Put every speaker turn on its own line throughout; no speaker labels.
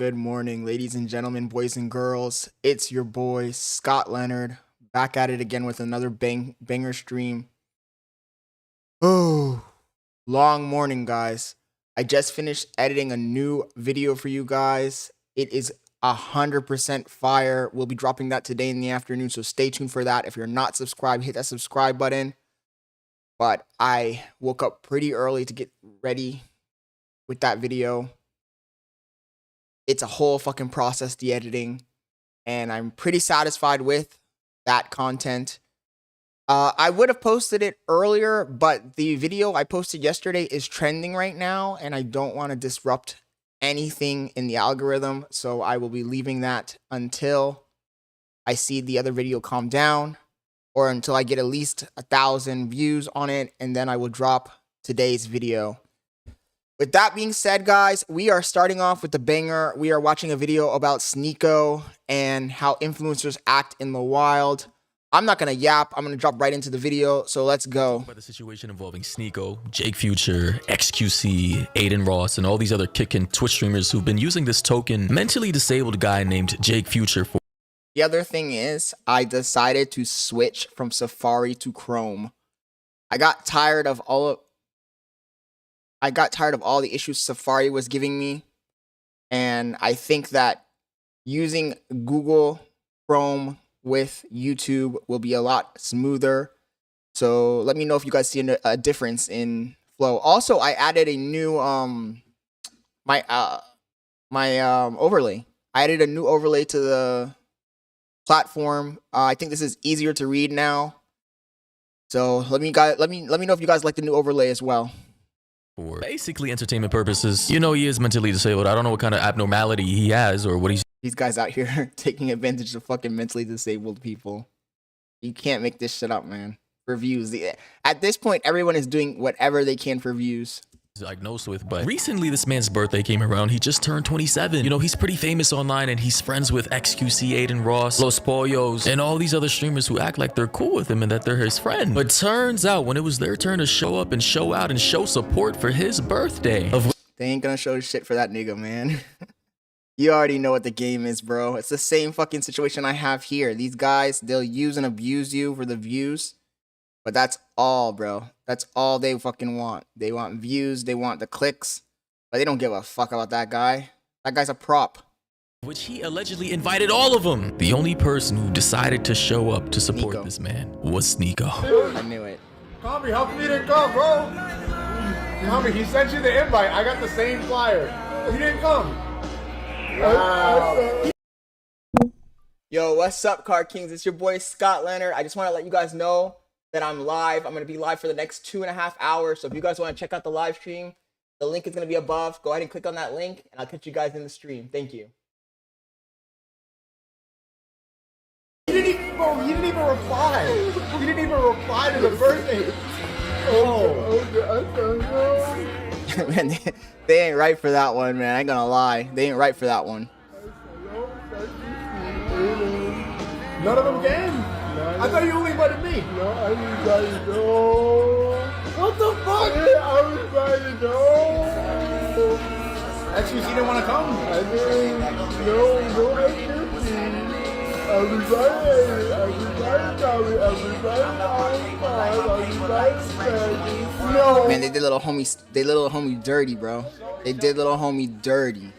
Good morning, ladies and gentlemen, boys and girls. It's your boy, Scott Leonard, back at it again with another banger stream. Oh, long morning, guys. I just finished editing a new video for you guys. It is 100% fire. We'll be dropping that today in the afternoon, so stay tuned for that. If you're not subscribed, hit that subscribe button. But I woke up pretty early to get ready with that video. It's a whole fucking process, the editing, and I'm pretty satisfied with that content. I would have posted it earlier, but the video I posted yesterday is trending right now, and I don't want to disrupt anything in the algorithm, so I will be leaving that until I see the other video calm down, or until I get at least 1,000 views on it, and then I will drop today's video. With that being said, guys, we are starting off with the banger. We are watching a video about Sneeko and how influencers act in the wild. I'm not going to yap. I'm going to drop right into the video, so let's go.
About the situation involving Sneeko, Jake Future, XQC, Aiden Ross, and all these other kicking Twitch streamers who've been using this token mentally disabled guy named Jake Future for.
The other thing is, I decided to switch from Safari to Chrome. I got tired of all the issues Safari was giving me, and I think that using Google Chrome with YouTube will be a lot smoother. So let me know if you guys see a difference in flow. Also, I added a new overlay. I added a new overlay to the platform. I think this is easier to read now. So let me know if you guys like the new overlay as well.
For basically entertainment purposes. You know, he is mentally disabled. I don't know what kind of abnormality he has or what he's.
These guys out here taking advantage of fucking mentally disabled people. You can't make this shit up, man. For views. At this point, everyone is doing whatever they can for views.
Diagnosed with, but recently this man's birthday came around. He just turned 27. You know, he's pretty famous online and he's friends with XQC, Aiden Ross, Los Pollos, and all these other streamers who act like they're cool with him and that they're his friend. But turns out when it was their turn to show up and show out and show support for his birthday,
they ain't gonna show shit for that nigga, man. You already know what the game is, bro. It's the same fucking situation I have here. These guys, they'll use and abuse you for the views. But that's all, bro. That's all they fucking want. They want views. They want the clicks. But they don't give a fuck about that guy. That guy's a prop.
Which he allegedly invited all of them. The only person who decided to show up to support this man was Sneeko.
I knew it.
Tommy, how come you didn't come, bro? Tommy, he sent you the invite. I got the same flyer. He didn't come. Wow.
Yo, what's up, Card Kings? It's your boy, Scott Leonard. I just want to let you guys know that I'm live. I'm going to be live for the next 2.5 hours. So if you guys want to check out the live stream, the link is going to be above. Go ahead and click on that link, and I'll catch you guys in the stream. Thank you.
He didn't even reply. He didn't even reply to the birthday.
Man, they ain't right for that one, man. I ain't gonna lie. They ain't right for that one.
None of them came. I thought you only invited me. No, I invited no. What the fuck? I was invited no. Actually, she didn't want to come. I didn't. No, XQC. I was invited. I was invited, Tommy. I was invited. No.
Man, they did little homie dirty, bro. They did little homie dirty.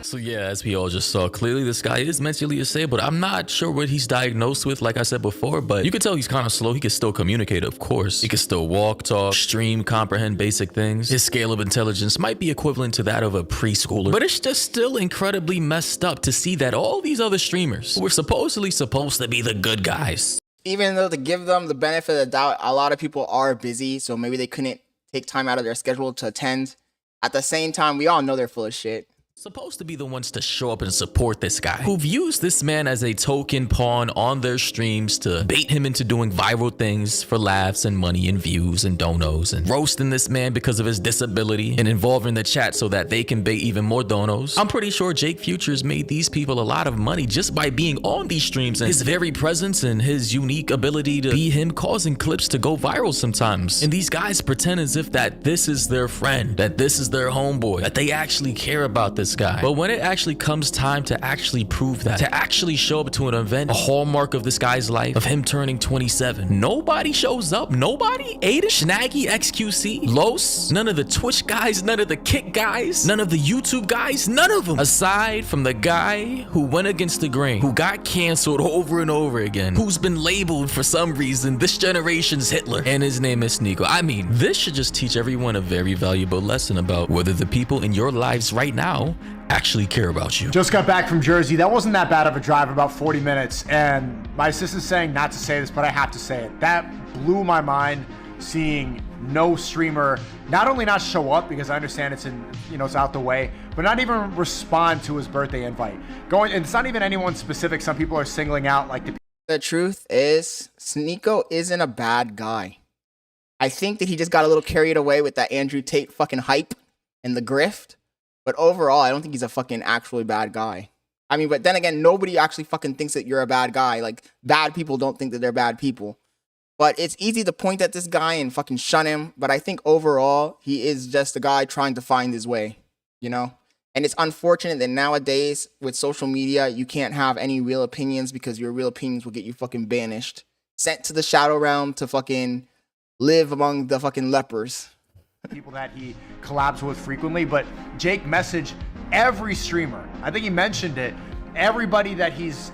So yeah, as we all just saw, clearly this guy is mentally disabled. I'm not sure what he's diagnosed with, like I said before, but you can tell he's kind of slow. He can still communicate, of course. He can still walk, talk, stream, comprehend basic things. His scale of intelligence might be equivalent to that of a preschooler, but it's just still incredibly messed up to see that all these other streamers who were supposedly supposed to be the good guys,
even though to give them the benefit of the doubt, a lot of people are busy, so maybe they couldn't take time out of their schedule to attend. At the same time, we all know they're full of shit.
supposed to be the ones to show up and support this guy, who've used this man as a token pawn on their streams to bait him into doing viral things for laughs and money and views and donos, and roasting this man because of his disability and involving the chat so that they can bait even more donos. I'm pretty sure Jake Futures made these people a lot of money just by being on these streams, and his very presence and his unique ability to be him causing clips to go viral sometimes. And these guys pretend as if that this is their friend, that this is their homeboy, that they actually care about this this guy. But when it actually comes time to actually prove that, to actually show up to an event, a hallmark of this guy's life, of him turning 27, nobody shows up. Nobody? Aiden, Snaggy, XQC, Los, none of the Twitch guys, none of the Kick guys, none of the YouTube guys, none of them. Aside from the guy who went against the grain, who got canceled over and over again, who's been labeled for some reason this generation's Hitler, and his name is Sneeko. I mean, this should just teach everyone a very valuable lesson about whether the people in your lives right now actually care about you.
Just got back from Jersey. That wasn't that bad of a drive, about 40 minutes. And my assistant's saying not to say this, but I have to say it. That blew my mind, seeing no streamer not only not show up, because I understand it's in, you know, it's out the way, but not even respond to his birthday invite. And it's not even anyone specific. Some people are singling out like
the truth is, Sneeko isn't a bad guy. I think that he just got a little carried away with that Andrew Tate fucking hype and the grift. But overall, I don't think he's a fucking actually bad guy. I mean, but then again, nobody actually fucking thinks that you're a bad guy. Like, bad people don't think that they're bad people. But it's easy to point at this guy and fucking shun him. But I think overall, he is just a guy trying to find his way, you know? And it's unfortunate that nowadays, with social media, you can't have any real opinions because your real opinions will get you fucking banished. Sent to the shadow realm to fucking live among the fucking lepers.
people that he collabs with frequently, but Jake messaged every streamer. I think he mentioned it. Everybody that he's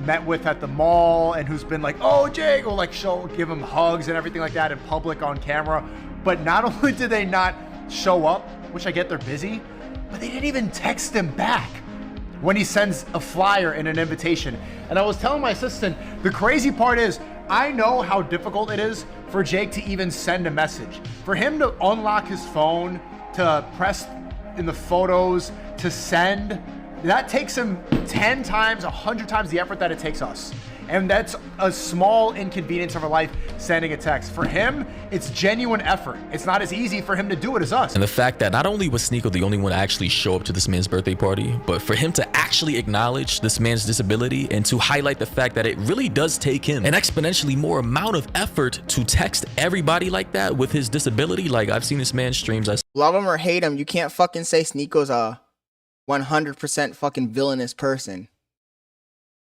met with at the mall and who's been like, oh, Jake, or like give him hugs and everything like that in public on camera. But not only did they not show up, which I get they're busy, but they didn't even text him back when he sends a flyer and an invitation. And I was telling my assistant, the crazy part is, I know how difficult it is for Jake to even send a message. For him to unlock his phone, to press in the photos, to send, that takes him 10 times, 100 times the effort that it takes us. And that's a small inconvenience of our life, sending a text. For him, it's genuine effort. It's not as easy for him to do it as us.
And the fact that not only was Sneeko the only one to actually show up to this man's birthday party, but for him to actually acknowledge this man's disability and to highlight the fact that it really does take him an exponentially more amount of effort to text everybody like that with his disability. Like, I've seen this man's streams.
Love him or hate him, you can't fucking say Sneeko's a 100% fucking villainous person.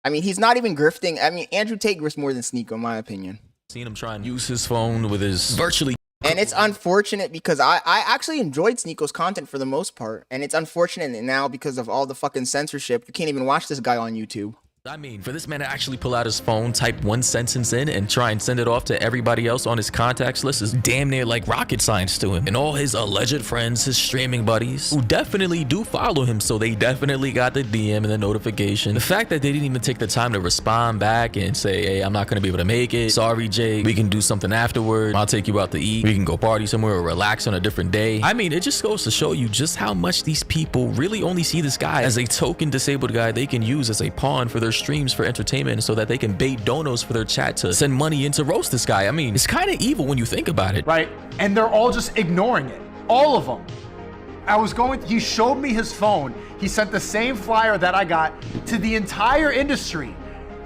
I mean, he's not even grifting. I mean, Andrew Tate grifts more than Sneeko, in my opinion.
Seen him try and use his phone with his virtually.
And it's unfortunate because I actually enjoyed Sneeko's content for the most part. And it's unfortunate that now because of all the fucking censorship, you can't even watch this guy on YouTube.
I mean, for this man to actually pull out his phone, type one sentence in, and try and send it off to everybody else on his contacts list is damn near like rocket science to him. And all his alleged friends, his streaming buddies, who definitely do follow him, so they definitely got the DM and the notification. The fact that they didn't even take the time to respond back and say, hey, I'm not going to be able to make it. Sorry, Jake. We can do something afterward. I'll take you out to eat. We can go party somewhere or relax on a different day. I mean, it just goes to show you just how much these people really only see this guy as a token disabled guy they can use as a pawn for their streams for entertainment so that they can bait donos for their chat to send money in to roast this guy. I mean, it's kind of evil when you think about it.
Right? And they're all just ignoring it. All of them. He showed me his phone. He sent the same flyer that I got to the entire industry.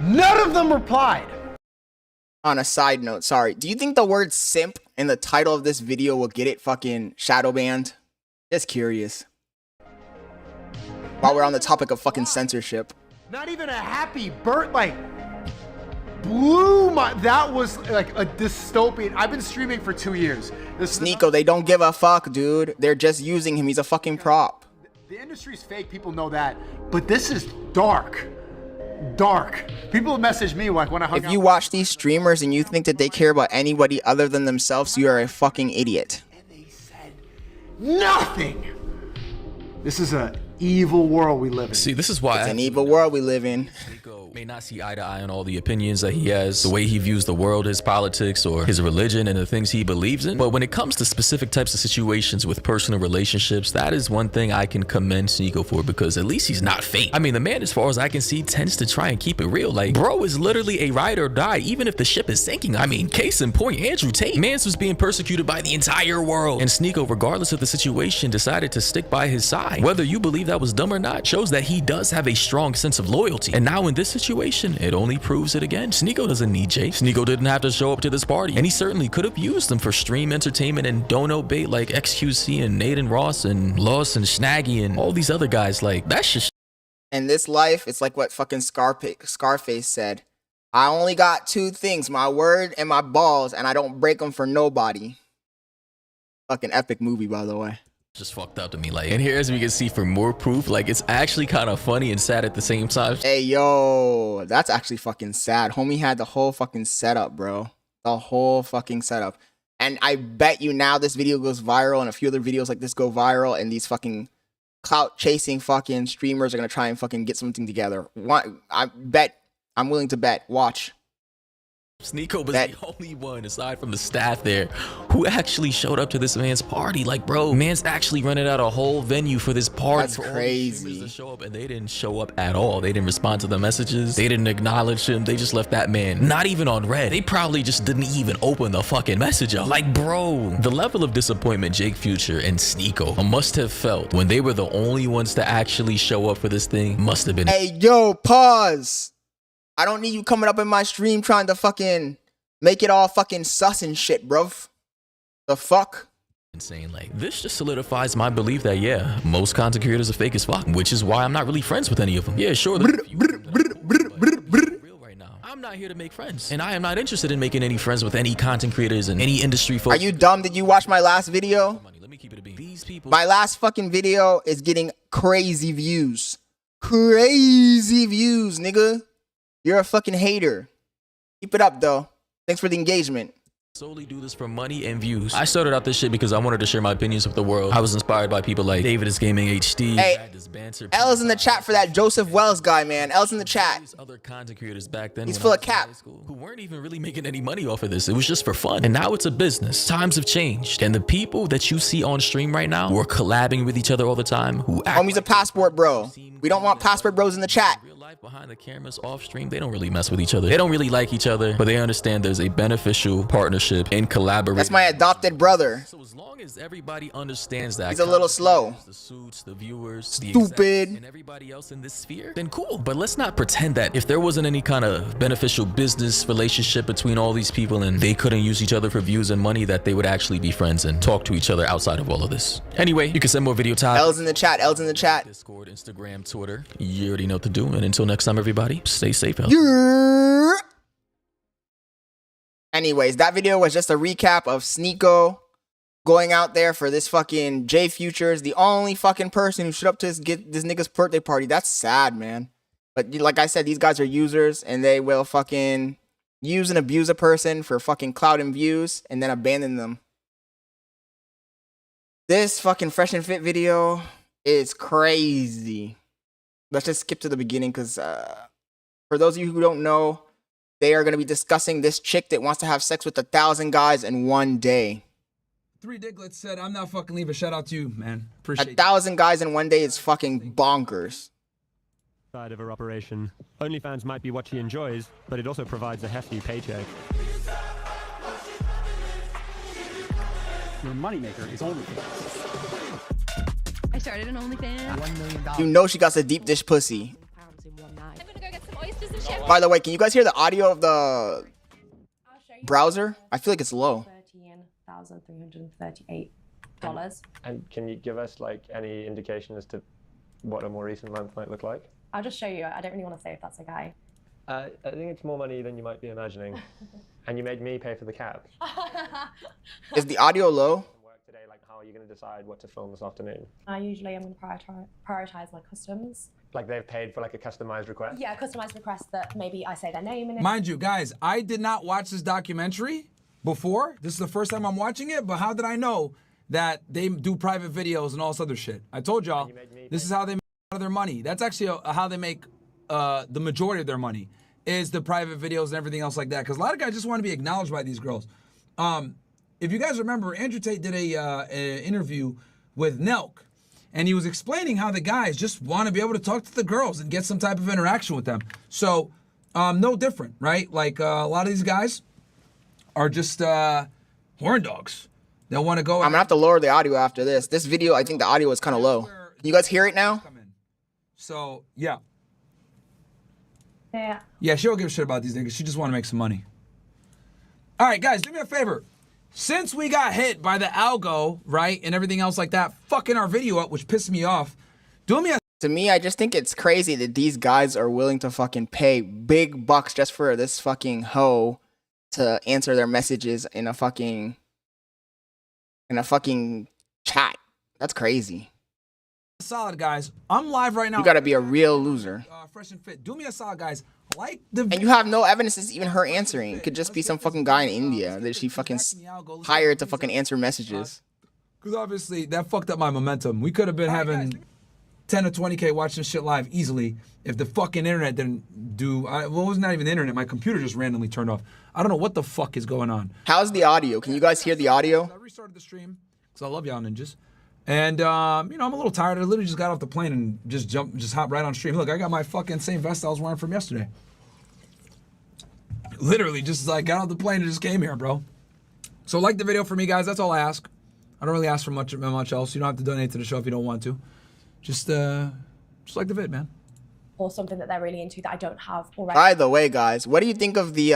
None of them replied.
On a side note, sorry, do you think the word simp in the title of this video will get it fucking shadow banned? Just curious. While we're on the topic of fucking censorship.
Not even a happy birth, like, blew my, that was like a dystopian. I've been streaming for 2 years.
Sneeko, they don't give a fuck, dude. They're just using him. He's a fucking prop.
The industry's fake, people know that. But this is dark. Dark. People message me like when I hung out.
If you watch these streamers and you think that they care about anybody other than themselves, you are a fucking idiot.
And they said nothing. This is a evil world we live in.
See, this is why
it's an evil world we live in.
May not see eye to eye on all the opinions that he has, the way he views the world, his politics, or his religion and the things he believes in. But when it comes to specific types of situations with personal relationships, that is one thing I can commend Sneeko for, because at least he's not fake. I mean, the man, as far as I can see, tends to try and keep it real. Like, bro is literally a ride or die, even if the ship is sinking. I mean, case in point, Andrew Tate. Mans was being persecuted by the entire world. And Sneeko, regardless of the situation, decided to stick by his side. Whether you believe that was dumb or not, shows that he does have a strong sense of loyalty. And now in this situation, situation, it only proves it again. Sneeko doesn't need Jake. Sneeko didn't have to show up to this party, and he certainly could have used them for stream entertainment and dono bait like XQC and Nathan Ross and Loss and Snaggy and all these other guys. Like, that's just
In this life, it's like what fucking Scarface said. I only got two things, my word and my balls, and I don't break them for nobody. Fucking epic movie, by the way.
just fucked up to me. Like, and here, as we can see, for more proof, like, it's actually kind of funny and sad at the same time.
Hey, yo, that's actually fucking sad. Homie had the whole fucking setup, bro. The whole fucking setup. And I bet you now this video goes viral and a few other videos like this go viral and these fucking clout chasing fucking streamers are gonna try and fucking get something together. I'm willing to bet. Watch.
Sneeko was the only one, aside from the staff there, who actually showed up to this man's party. Like, bro, man's actually rented out a whole venue for this party.
That's
for
crazy.
All the streamers to show up, and they didn't show up at all. They didn't respond to the messages. They didn't acknowledge him. They just left that man not even on red. They probably just didn't even open the fucking message up. Like, bro, the level of disappointment Jake Future and Sneeko must have felt when they were the only ones to actually show up for this thing must have been.
Hey, yo, pause. I don't need you coming up in my stream trying to fucking make it all fucking sus and shit, bro. The fuck?
Insane. Like, this just solidifies my belief that, yeah, most content creators are fake as fuck, which is why I'm not really friends with any of them. Yeah, sure. Real right now. I'm not here to make friends, and I am not interested in making any friends with any content creators and any industry folks.
Are you dumb? Did you watch my last video?
Let me keep it a beat. These people.
My last fucking video is getting crazy views. Crazy views, nigga. You're a fucking hater. Keep it up, though. Thanks for the engagement.
Solely do this for money and views. I started out this shit because I wanted to share my opinions with the world. I was inspired by people like David is Gaming HD.
Hey, L's in the chat for that Joseph Wells guy, man. L's in the chat.
These other content creators back then,
he's full of cap,
who weren't even really making any money off of this. It was just for fun. And now it's a business. Times have changed, and the people that you see on stream right now, who are collabing with each other all the time, who act
homie's a passport bro. We don't want passport bros in the chat.
Behind the cameras off stream, they don't really mess with each other. They don't really like each other, but they understand there's a beneficial partnership and collaboration.
That's my adopted brother.
So as long as everybody understands that,
he's a little slow.
The suits, the viewers, the
stupid,
and everybody else in this sphere, then cool. But let's not pretend that if there wasn't any kind of beneficial business relationship between all these people and they couldn't use each other for views and money, that they would actually be friends and talk to each other outside of all of this. Anyway, you can send more video time.
L's in the chat. L's in the chat.
Discord, Instagram, Twitter. You already know what to do. And until next time, everybody, stay safe out.
Yeah. Anyways, that video was just a recap of Sneeko going out there for this fucking J Futures, the only fucking person who showed up to get this nigga's birthday party. That's sad, man. But like I said, these guys are users and they will fucking use and abuse a person for fucking clout and views and then abandon them. This fucking Fresh and Fit video is crazy. Let's just skip to the beginning because for those of you who don't know, they are going to be discussing this chick that wants to have sex with 1,000 guys in one day.
3 Diglets said, I'm not fucking leaving. Shout out to you, man. Appreciate
1,000 guys in one day is fucking bonkers.
Side of her operation. OnlyFans might be what she enjoys, but it also provides a hefty paycheck.
Your moneymaker is OnlyFans.
I started an OnlyFans.
$1 million.
You know she got the deep dish pussy.
I'm gonna go get some oysters and shit.
By the way, can you guys hear the audio of the browser? I feel like it's low.
$13,338.
And can you give us like any indication as to what a more recent month might look like?
I'll just show you. I don't really want to say if that's okay.
I think it's more money than you might be imagining. And you made me pay for the cab.
Is the audio low?
Work today, like how are you going to decide what to film this afternoon?
I usually am going to prioritize my customs.
Like they've paid for like a customized request?
Yeah, customized request that maybe I say their name in it.
Mind you, guys, I did not watch this documentary before. This is the first time I'm watching it, but how did I know that they do private videos and all this other shit? I told y'all, this is how they make a lot of their money. That's actually how they make the majority of their money, is the private videos and everything else like that. Because a lot of guys just want to be acknowledged by these girls. If you guys remember, Andrew Tate did an interview with Nelk, and he was explaining how the guys just want to be able to talk to the girls and get some type of interaction with them. So, no different, right? Like a lot of these guys are just horn dogs. They want to go.
I'm gonna have to lower the audio after this. This video, I think the audio is kind of low. Can you guys hear it now?
So, yeah.
Yeah.
Yeah, she don't give a shit about these niggas. She just want to make some money. All right, guys, do me a favor. Since we got hit by the algo, right, and everything else like that, fucking our video up, which pissed me off, do me a...
To me, I just think it's crazy that these guys are willing to fucking pay big bucks just for this fucking hoe to answer their messages in a fucking chat. That's crazy.
solid, guys. I'm live right now.
You gotta be a real loser.
Fresh and fit. Do me a solid, guys. Like the
And you have no evidence it's even her answering. It could just be some fucking guy in India that she fucking hired to fucking answer messages.
Because obviously that fucked up my momentum. We could have been having 10 or 20K watching shit live easily if the fucking internet didn't do. Well, it was not even the internet. My computer just randomly turned off. I don't know what the fuck is going on.
How's the audio? Can you guys hear the audio?
I restarted the stream because I love y'all ninjas. And, you know, I'm a little tired. I literally just got off the plane and just hopped right on stream. Look, I got my fucking same vest I was wearing from yesterday. Literally just like got off the plane and just came here, bro. So like the video for me, guys. That's all I ask. I don't really ask for much else. You don't have to donate to the show if you don't want to. Just like the vid, man.
Or something that they're really into that I don't have already.
By the way, guys, what do you think of the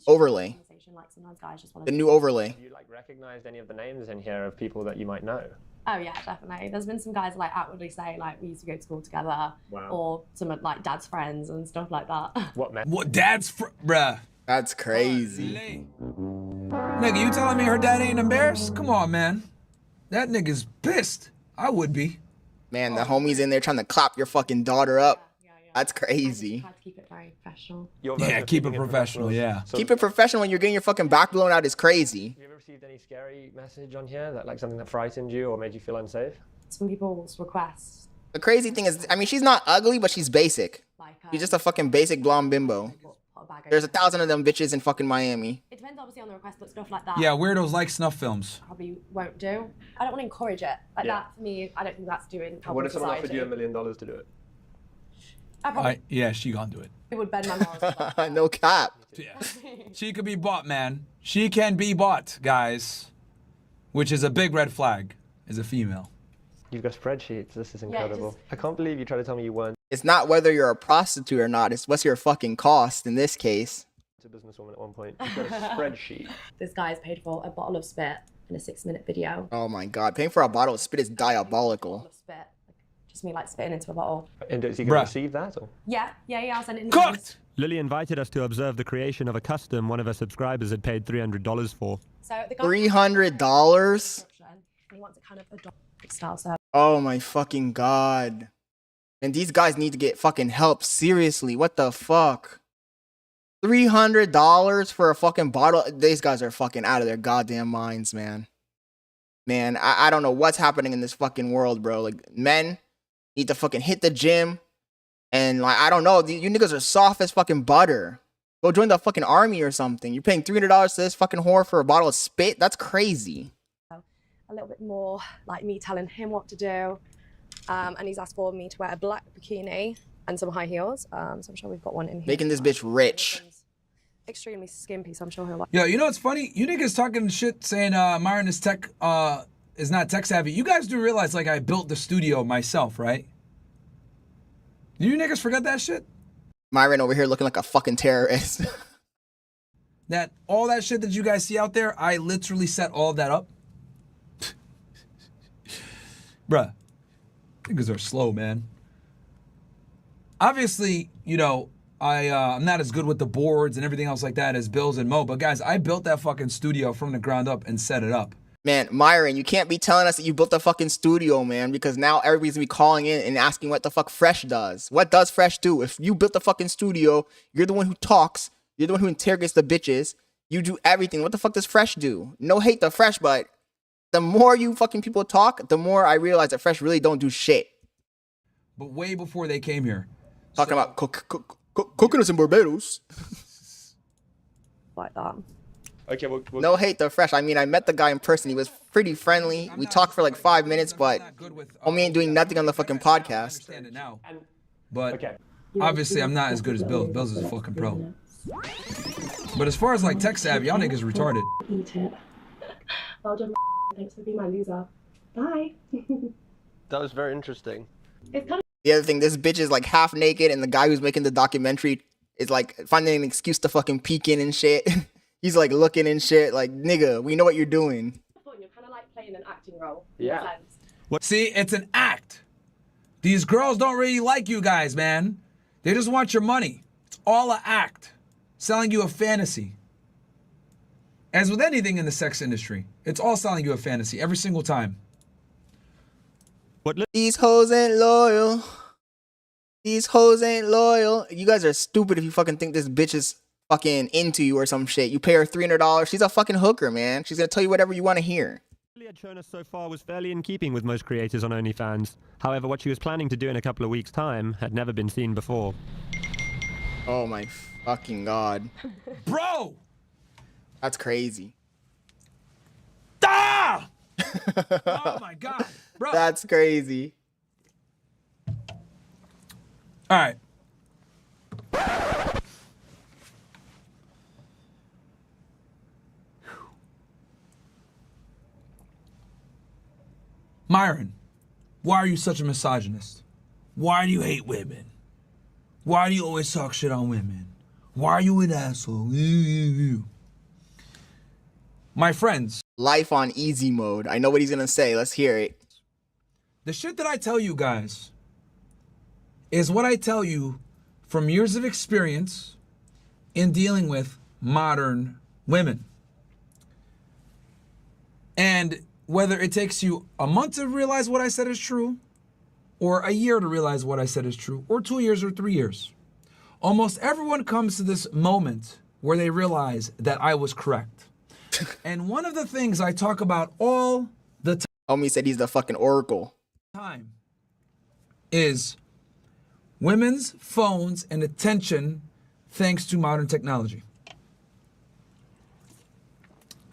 overlay?
Like sometimes guys just want
The new overlay.
Have you like recognized any of the names in here of people that you might know?
Oh yeah, definitely. There's been some guys like outwardly say like we used to go to school together, or some of like dad's friends and stuff like that.
What dad's bruh?
That's crazy.
Nigga, you telling me her dad ain't embarrassed? Come on, man. That nigga's pissed. I would be.
Man, the homie's in there trying to clap your fucking daughter up. That's crazy.
Try to keep it very professional.
Yeah, keep it professional, yeah.
Keep it professional when you're getting your fucking back blown out is crazy.
Have you ever received any scary message on here that like something that frightened you or made you feel unsafe?
Some people's requests.
The crazy thing is, I mean, she's not ugly, but she's basic. She's just a fucking basic blonde bimbo. There's 1,000 of them bitches in fucking Miami.
It depends obviously on the request, but stuff like that.
Yeah, weirdos like snuff films.
Probably won't do. I don't want to encourage it. Like that for me, I don't think that's doing.
What if someone offered you $1 million to do it?
I probably
Yeah, she gonna do it.
would bend my morals.
No cap.
Yeah. She could be bought, man. She can be bought, guys. Which is a big red flag as a female.
You've got spreadsheets. This is incredible. I can't believe you tried to tell me you weren't
It's not whether you're a prostitute or not. It's what's your fucking cost in this case.
a businesswoman at one point. You've got a spreadsheet.
This guy's paid for a bottle of spit in a 6-minute video.
Oh my god, paying for a bottle of spit is diabolical.
Of spit. Just me like spitting into a bottle.
And is he going to receive that? Or?
Yeah, I'll send it in.
Cooked!
Lily invited us to observe the creation of a custom one of her subscribers had paid $300 for.
So the guy
$300?
he wants a kind of adopted style service.
Oh my fucking god. And these guys need to get fucking help. Seriously, what the fuck? $300 for a fucking bottle? These guys are fucking out of their goddamn minds, man. Man, I don't know what's happening in this fucking world, bro. Like, men need to fucking hit the gym. And, like, I don't know. You niggas are soft as fucking butter. Go join the fucking army or something. You're paying $300 to this fucking whore for a bottle of spit? That's crazy.
A little bit more like me telling him what to do. And he's asked for me to wear a black bikini and some high heels. So I'm sure we've got one in here.
Making this bitch rich.
Extremely skimpy, so I'm sure he'll like.
Yo, you know what's funny? You niggas talking shit saying Myron is is not tech savvy. You guys do realize like I built the studio myself, right? Do you niggas forget that shit?
Myron over here looking like a fucking terrorist.
That all that shit that you guys see out there, I literally set all that up. Bruh, niggas are slow, man. Obviously, you know, I'm not as good with the boards and everything else like that as Bills and Mo, but guys, I built that fucking studio from the ground up and set it up.
Man, Myron, you can't be telling us that you built a fucking studio, man, because now everybody's gonna be calling in and asking what the fuck Fresh does. What does Fresh do? If you built the fucking studio, you're the one who talks, you're the one who interrogates the bitches, you do everything. What the fuck does Fresh do? No hate to Fresh, but the more you fucking people talk, the more I realize that Fresh really don't do shit.
But way before they came here.
Talking about coconuts in Barbados.
Like that.
Okay, well,
No hate to Fresh. I mean, I met the guy in person. He was pretty friendly. We talked for like 5 minutes, but homie ain't doing nothing on the fucking podcast.
But obviously, I'm not as good as Bills. Bills is a fucking pro. But as far as like tech savvy, y'all niggas retarded.
Eat it. Well done. Thanks for being my loser. Bye.
that was very interesting.
It's kind of
The other thing, this bitch is like half naked, and the guy who's making the documentary is like finding an excuse to fucking peek in and shit. He's like looking and shit. Like, nigga, we know what you're doing.
You're kind of like playing an acting role.
Yeah.
In a sense.
See, it's an act. These girls don't really like you guys, man. They just want your money. It's all an act. Selling you a fantasy. As with anything in the sex industry, it's all selling you a fantasy every single time.
These hoes ain't loyal. These hoes ain't loyal. You guys are stupid if you fucking think this bitch is fucking into you or some shit. You pay her $300. She's a fucking hooker, man. She's gonna tell you whatever you want to hear.
What had shown us so far was fairly in keeping with most creators on OnlyFans. However, what she was planning to do in a couple of weeks' time had never been seen before.
Oh my fucking god.
Bro!
That's crazy.
Ah! Oh my god. Bro.
That's crazy.
All right. Myron, why are you such a misogynist? Why do you hate women? Why do you always talk shit on women? Why are you an asshole? My friends.
Life on easy mode. I know what he's gonna say. Let's hear it.
The shit that I tell you guys is what I tell you from years of experience in dealing with modern women. And whether it takes you a month to realize what I said is true, or a year to realize what I said is true, or 2 years or 3 years, almost everyone comes to this moment where they realize that I was correct. And one of the things I talk about all the
Homie said he's the fucking oracle.
time is women's phones and attention thanks to modern technology.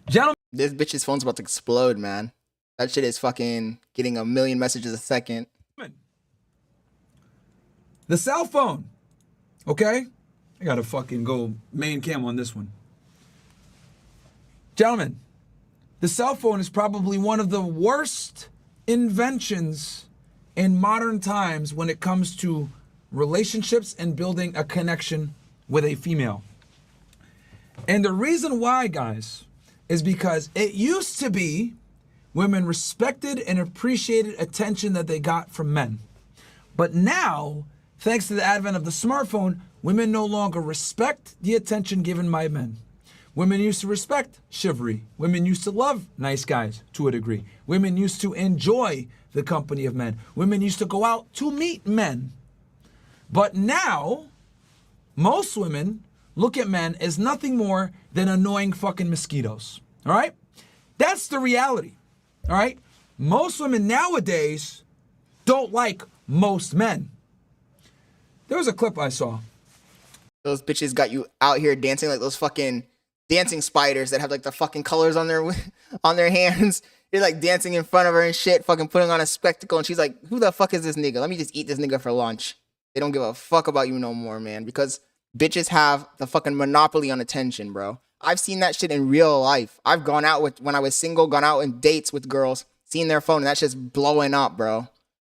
Gentlemen,
This bitch's phone's about to explode, man. That shit is fucking getting 1 million messages a second.
the cell phone, okay? I gotta fucking go main cam on this one. Gentlemen, the cell phone is probably one of the worst inventions in modern times when it comes to relationships and building a connection with a female. And the reason why, guys, is because it used to be women respected and appreciated attention that they got from men. But now, thanks to the advent of the smartphone, women no longer respect the attention given by men. Women used to respect chivalry. Women used to love nice guys to a degree. Women used to enjoy the company of men. Women used to go out to meet men. But now, most women look at men as nothing more than annoying fucking mosquitoes. All right? That's the reality. All right? Most women nowadays don't like most men. There was a clip I saw.
Those bitches got you out here dancing like those fucking dancing spiders that have like the fucking colors on their hands. You're like dancing in front of her and shit, fucking putting on a spectacle, and she's like, who the fuck is this nigga? Let me just eat this nigga for lunch. They don't give a fuck about you no more, man, because bitches have the fucking monopoly on attention, bro. I've seen that shit in real life. I've gone out with, when I was single, gone out on dates with girls, seen their phone, and that shit's blowing up, bro.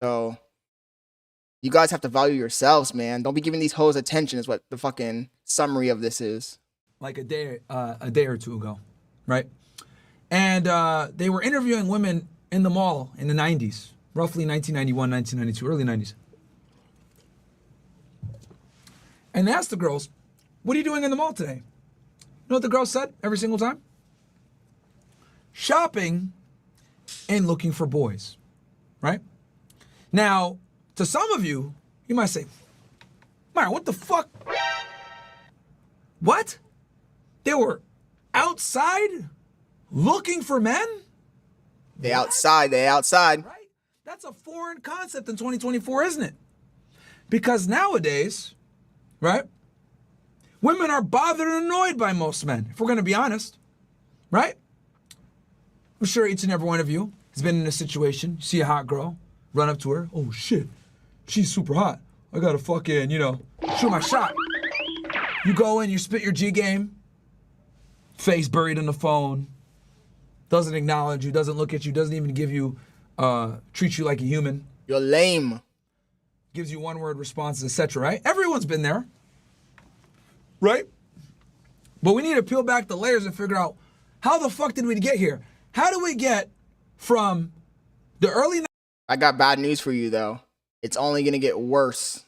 So you guys have to value yourselves, man. Don't be giving these hoes attention is what the fucking summary of this is.
Like a day or two ago, right? And they were interviewing women in the mall in the 90s, roughly 1991, 1992, early 90s. And they asked the girls, what are you doing in the mall today? You know what the girls said every single time? Shopping and looking for boys, right? Now, to some of you, you might say, Myron, what the fuck? What? They were outside looking for men?
They outside.
Right? That's a foreign concept in 2024, isn't it? Because nowadays, right, women are bothered and annoyed by most men, if we're going to be honest, right? I'm sure each and every one of you has been in a situation, you see a hot girl, run up to her, oh shit, she's super hot. I got to fucking, shoot my shot. You go in, you spit your G game, face buried in the phone, doesn't acknowledge you, doesn't look at you, doesn't even give you, treat you like a human.
You're lame.
gives you one-word responses, etc., right? Everyone's been there, right? But we need to peel back the layers and figure out, how the fuck did we get here? How do we get from the early
I got bad news for you, though. It's only going to get worse.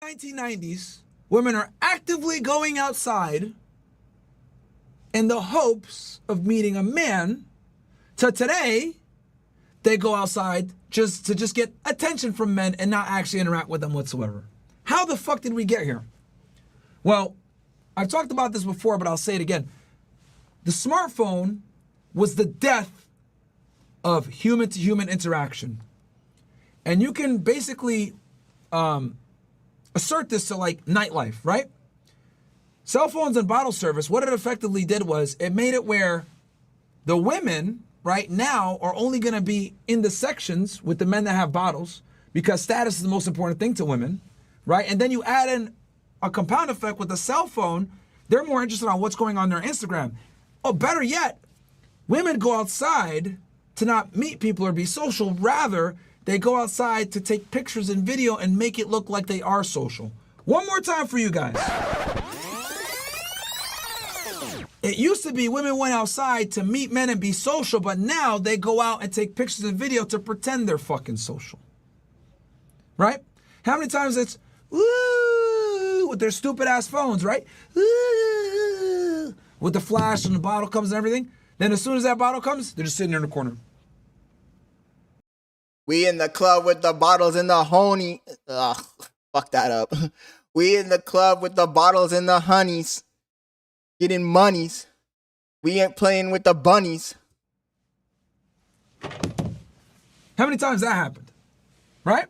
1990s, women are actively going outside in the hopes of meeting a man, to today, they go outside just to get attention from men and not actually interact with them whatsoever. How the fuck did we get here? Well, I've talked about this before, but I'll say it again. The smartphone was the death of human-to-human interaction. And you can basically assert this to like nightlife, right? Cell phones and bottle service, what it effectively did was it made it where the women right now are only going to be in the sections with the men that have bottles, because status is the most important thing to women, right? And then you add in a compound effect with the cell phone, they're more interested on what's going on their Instagram. Oh, better yet, women go outside to not meet people or be social. Rather, they go outside to take pictures and video and make it look like they are social. One more time for you guys. It used to be women went outside to meet men and be social, but now they go out and take pictures and video to pretend they're fucking social. Right? How many times it's, woo, with their stupid ass phones, right? Woo, with the flash and the bottle comes and everything. Then as soon as that bottle comes, they're just sitting there in the corner.
We in the club with the bottles and the honey. Ugh, fuck that up. We in the club with the bottles and the honeys. Getting monies. We ain't playing with the bunnies.
How many times that happened? Right?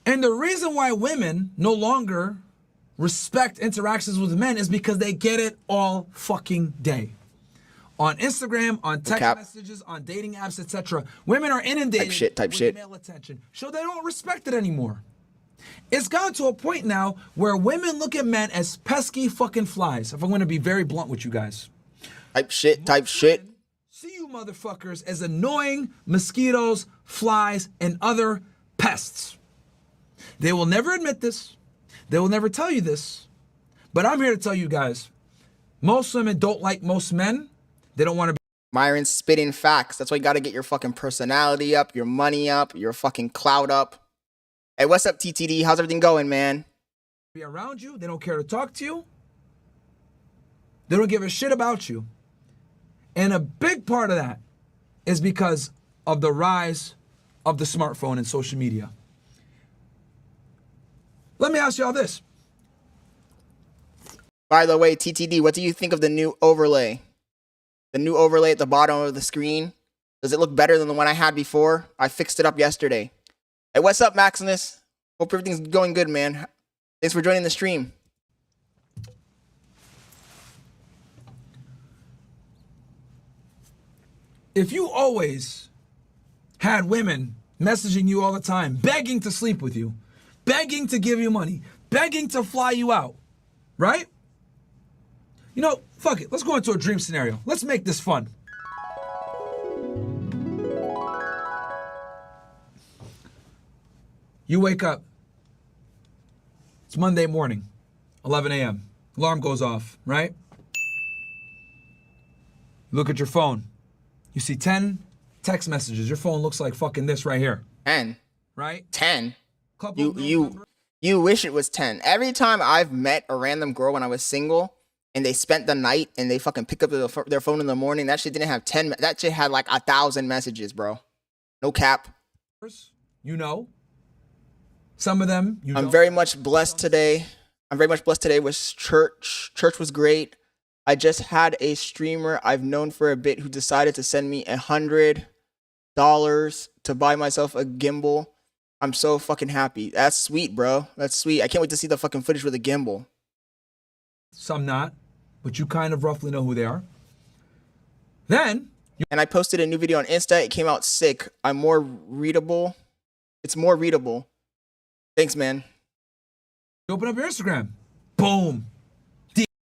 And the reason why women no longer respect interactions with men is because they get it all fucking day. On Instagram, on text messages, on dating apps, etc. Women are inundated with male attention. So they don't respect it anymore. It's gotten to a point now where women look at men as pesky fucking flies. If I'm going to be very blunt with you guys.
Type shit.
See you motherfuckers as annoying mosquitoes, flies, and other pests. They will never admit this. They will never tell you this. But I'm here to tell you guys, most women don't like most men. They don't want to be.
Myron's spitting facts. That's why you got to get your fucking personality up, your money up, your fucking clout up. Hey, what's up, TTD? How's everything going, man?
Be around you. They don't care to talk to you. They don't give a shit about you. And a big part of that is because of the rise of the smartphone and social media. Let me ask y'all this.
By the way, TTD, what do you think of the new overlay? The new overlay at the bottom of the screen? Does it look better than the one I had before? I fixed it up yesterday. Hey, what's up, Maximus? Hope everything's going good, man. Thanks for joining the stream.
If you always had women messaging you all the time, begging to sleep with you, begging to give you money, begging to fly you out, right? You know, fuck it. Let's go into a dream scenario. Let's make this fun. You wake up. It's Monday morning, 11 a.m. Alarm goes off, right? You look at your phone. You see 10 text messages. Your phone looks like fucking this right here.
10.
Right?
10. You wish it was 10. Every time I've met a random girl when I was single and they spent the night and they fucking pick up their phone in the morning, that shit didn't have 10. That shit had like 1,000 messages, bro. No cap.
You know. Some of them, you
I'm very much blessed today. I'm very much blessed today with church. Church was great. I just had a streamer I've known for a bit who decided to send me $100 to buy myself a gimbal. I'm so fucking happy. That's sweet, bro. That's sweet. I can't wait to see the fucking footage with the gimbal.
Some not, but you kind of roughly know who they are. Then,
and I posted a new video on Insta. It came out sick. I'm more readable. It's more readable. Thanks, man.
You open up your Instagram. Boom.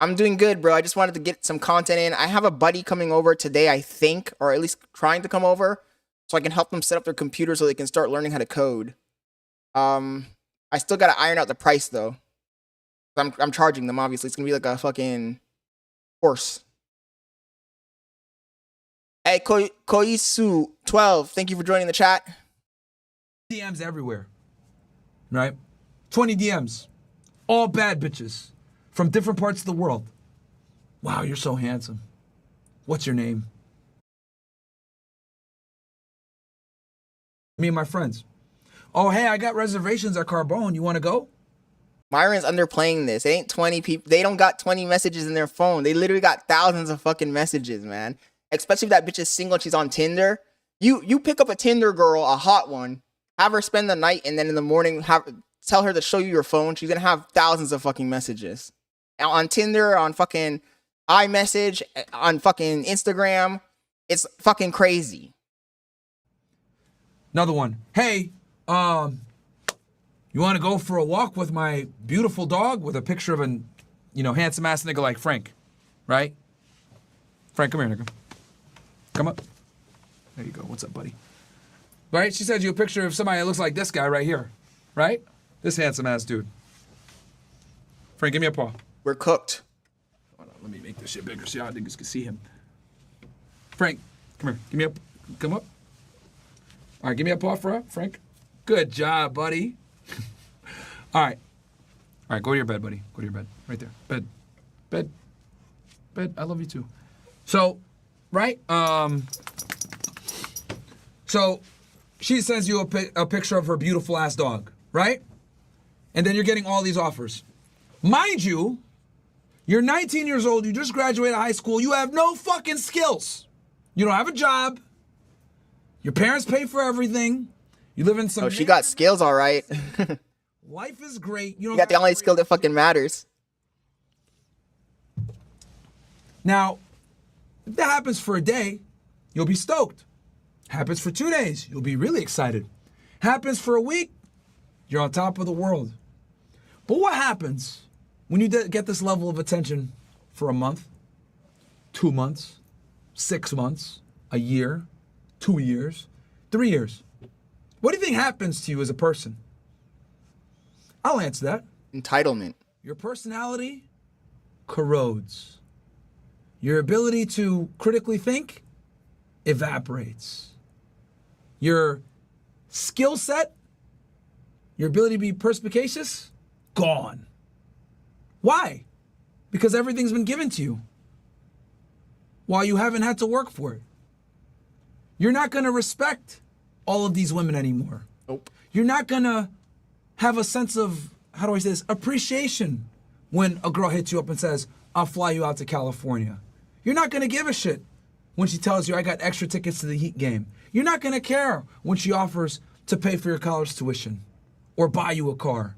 I'm doing good, bro. I just wanted to get some content in. I have a buddy coming over today, I think, or at least trying to come over. so I can help them set up their computer so they can start learning how to code. I still gotta iron out the price though. I'm charging them, obviously. It's gonna be like a fucking course. Hey, Koisu12, thank you for joining the chat.
DMs everywhere, right? 20 DMs, all bad bitches from different parts of the world. Wow, you're so handsome. What's your name? Me and my friends. Oh, hey, I got reservations at Carbone. You want to go?
Myron's underplaying this. It ain't 20 people. They don't got 20 messages in their phone. They literally got thousands of fucking messages, man. Especially if that bitch is single and she's on Tinder. You pick up a Tinder girl, a hot one, have her spend the night, and then in the morning tell her to show you your phone. She's gonna have thousands of fucking messages. On Tinder, on fucking iMessage, on fucking Instagram. It's fucking crazy.
Another one. Hey, you want to go for a walk with my beautiful dog with a picture of an, handsome ass nigga like Frank, right? Frank, come here, nigga. Come up. There you go. What's up, buddy? Right? She sends you a picture of somebody that looks like this guy right here, right? This handsome ass dude. Frank, give me a paw.
We're cooked.
Hold on, let me make this shit bigger so y'all niggas can see him. Frank, come here. Give me a, come up. All right, give me a paw for her, Frank. Good job, buddy. All right. All right, go to your bed, buddy. Go to your bed. Right there. Bed. Bed. Bed. I love you too. So, right? So, she sends you a picture of her beautiful ass dog, right? And then you're getting all these offers. Mind you, you're 19 years old, you just graduated high school, you have no fucking skills. You don't have a job. Your parents pay for everything. You live in some...
Oh, she got skills, all right.
Life is great. You
got the only skill that fucking matters.
Now, if that happens for a day, you'll be stoked. Happens for 2 days, you'll be really excited. Happens for a week, you're on top of the world. But what happens when you get this level of attention for a month, 2 months, 6 months, a year, 2 years, 3 years? What do you think happens to you as a person? I'll answer that.
Entitlement.
Your personality corrodes. Your ability to critically think evaporates. Your skill set, your ability to be perspicacious, gone. Why? Because everything's been given to you while you haven't had to work for it. You're not going to respect all of these women anymore.
Nope.
You're not going to have a sense of, how do I say this, appreciation when a girl hits you up and says, I'll fly you out to California. You're not going to give a shit when she tells you, I got extra tickets to the Heat game. You're not going to care when she offers to pay for your college tuition or buy you a car.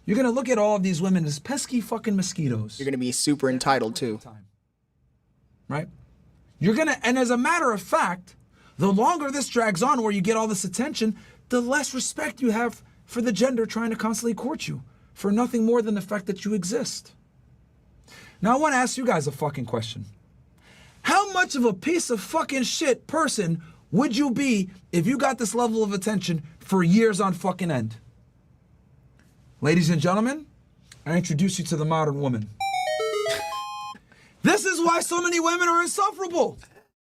You're going to look at all of these women as pesky fucking mosquitoes.
You're going to be super entitled too.
Right? You're going to, and as a matter of fact, the longer this drags on where you get all this attention, the less respect you have for the gender trying to constantly court you for nothing more than the fact that you exist. Now I want to ask you guys a fucking question. How much of a piece of fucking shit person would you be if you got this level of attention for years on fucking end? Ladies and gentlemen, I introduce you to the modern woman. This is why so many women are insufferable.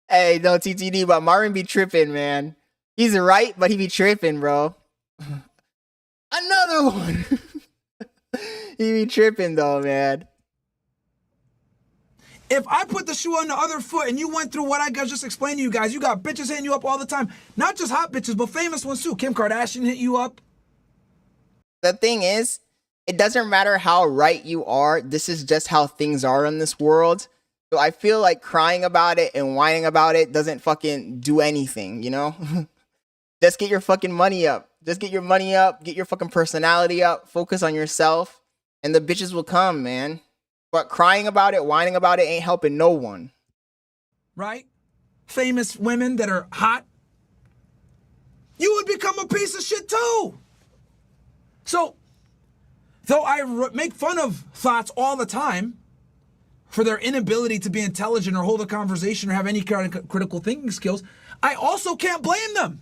Hey, no TTD, but Marvin be tripping, man. He's right, but he be tripping, bro. Another one. He be tripping though, man.
If I put the shoe on the other foot and you went through what I just explained to you guys, you got bitches hitting you up all the time. Not just hot bitches, but famous ones too. Kim Kardashian hit you up.
The thing is, it doesn't matter how right you are. This is just how things are in this world. So I feel like crying about it and whining about it doesn't fucking do anything, you know? Just get your fucking money up. Just get your money up. Get your fucking personality up. Focus on yourself. And the bitches will come, man. But crying about it, whining about it ain't helping no one.
Right? Famous women that are hot. You would become a piece of shit too. So, though I make fun of thoughts all the time for their inability to be intelligent or hold a conversation or have any kind of critical thinking skills, I also can't blame them.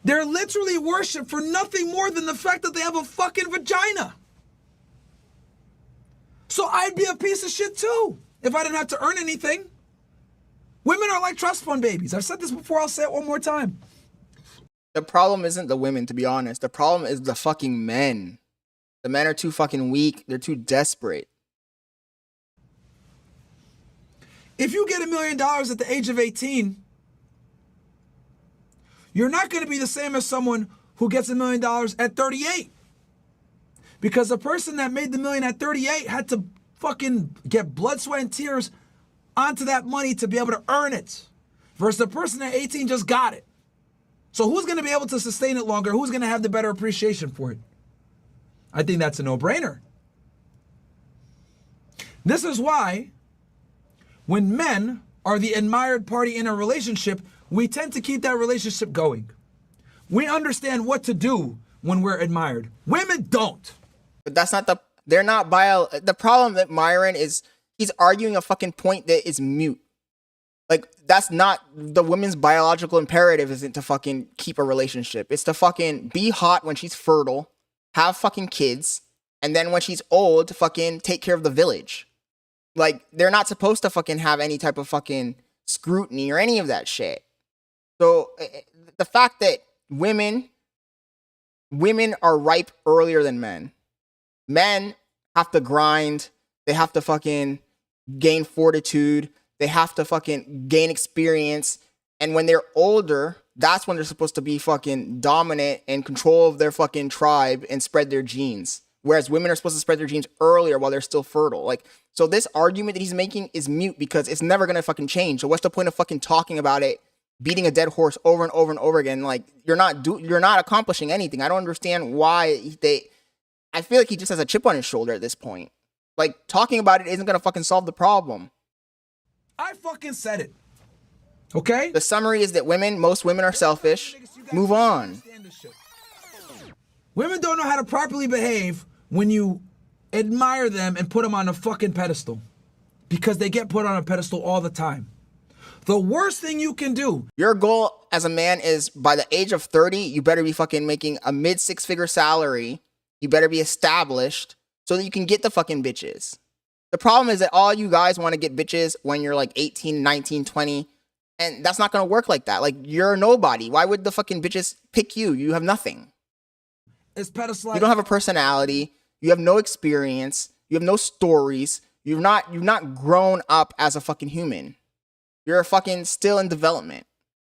They're literally worshipped for nothing more than the fact that they have a fucking vagina. So I'd be a piece of shit too if I didn't have to earn anything. Women are like trust fund babies. I've said this before, I'll say it one more time.
The problem isn't the women, to be honest. The problem is the fucking men. The men are too fucking weak. They're too desperate.
If you get $1 million at the age of 18, you're not going to be the same as someone who gets $1 million at 38. Because the person that made the million at 38 had to fucking get blood, sweat, and tears onto that money to be able to earn it. Versus the person at 18 just got it. So who's going to be able to sustain it longer? Who's going to have the better appreciation for it? I think that's a no-brainer. This is why when men are the admired party in a relationship, we tend to keep that relationship going. We understand what to do when we're admired. Women don't.
But that's not they're not the problem that Myron is, he's arguing a fucking point that is mute. Like, that's not, the woman's biological imperative isn't to fucking keep a relationship. It's to fucking be hot when she's fertile, have fucking kids, and then when she's old, to fucking take care of the village. Like, they're not supposed to fucking have any type of fucking scrutiny or any of that shit. So, the fact that women are ripe earlier than men. Men have to grind. They have to fucking gain fortitude. They have to fucking gain experience. And when they're older, that's when they're supposed to be fucking dominant and control of their fucking tribe and spread their genes. Whereas women are supposed to spread their genes earlier while they're still fertile. Like, so this argument that he's making is mute because it's never going to fucking change. So what's the point of fucking talking about it, beating a dead horse over and over and over again? Like, you're not accomplishing anything. I don't understand why I feel like he just has a chip on his shoulder at this point. Like, talking about it isn't going to fucking solve the problem.
I fucking said it. Okay?
The summary is that most women are selfish. Move on.
Women don't know how to properly behave when you admire them and put them on a fucking pedestal. Because they get put on a pedestal all the time. The worst thing you can do.
Your goal as a man is by the age of 30, you better be fucking making a mid 6-figure salary. You better be established so that you can get the fucking bitches. The problem is that all you guys want to get bitches when you're like 18, 19, 20. And that's not going to work like that. Like, you're nobody. Why would the fucking bitches pick you? You have nothing.
It's pedestalized.
You don't have a personality. You have no experience. You have no stories. You've not grown up as a fucking human. You're fucking still in development.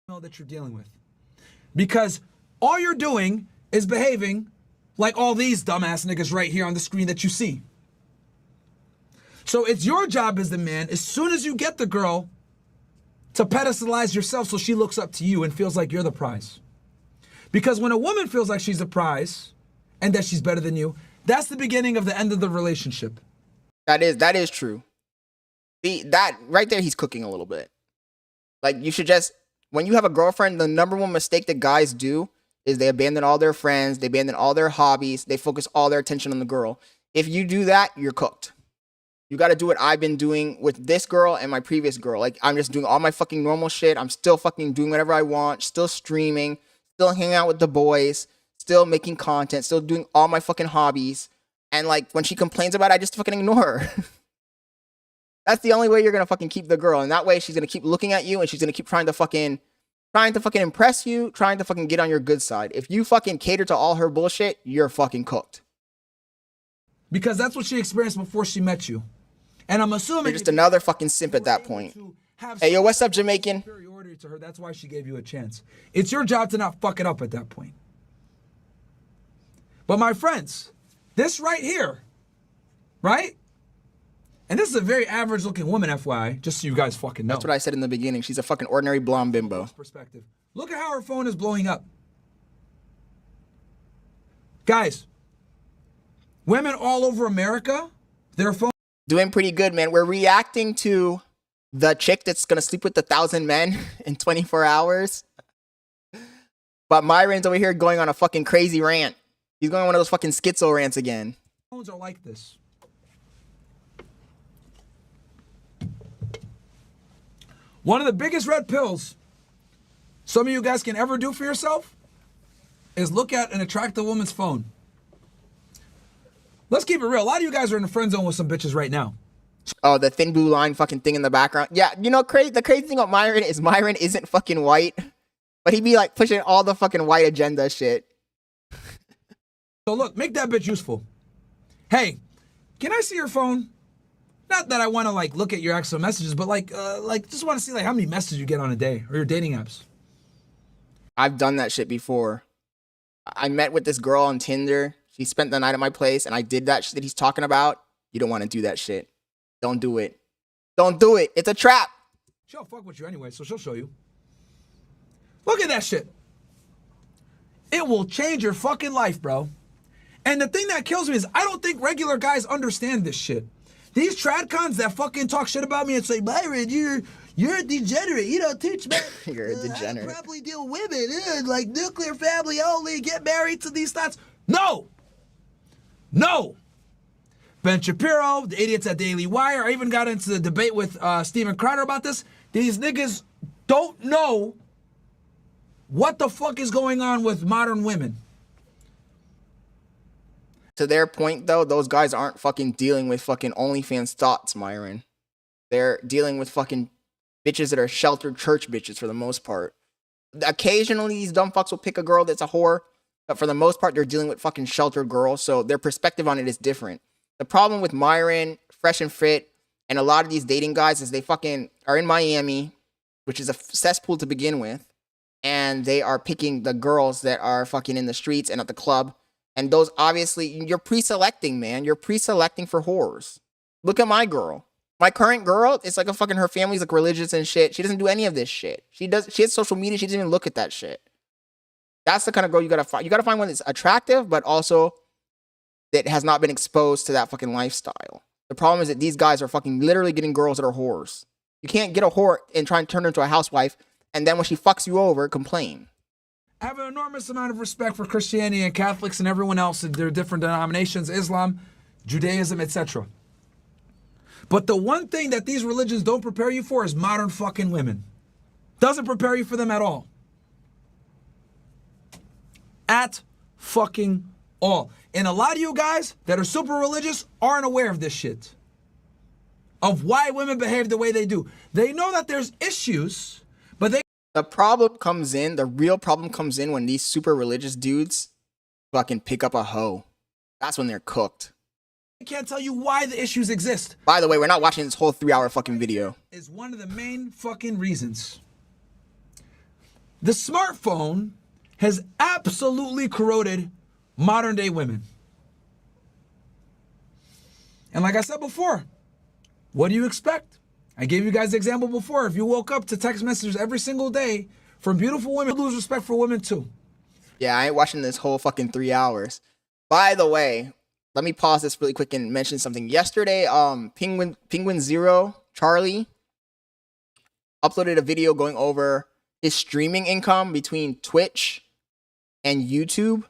That you're dealing with. Because all you're doing is behaving like all these dumbass niggas right here on the screen that you see. So it's your job as the man, as soon as you get the girl, to pedestalize yourself so she looks up to you and feels like you're the prize. Because when a woman feels like she's the prize and that she's better than you, that's the beginning of the end of the relationship.
That is true. See, that right there, he's cooking a little bit. Like, you should just, when you have a girlfriend, the number one mistake that guys do is they abandon all their friends, they abandon all their hobbies, they focus all their attention on the girl. If you do that, you're cooked. You got to do what I've been doing with this girl and my previous girl. Like, I'm just doing all my fucking normal shit. I'm still fucking doing whatever I want, still streaming, still hanging out with the boys, still making content, still doing all my fucking hobbies. And like, when she complains about it, I just fucking ignore her. That's the only way you're going to fucking keep the girl. And that way she's going to keep looking at you and she's going to keep trying to fucking impress you, trying to fucking get on your good side. If you fucking cater to all her bullshit, you're fucking cooked.
Because that's what she experienced before she met you. And I'm assuming
you're just another fucking simp at that point. Hey, yo, what's up, Jamaican?
Superiority to her, that's why she gave you a chance. It's your job to not fuck it up at that point. But my friends, this right here, right? And this is a very average looking woman, FYI, just so you guys fucking know.
That's what I said in the beginning. She's a fucking ordinary blonde bimbo.
Perspective. Look at how her phone is blowing up. Guys, women all over America, their phone
doing pretty good, man. We're reacting to the chick that's gonna sleep with 1,000 men in 24 hours. But Myron's over here going on a fucking crazy rant. He's going on one of those fucking schizo rants again.
Phones are like this. One of the biggest red pills some of you guys can ever do for yourself is look at an attractive woman's phone. Let's keep it real. A lot of you guys are in the friend zone with some bitches right now.
Oh, the thin blue line fucking thing in the background. Yeah, you know, the crazy thing about Myron is Myron isn't fucking white, but he be like pushing all the fucking white agenda shit.
So look, make that bitch useful. Hey, can I see your phone? Not that I want to like look at your actual messages, but like just want to see like how many messages you get on a day or your dating apps.
I've done that shit before. I met with this girl on Tinder. She spent the night at my place, and I did that shit that he's talking about. You don't want to do that shit. Don't do it. Don't do it. It's a trap.
She'll fuck with you anyway, so she'll show you. Look at that shit. It will change your fucking life, bro. And the thing that kills me is I don't think regular guys understand this shit. These tradcons that fucking talk shit about me and say, Byron, you're a degenerate. You don't teach men.
You're a degenerate.
How to properly deal with women. Like nuclear family only. Get married to these thoughts. No. No. Ben Shapiro, the idiots at Daily Wire. I even got into the debate with Steven Crowder about this. These niggas don't know what the fuck is going on with modern women.
To their point, though, those guys aren't fucking dealing with fucking OnlyFans thoughts, Myron. They're dealing with fucking bitches that are sheltered church bitches for the most part. Occasionally, these dumb fucks will pick a girl that's a whore, but for the most part, they're dealing with fucking sheltered girls, so their perspective on it is different. The problem with Myron, Fresh and Fit, and a lot of these dating guys is they fucking are in Miami, which is a cesspool to begin with, and they are picking the girls that are fucking in the streets and at the club. And those, obviously, you're pre-selecting, man. You're pre-selecting for whores. Look at my girl. My current girl, it's like a fucking, her family's like religious and shit. She doesn't do any of this shit. She has social media. She doesn't even look at that shit. That's the kind of girl you gotta find. You gotta find one that's attractive, but also that has not been exposed to that fucking lifestyle. The problem is that these guys are fucking literally getting girls that are whores. You can't get a whore and try and turn her into a housewife, and then when she fucks you over, complain.
I have an enormous amount of respect for Christianity and Catholics and everyone else in their different denominations, Islam, Judaism, etc. But the one thing that these religions don't prepare you for is modern fucking women. Doesn't prepare you for them at all. At fucking all. And a lot of you guys that are super religious aren't aware of this shit. Of why women behave the way they do. They know that there's issues, but they...
The problem comes in, the real problem comes in when these super religious dudes fucking pick up a hoe. That's when they're cooked.
I can't tell you why the issues exist.
By the way, we're not watching this whole 3-hour fucking video.
Is one of the main fucking reasons. The smartphone has absolutely corroded modern day women. And like I said before, what do you expect? I gave you guys the example before. If you woke up to text messages every single day from beautiful women, you lose respect for women too.
Yeah, I ain't watching this whole fucking 3 hours. By the way, let me pause this really quick and mention something. Yesterday, Penguin Zero, Charlie, uploaded a video going over his streaming income between Twitch and YouTube.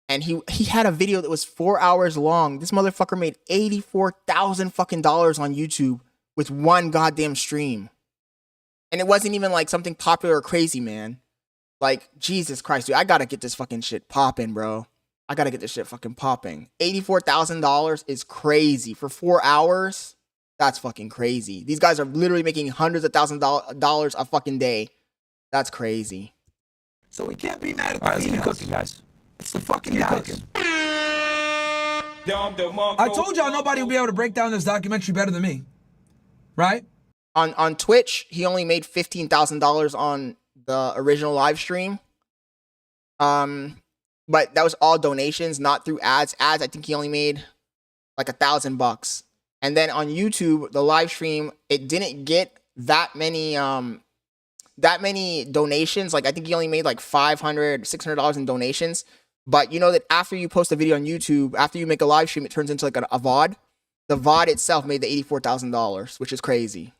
And he had a video that was 4 hours long. This motherfucker made $84,000 fucking dollars on YouTube with one goddamn stream. And it wasn't even like something popular or crazy, man. Like, Jesus Christ, dude, I gotta get this fucking shit popping, bro. I gotta get this shit fucking popping. $84,000 is crazy. For 4 hours, that's fucking crazy. These guys are literally making hundreds of thousands of dollars a fucking day. That's crazy.
So we can't be mad at the females. Cooking, guys. It's the fucking guys. I told y'all nobody will be able to break down this documentary better than me. Right?
On Twitch, he only made $15,000 on the original live stream. But that was all donations, not through ads. Ads, I think he only made like $1,000. And then on YouTube, the live stream, it didn't get that many donations. Like I think he only made like $500, $600 in donations. But you know that after you post a video on YouTube, after you make a live stream, it turns into like a VOD. The VOD itself made the $84,000, which is crazy.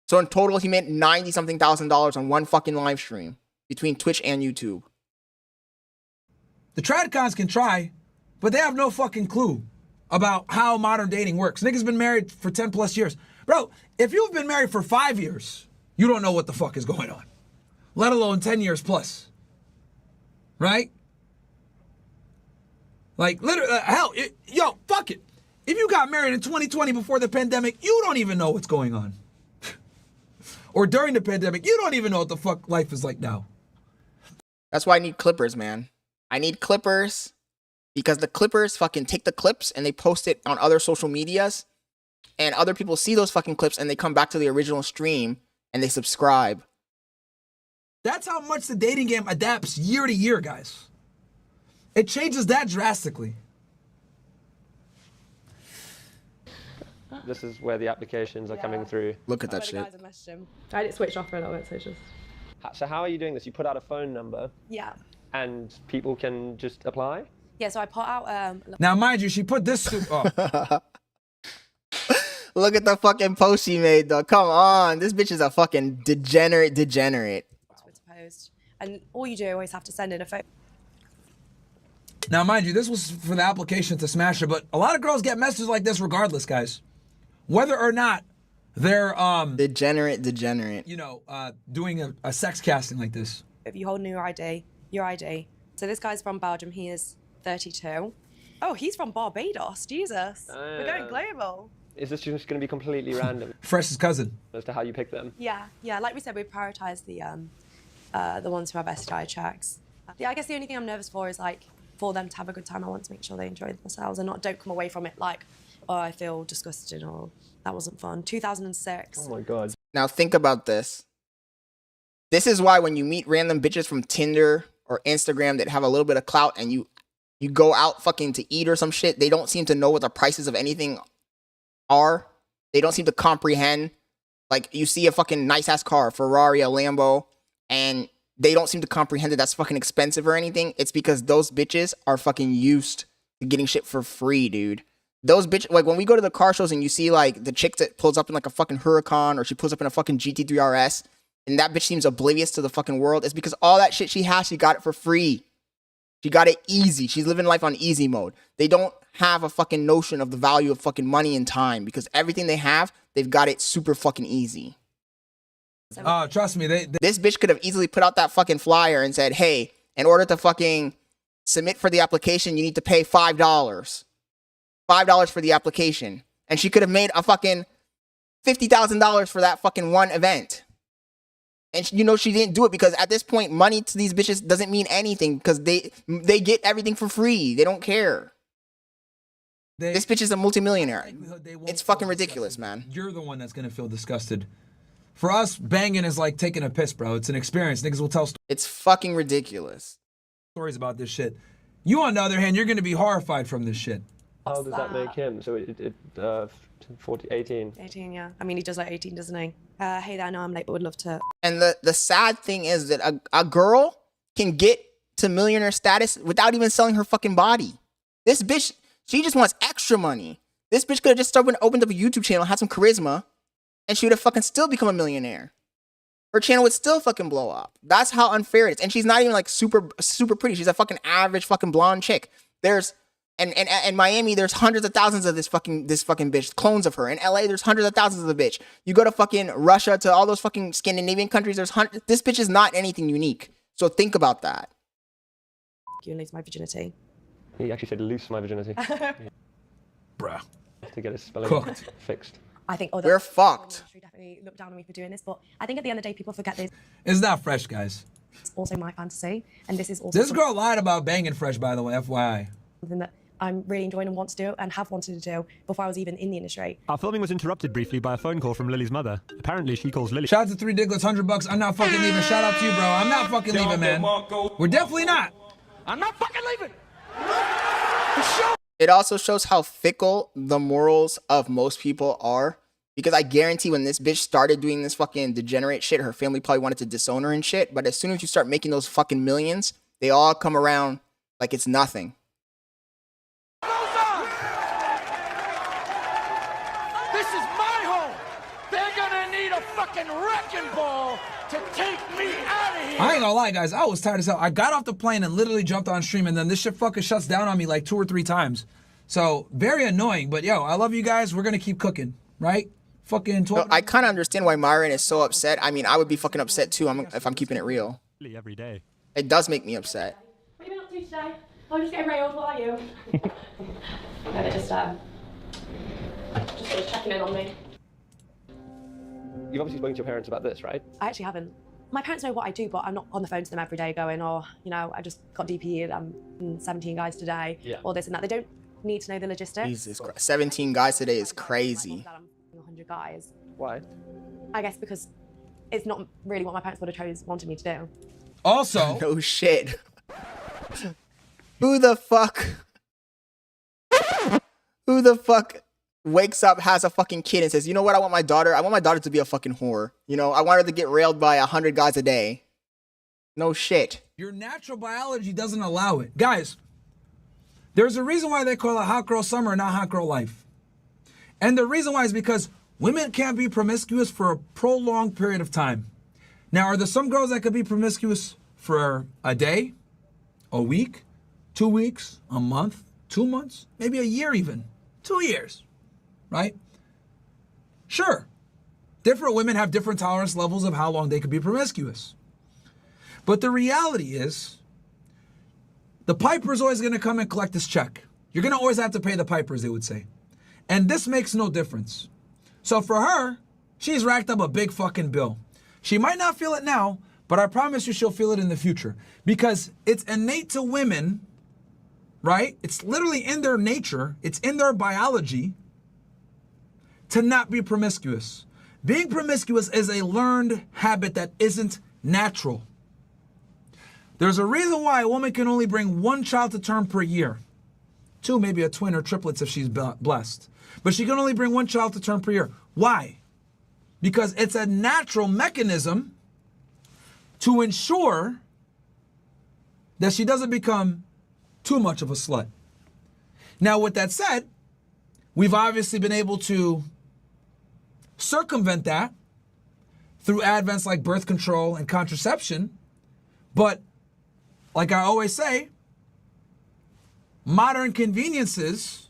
So in total, he made $90-something thousand on one fucking live stream between Twitch and YouTube.
The tradcons can try, but they have no fucking clue about how modern dating works. Niggas been married for 10 plus years. Bro, if you've been married for 5 years, you don't know what the fuck is going on. Let alone 10 years plus. Right? Like, literally, hell, yo, fuck it. If you got married in 2020 before the pandemic, you don't even know what's going on. Or during the pandemic, you don't even know what the fuck life is like now.
That's why I need clippers, man. I need clippers because the clippers fucking take the clips and they post it on other social medias, and other people see those fucking clips and they come back to the original stream and they subscribe.
That's how much the dating game adapts year to year, guys. It changes that drastically.
This is where the applications are coming through.
Look at that shit.
I had it switched off for a little bit, so it's just...
So how are you doing this? You put out a phone number
Yeah.
and people can just apply?
Yeah, so I put out...
Now, mind you, she put this... Oh.
Look at the fucking post she made, though. Come on. This bitch is a fucking degenerate.
post, and all you do always have to send in a photo.
Now, mind you, this was for the application to smash it, but a lot of girls get messages like this regardless, guys. Whether or not they're
degenerate.
You know, doing a sex casting like this.
If you hold in your ID. So this guy's from Belgium. He is 32. Oh, he's from Barbados. Jesus, we're going global.
Is this just going to be completely random?
Fresh's cousin.
As to how you pick them?
Yeah. Like we said, we prioritize the ones who have STI checks. Yeah, I guess the only thing I'm nervous for is like for them to have a good time. I want to make sure they enjoy themselves and don't come away from it like, oh, I feel disgusted or that wasn't fun. 2006.
Oh my God.
Now think about this. This is why when you meet random bitches from Tinder or Instagram that have a little bit of clout and you go out fucking to eat or some shit, they don't seem to know what the prices of anything are. They don't seem to comprehend. Like, you see a fucking nice ass car, Ferrari, a Lambo, and they don't seem to comprehend that that's fucking expensive or anything. It's because those bitches are fucking used to getting shit for free, dude. Those bitches, like when we go to the car shows and you see like the chick that pulls up in like a fucking Huracan or she pulls up in a fucking GT3 RS and that bitch seems oblivious to the fucking world, it's because all that shit she has, she got it for free. She got it easy. She's living life on easy mode. They don't have a fucking notion of the value of fucking money and time because everything they have, they've got it super fucking easy.
Trust me,
this bitch could have easily put out that fucking flyer and said, hey, in order to fucking submit for the application, you need to pay $5. $5 for the application. And she could have made a fucking $50,000 for that fucking one event. And you know, she didn't do it because at this point, money to these bitches doesn't mean anything because they get everything for free. They don't care. This bitch is a multimillionaire. It's fucking ridiculous, man.
You're the one that's gonna feel disgusted. For us, banging is like taking a piss, bro. It's an experience. Niggas will tell
It's fucking ridiculous.
Stories about this shit. You, on the other hand, you're gonna be horrified from this shit.
How does that make him? So 18.
18, yeah. I mean, he does like 18, doesn't he? Hey there, I know I'm late, but would love to.
And the sad thing is that a girl can get to millionaire status without even selling her fucking body. This bitch, she just wants extra money. This bitch could have just opened up a YouTube channel, had some charisma, and she would have fucking still become a millionaire. Her channel would still fucking blow up. That's how unfair it is. And she's not even like super pretty. She's a fucking average fucking blonde chick. There's in Miami, there's hundreds of thousands of this fucking bitch, clones of her. In LA, there's hundreds of thousands of the bitch. You go to fucking Russia, to all those fucking Scandinavian countries, there's hundreds. This bitch is not anything unique. So think about that.
You and lose my virginity.
He actually said loose my virginity.
Bruh.
To get his spelling
Cooked.
fixed.
I think,
we're fucked.
Definitely look down on me for doing this, but I think at the end of the day, people forget this.
It's not Fresh, guys.
It's also my fantasy, and this is also.
This girl lied about banging Fresh, by the way, FYI.
Something that I'm really enjoying and want to do and have wanted to do before I was even in the industry.
Our filming was interrupted briefly by a phone call from Lily's mother. Apparently, she calls Lily.
Shout out to 3 Diglets, $100. I'm not fucking leaving. Shout out to you, bro. I'm not fucking leaving, man. We're definitely not.
I'm not fucking leaving.
It also shows how fickle the morals of most people are. Because I guarantee when this bitch started doing this fucking degenerate shit, her family probably wanted to disown her and shit. But as soon as you start making those fucking millions, they all come around like it's nothing.
This is my home. They're gonna need a fucking wrecking ball to take me out of here.
I ain't gonna lie, guys. I was tired as hell. I got off the plane and literally jumped on stream, and then this shit fucking shuts down on me like 2 or 3 times. So, very annoying. But, yo, I love you guys. We're gonna keep cooking, right? fucking
So
talking.
I kind of understand why Myron is so upset. I mean, I would be fucking upset too if I'm keeping it real.
Every day.
It does make me upset.
What have you been up to today? I'm just getting railed. What are you? No, they're just sort of checking in on me.
You've obviously spoken to your parents about this, right?
I actually haven't. My parents know what I do, but I'm not on the phone to them every day going, oh, you know, I just got DP'd, I'm 17 guys today, or this and that. They don't need to know the logistics.
Jesus Christ. 17 guys today is crazy.
I'm 100 guys.
Why?
I guess because it's not really what my parents would have wanted me to do.
Also,
No shit. Who the fuck wakes up, has a fucking kid and says, you know what, I want my daughter to be a fucking whore. You know, I want her to get railed by 100 guys a day. No shit.
your natural biology doesn't allow it. Guys, there's a reason why they call it hot girl summer and not hot girl life. And the reason why is because women can't be promiscuous for a prolonged period of time. Now, are there some girls that could be promiscuous for a day, a week, 2 weeks, a month, 2 months, maybe a year even, 2 years, right? Sure. Different women have different tolerance levels of how long they could be promiscuous. But the reality is, the piper's always going to come and collect this check. You're going to always have to pay the piper, as they would say. And this makes no difference. So for her, she's racked up a big fucking bill. She might not feel it now, but I promise you she'll feel it in the future. Because it's innate to women, right? It's literally in their nature, it's in their biology to not be promiscuous. Being promiscuous is a learned habit that isn't natural. There's a reason why a woman can only bring one child to term per year. 2, maybe a twin or triplets if she's blessed. But she can only bring one child to term per year. Why? Because it's a natural mechanism to ensure that she doesn't become too much of a slut. Now, with that said, we've obviously been able to circumvent that through advents like birth control and contraception. But like I always say, modern conveniences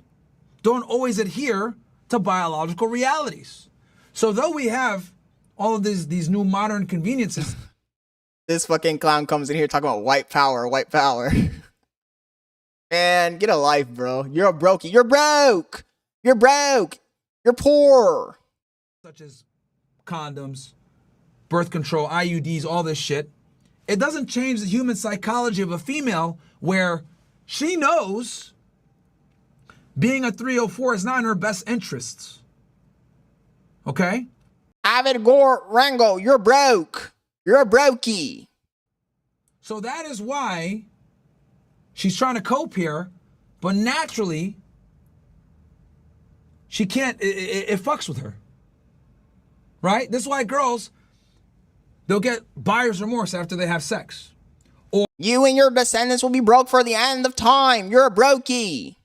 don't always adhere to biological realities. So though we have all of these new modern conveniences,
this fucking clown comes in here talking about white power, white power. Man, get a life, bro. You're a brokey. You're broke. You're broke. You're poor.
such as condoms, birth control, IUDs, all this shit, it doesn't change the human psychology of a female where she knows being a 304 is not in her best interests. Okay?
Avid Gore Rango, you're broke. You're a brokey.
So that is why she's trying to cope here, but naturally, she can't, it fucks with her. Right? This is why girls, they'll get buyer's remorse after they have sex. Or
you and your descendants will be broke for the end of time. You're a brokey.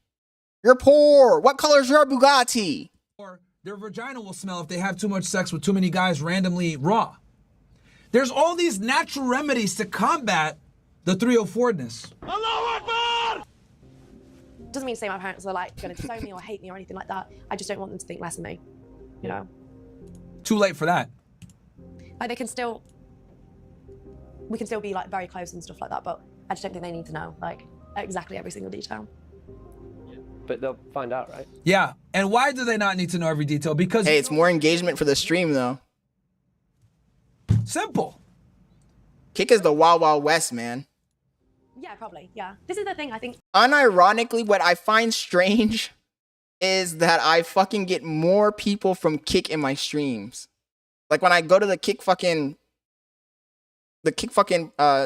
You're poor. What color is your Bugatti?
Or their vagina will smell if they have too much sex with too many guys randomly raw. There's all these natural remedies to combat the 304-ness.
Doesn't mean to say my parents are like going to disown me or hate me or anything like that. I just don't want them to think less of me, you know?
Too late for that.
Like we can still be like very close and stuff like that, but I just don't think they need to know like exactly every single detail.
But they'll find out, right?
Yeah, and why do they not need to know every detail? Because
hey, it's more engagement for the stream though.
Simple.
Kick is the Wild Wild West, man.
Yeah, probably, yeah. This is the thing, I think.
Unironically, what I find strange is that I fucking get more people from Kick in my streams. Like when I go to the Kick fucking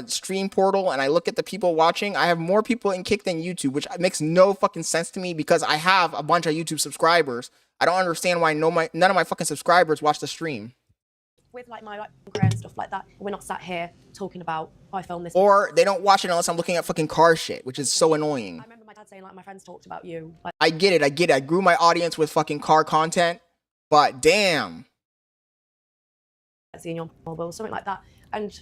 stream portal and I look at the people watching, I have more people in Kick than YouTube, which makes no fucking sense to me because I have a bunch of YouTube subscribers. I don't understand why none of my fucking subscribers watch the stream.
With like my career and stuff like that, we're not sat here talking about, oh, I filmed this.
Or they don't watch it unless I'm looking at fucking car shit, which is so annoying.
I remember my dad saying like, my friends talked about you. Like,
I get it. I grew my audience with fucking car content, but damn.
seeing your mobile, something like that. And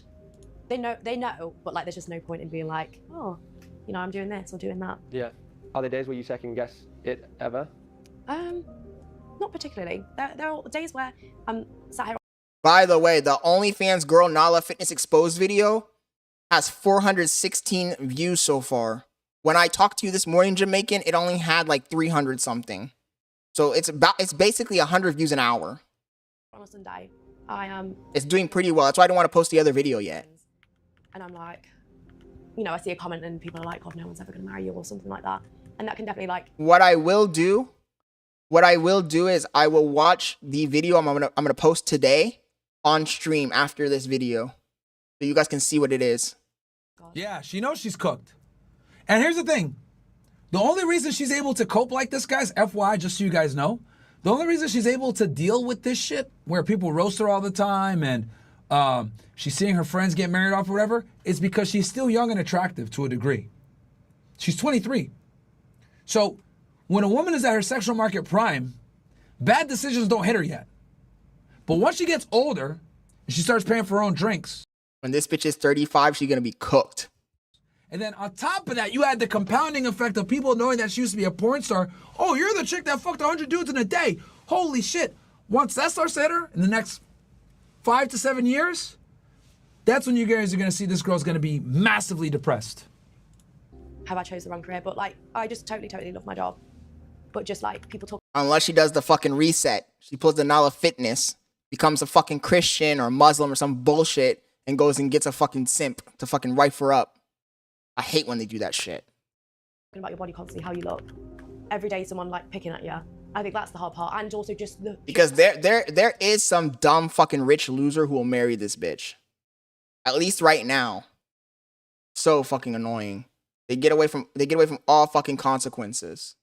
they know, but like there's just no point in being like, oh, you know, I'm doing this or doing that.
Yeah. Are there days where you second guess it ever?
Not particularly. There are days where I'm sat here.
By the way, the OnlyFans girl Nala Fitness Exposed video has 416 views so far. When I talked to you this morning, Jamaican, it only had like 300 something. So it's basically 100 views an hour.
On a Sunday, I am.
It's doing pretty well. That's why I don't want to post the other video yet.
And I'm like, you know, I see a comment and people are like, "God, no one's ever gonna marry you" or something like that. And that can definitely like.
What I will do is I will watch the video I'm gonna post today on stream after this video, so you guys can see what it is.
Yeah, she knows she's cooked. And here's the thing. The only reason she's able to cope like this, guys, FYI, just so you guys know, the only reason she's able to deal with this shit where people roast her all the time and she's seeing her friends get married off or whatever, is because she's still young and attractive to a degree. She's 23. So when a woman is at her sexual market prime, bad decisions don't hit her yet. But once she gets older and she starts paying for her own drinks.
When this bitch is 35, she's gonna be cooked.
And then on top of that, you add the compounding effect of people knowing that she used to be a porn star. Oh, you're the chick that fucked 100 dudes in a day. Holy shit. Once that starts to hit her in the next 5 to 7 years, that's when you guys are going to see this girl's going to be massively depressed.
Have I chose the wrong career? But like, I just totally love my job. But just like people talk.
Unless she does the fucking reset. She pulls the Nala Fitness, becomes a fucking Christian or Muslim or some bullshit, and goes and gets a fucking simp to fucking wife her up. I hate when they do that shit.
About your body constantly, how you look. Every day someone like picking at you. I think that's the hard part. And also just the...
Because there is some dumb fucking rich loser who will marry this bitch. At least right now. So fucking annoying. They get away from all fucking consequences.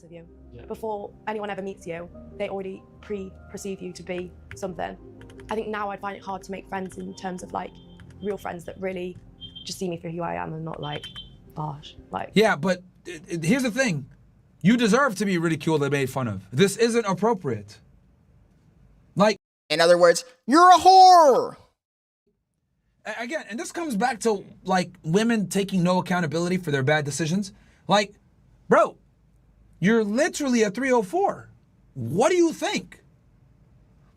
Of you. Yeah. Before anyone ever meets you, they already perceive you to be something. I think now I find it hard to make friends in terms of like real friends that really just see me for who I am and not like, gosh, like.
Yeah, but here's the thing. You deserve to be ridiculed and made fun of. This isn't appropriate. Like.
In other words, you're a whore.
Again, and this comes back to like women taking no accountability for their bad decisions. Like, bro, you're literally a 304. What do you think?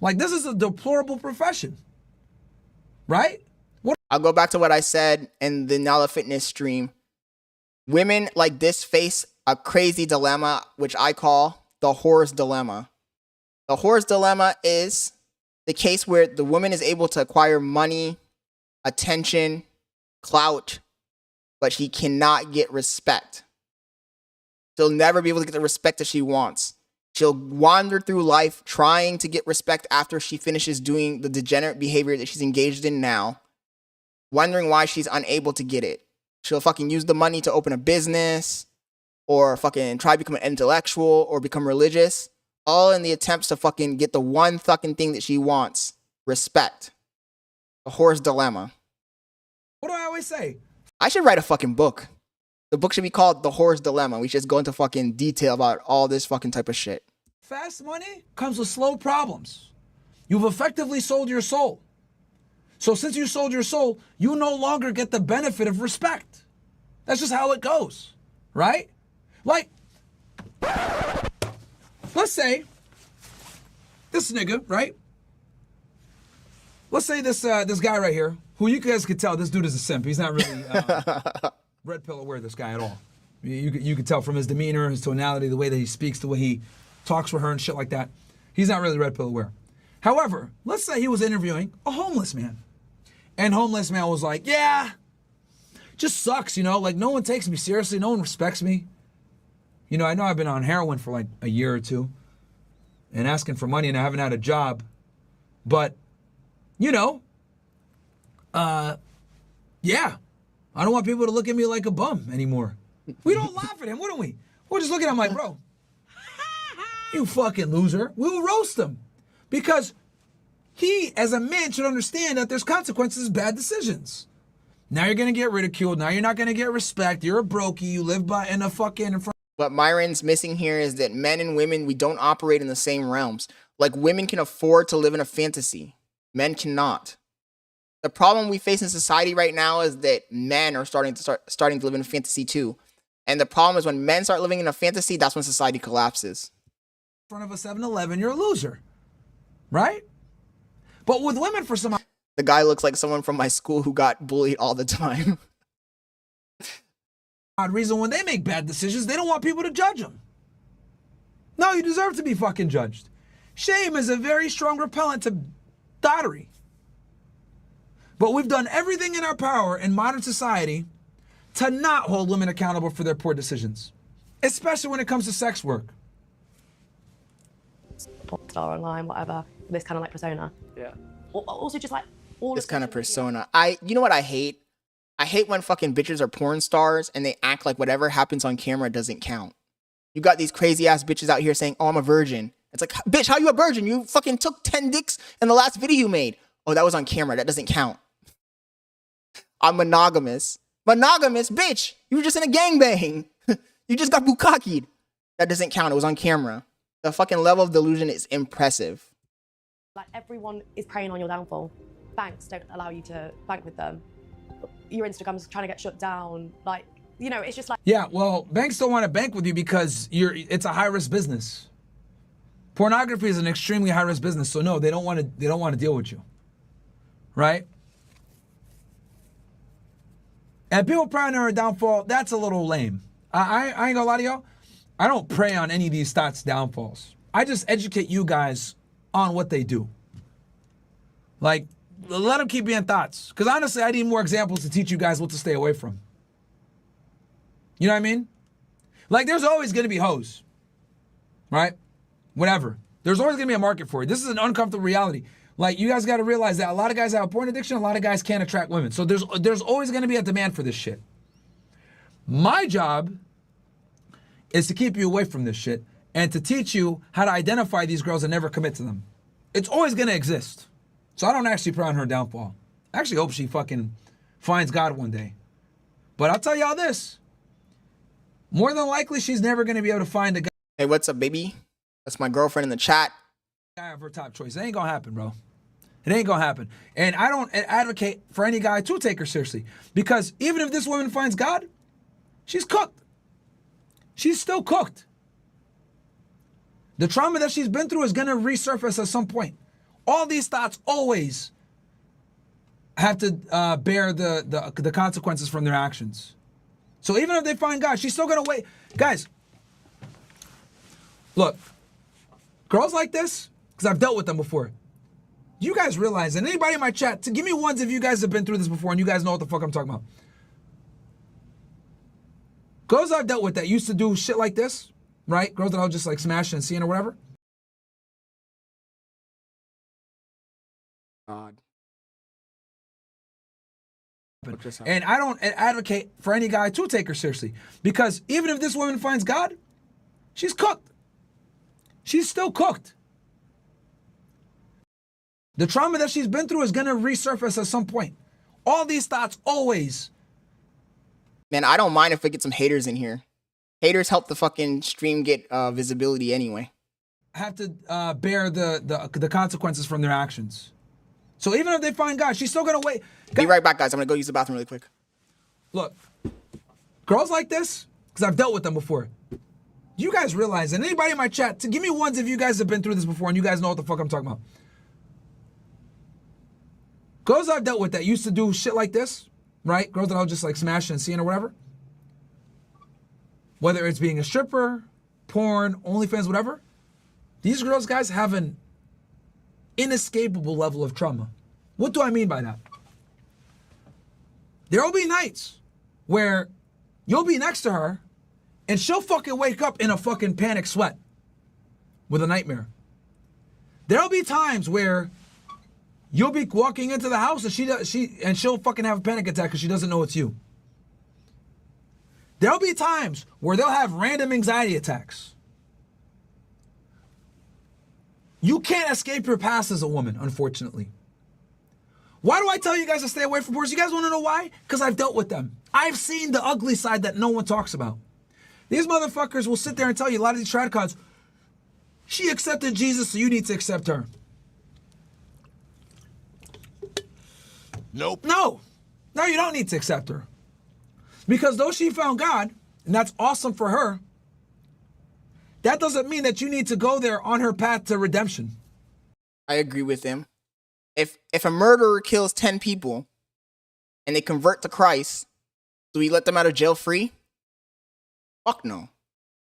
Like, this is a deplorable profession, right?
I'll go back to what I said in the Nala Fitness stream. Women like this face a crazy dilemma, which I call the whore's dilemma. The whore's dilemma is the case where the woman is able to acquire money, attention, clout, but she cannot get respect. She'll never be able to get the respect that she wants. She'll wander through life trying to get respect after she finishes doing the degenerate behavior that she's engaged in now, wondering why she's unable to get it. She'll fucking use the money to open a business or fucking try to become an intellectual or become religious, all in the attempts to fucking get the one fucking thing that she wants, respect. The whore's dilemma.
What do I always say?
I should write a fucking book. The book should be called The Whore's Dilemma. We should just go into fucking detail about all this fucking type of shit.
Fast money comes with slow problems. You've effectively sold your soul. So since you sold your soul, you no longer get the benefit of respect. That's just how it goes, right? Like, let's say this nigga, right? Let's say this guy right here, who you guys could tell this dude is a simp. He's not really red pill aware, this guy at all. You could tell from his demeanor, his tonality, the way that he speaks, the way he talks with her and shit like that. He's not really red pill aware. However, let's say he was interviewing a homeless man. And homeless man was like, yeah, just sucks, you know? Like, no one takes me seriously. No one respects me. You know I've been on heroin for like a year or two and asking for money and I haven't had a job. But, you know, yeah, I don't want people to look at me like a bum anymore. We don't laugh at him, wouldn't we? We'll just look at him like, bro, you fucking loser. We'll roast him. Because he, as a man, should understand that there's consequences to bad decisions. Now you're going to get ridiculed. Now you're not going to get respect. You're a brokey. You live in front.
What Myron's missing here is that men and women, we don't operate in the same realms. Like, women can afford to live in a fantasy. Men cannot. The problem we face in society right now is that men are starting to live in a fantasy too. And the problem is when men start living in a fantasy, that's when society collapses.
front of a 7-Eleven, you're a loser, right? But with women, for some
The guy looks like someone from my school who got bullied all the time.
odd reason, when they make bad decisions, they don't want people to judge them. No, you deserve to be fucking judged. Shame is a very strong repellent to dottery. But we've done everything in our power in modern society to not hold women accountable for their poor decisions, especially when it comes to sex work.
Star online, whatever, this kind of like persona.
Yeah.
Also just like all
This kind of persona. You know what I hate? I hate when fucking bitches are porn stars and they act like whatever happens on camera doesn't count. You got these crazy ass bitches out here saying, oh, I'm a virgin. It's like, bitch, how you a virgin? You fucking took 10 dicks in the last video you made. Oh, that was on camera. That doesn't count. I'm monogamous. Monogamous, bitch. You were just in a gangbang. You just got bukkakied. That doesn't count. It was on camera. The fucking level of delusion is impressive.
like everyone is preying on your downfall. Banks don't allow you to bank with them. Your Instagram's trying to get shut down. Like, you know, it's just like...
Yeah, well, banks don't want to bank with you because it's a high-risk business. Pornography is an extremely high-risk business, so no, they don't want to deal with you. Right? And people preying on our downfall, that's a little lame. I ain't gonna lie to y'all. I don't prey on any of these thoughts' downfalls. I just educate you guys on what they do. Like, let them keep being thoughts. Because honestly, I need more examples to teach you guys what to stay away from. You know what I mean? Like, there's always going to be hoes. Right? Whatever. There's always going to be a market for it. This is an uncomfortable reality. Like, you guys got to realize that a lot of guys have a porn addiction, a lot of guys can't attract women. So there's always going to be a demand for this shit. My job is to keep you away from this shit and to teach you how to identify these girls and never commit to them. It's always going to exist. So I don't actually pray on her downfall. I actually hope she fucking finds God one day. But I'll tell y'all this. More than likely, she's never going to be able to find a guy.
Hey, what's up, baby? That's my girlfriend in the chat.
Of her top choice. It ain't going to happen, bro. It ain't going to happen. And I don't advocate for any guy to take her seriously. Because even if this woman finds God, she's cooked. She's still cooked. The trauma that she's been through is going to resurface at some point. All these thoughts always have to bear the consequences from their actions. So even if they find God, she's still going to wait. Guys, look, girls like this, because I've dealt with them before. You guys realize, and anybody in my chat, to give me ones if you guys have been through this before and you guys know what the fuck I'm talking about. Girls I've dealt with that used to do shit like this, right? Girls that I'll just like smash and seeing or whatever.
God.
And I don't advocate for any guy to take her seriously. Because even if this woman finds God, she's cooked. She's still cooked. The trauma that she's been through is going to resurface at some point. All these thoughts always.
Man, I don't mind if we get some haters in here. Haters help the fucking stream get visibility anyway.
Have to bear the consequences from their actions. So even if they find God, she's still going to wait.
Be right back, guys. I'm going to go use the bathroom really quick.
Look, girls like this, because I've dealt with them before. You guys realize, and anybody in my chat, to give me ones if you guys have been through this before and you guys know what the fuck I'm talking about. Girls I've dealt with that used to do shit like this, right? Girls that I'll just like smash and seeing or whatever. Whether it's being a stripper, porn, OnlyFans, whatever. These girls, guys, have an inescapable level of trauma. What do I mean by that? There will be nights where you'll be next to her and she'll fucking wake up in a fucking panic sweat with a nightmare. There'll be times where you'll be walking into the house and she'll fucking have a panic attack because she doesn't know it's you. There'll be times where they'll have random anxiety attacks. You can't escape your past as a woman, unfortunately. Why do I tell you guys to stay away from porn? You guys want to know why? Because I've dealt with them. I've seen the ugly side that no one talks about. These motherfuckers will sit there and tell you, a lot of these tradcons, she accepted Jesus, so you need to accept her.
Nope.
No, you don't need to accept her. Because though she found God, and that's awesome for her, that doesn't mean that you need to go there on her path to redemption.
I agree with him. If a murderer kills 10 people and they convert to Christ, do we let them out of jail free? Fuck no.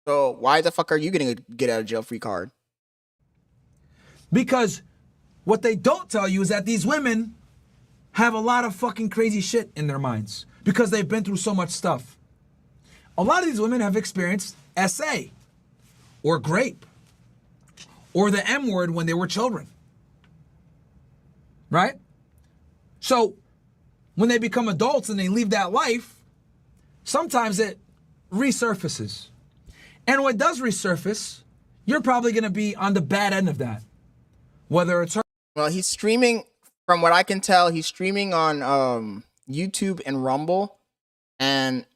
So why the fuck are you getting a get out of jail free card?
Because what they don't tell you is that these women have a lot of fucking crazy shit in their minds because they've been through so much stuff. A lot of these women have experienced SA or grape or the M word when they were children. Right? So when they become adults and they leave that life, sometimes it resurfaces. And when it does resurface, you're probably going to be on the bad end of that. Whether it's her.
Well, he's streaming, from what I can tell, he's streaming on YouTube and Rumble. And